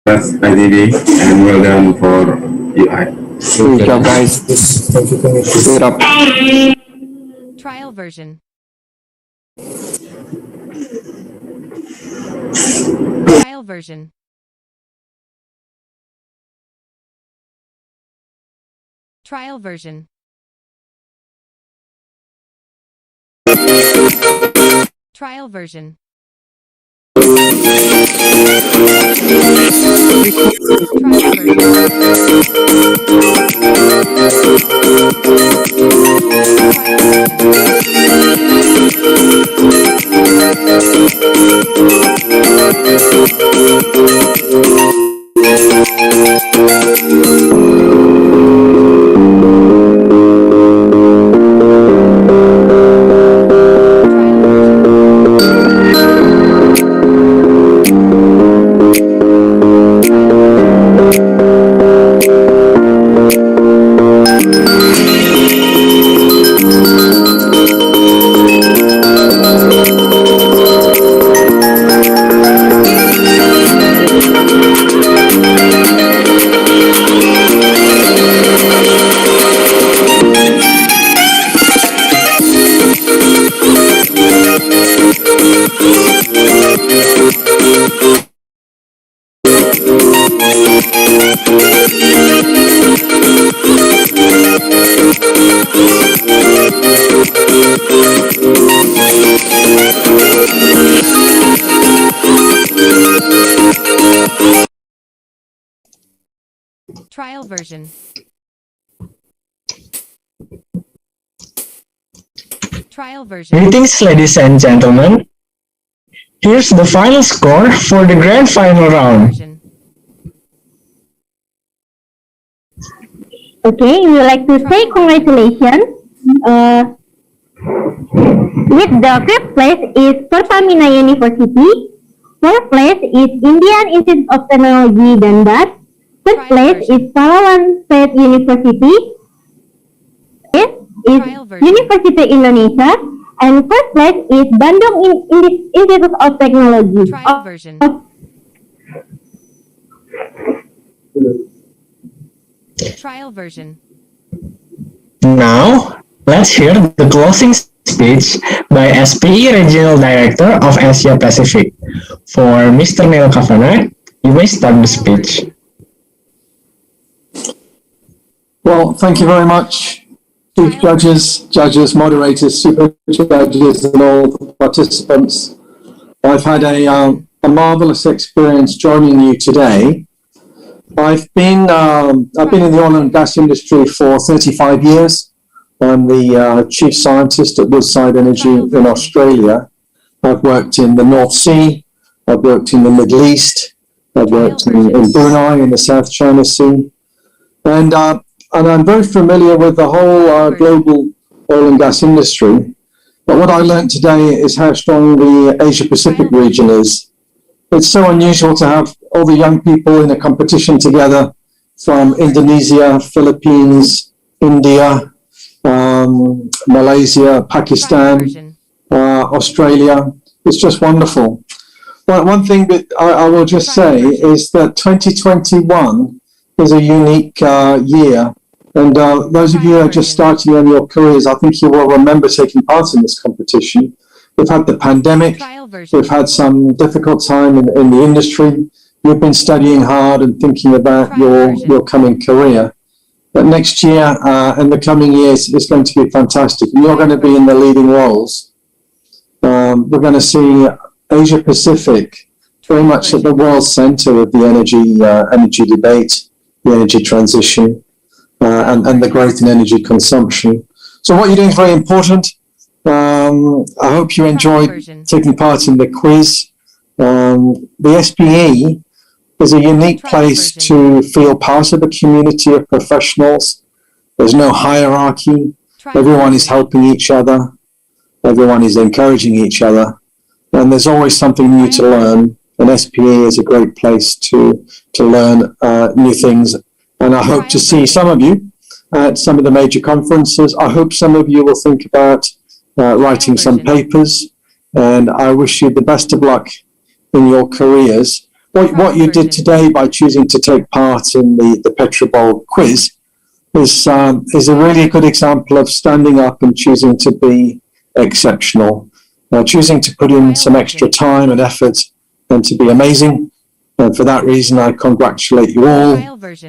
That's IDB, and well done for UI. Good job, guys. Good up. Trial version. Trial version. Trial version. Trial version. Trial version. Trial version. Trial version. Greetings, ladies and gentlemen. Here's the final score for the grand final round. Okay, we would like to say congratulations. With the fifth place is Pertamina University. Fourth place is Indian Institute of Technology Dandat. Fifth place is Palawan State University. Fifth is University Indonesia. And first place is Bandung Institute of Technology. Trial version. Trial version. Now, let's hear the closing speech by SPE Regional Director of Asia Pacific. For Mr. Neil Kavanagh, you may start the speech. Well, thank you very much, Chief Judges, moderators, super judges, and all the participants. I've had a marvelous experience joining you today. I've been in the oil and gas industry for 35 years. I'm the chief scientist at Woodside Energy in Australia. I've worked in the North Sea. I've worked in the Middle East. I've worked in Brunei in the South China Sea. And I'm very familiar with the whole global oil and gas industry. But what I learned today is how strong the Asia Pacific region is. It's so unusual to have all the young people in a competition together from Indonesia, Philippines, India, Malaysia, Pakistan, Australia. It's just wonderful. But one thing that I will just say is that 2021 is a unique year. And those of you who are just starting on your careers, I think you will remember taking part in this competition. We've had the pandemic. We've had some difficult time in the industry. You've been studying hard and thinking about your coming career. But next year and the coming years is going to be fantastic. And you're going to be in the leading roles. We're going to see Asia Pacific very much at the world center of the energy debate, the energy transition, and the growth in energy consumption. So what you're doing is very important. I hope you enjoyed taking part in the quiz. The SPE is a unique place to feel part of a community of professionals. There's no hierarchy. Everyone is helping each other. Everyone is encouraging each other. And there's always something new to learn. And SPE is a great place to learn new things. And I hope to see some of you at some of the major conferences. I hope some of you will think about writing some papers. And I wish you the best of luck in your careers. What you did today by choosing to take part in the PetroBowl quiz is a really good example of standing up and choosing to be exceptional, choosing to put in some extra time and effort and to be amazing. And for that reason, I congratulate you all,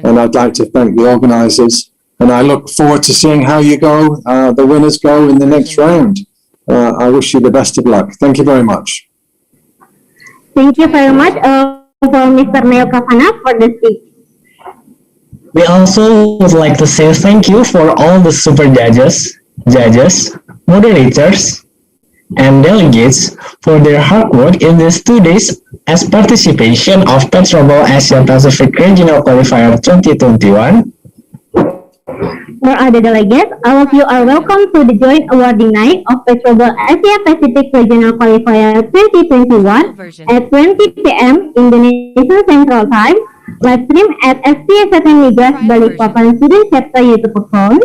and I'd like to thank the organizers. And I look forward to seeing how you go, the winners go in the next round. I wish you the best of luck. Thank you very much. Thank you very much for Mr. Neil Kavanagh for the speech. We also would like to say thank you for all the super judges, moderators, and delegates for their hard work in these 2 days as participation of PetroBowl Asia Pacific Regional Qualifier 2021. For other delegates, all of you are welcome to the joint awarding night of PetroBowl Asia Pacific Regional Qualifier 2021 at 20 p.m. Indonesian Central Time, live stream at SPE Migas Balikpapan Student Chapter YouTube account.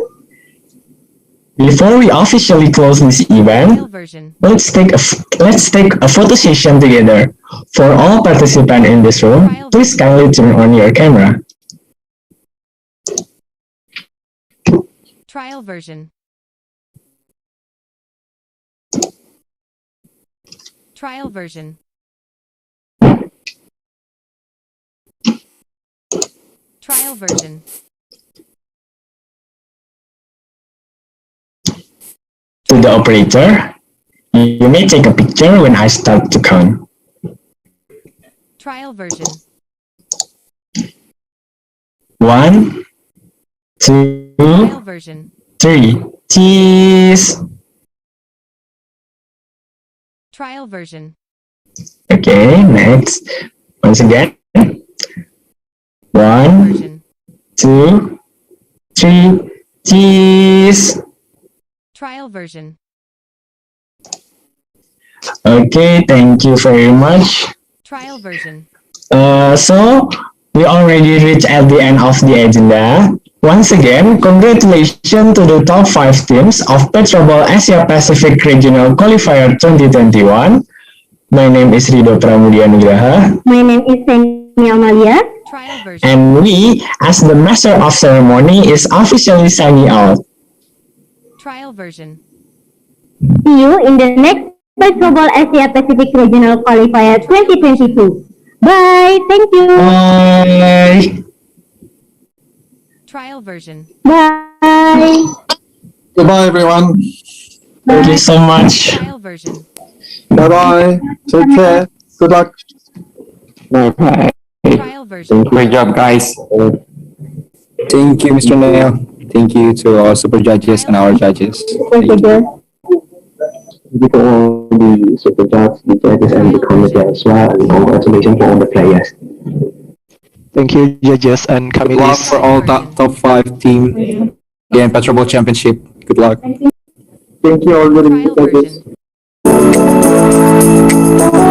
Before we officially close this event, let's take a photo session together. For all participants in this room, please kindly turn on your camera. Trial version. Trial version. Trial version. To the operator, you may take a picture when I start to count. Trial version. 1, 2, Trial version. 3. Cheese. Trial version. Okay, next. Once again. 1, 2, 3. Cheese. Trial version. Okay, thank you very much. Trial version. So we already reached at the end of the agenda. Once again, congratulations to the top 5 teams of PetroBowl Asia Pacific Regional Qualifier 2021. My name is Rido Pramudia Nugraha. My name is Seni Amalia. Trial version. And we, as the master of ceremony, is officially signing out. Trial version. See you in the next PetroBowl Asia Pacific Regional Qualifier 2022. Bye. Thank you. Bye. Trial version. Bye. Goodbye, everyone. Thank you so much. Trial version. Bye bye. Take care. Good luck. Bye-bye. Trial version. Great job, guys. Thank you, Mr. Neil. Thank you to our super judges and our judges. Thank you. Thank you to all the super judges, the judges, and the committee as well, and congratulations for all the players. Thank you, judges and Good luck committees. for all top 5 team in PetroBowl Championship. Good luck. Thank you all the Trial version. judges.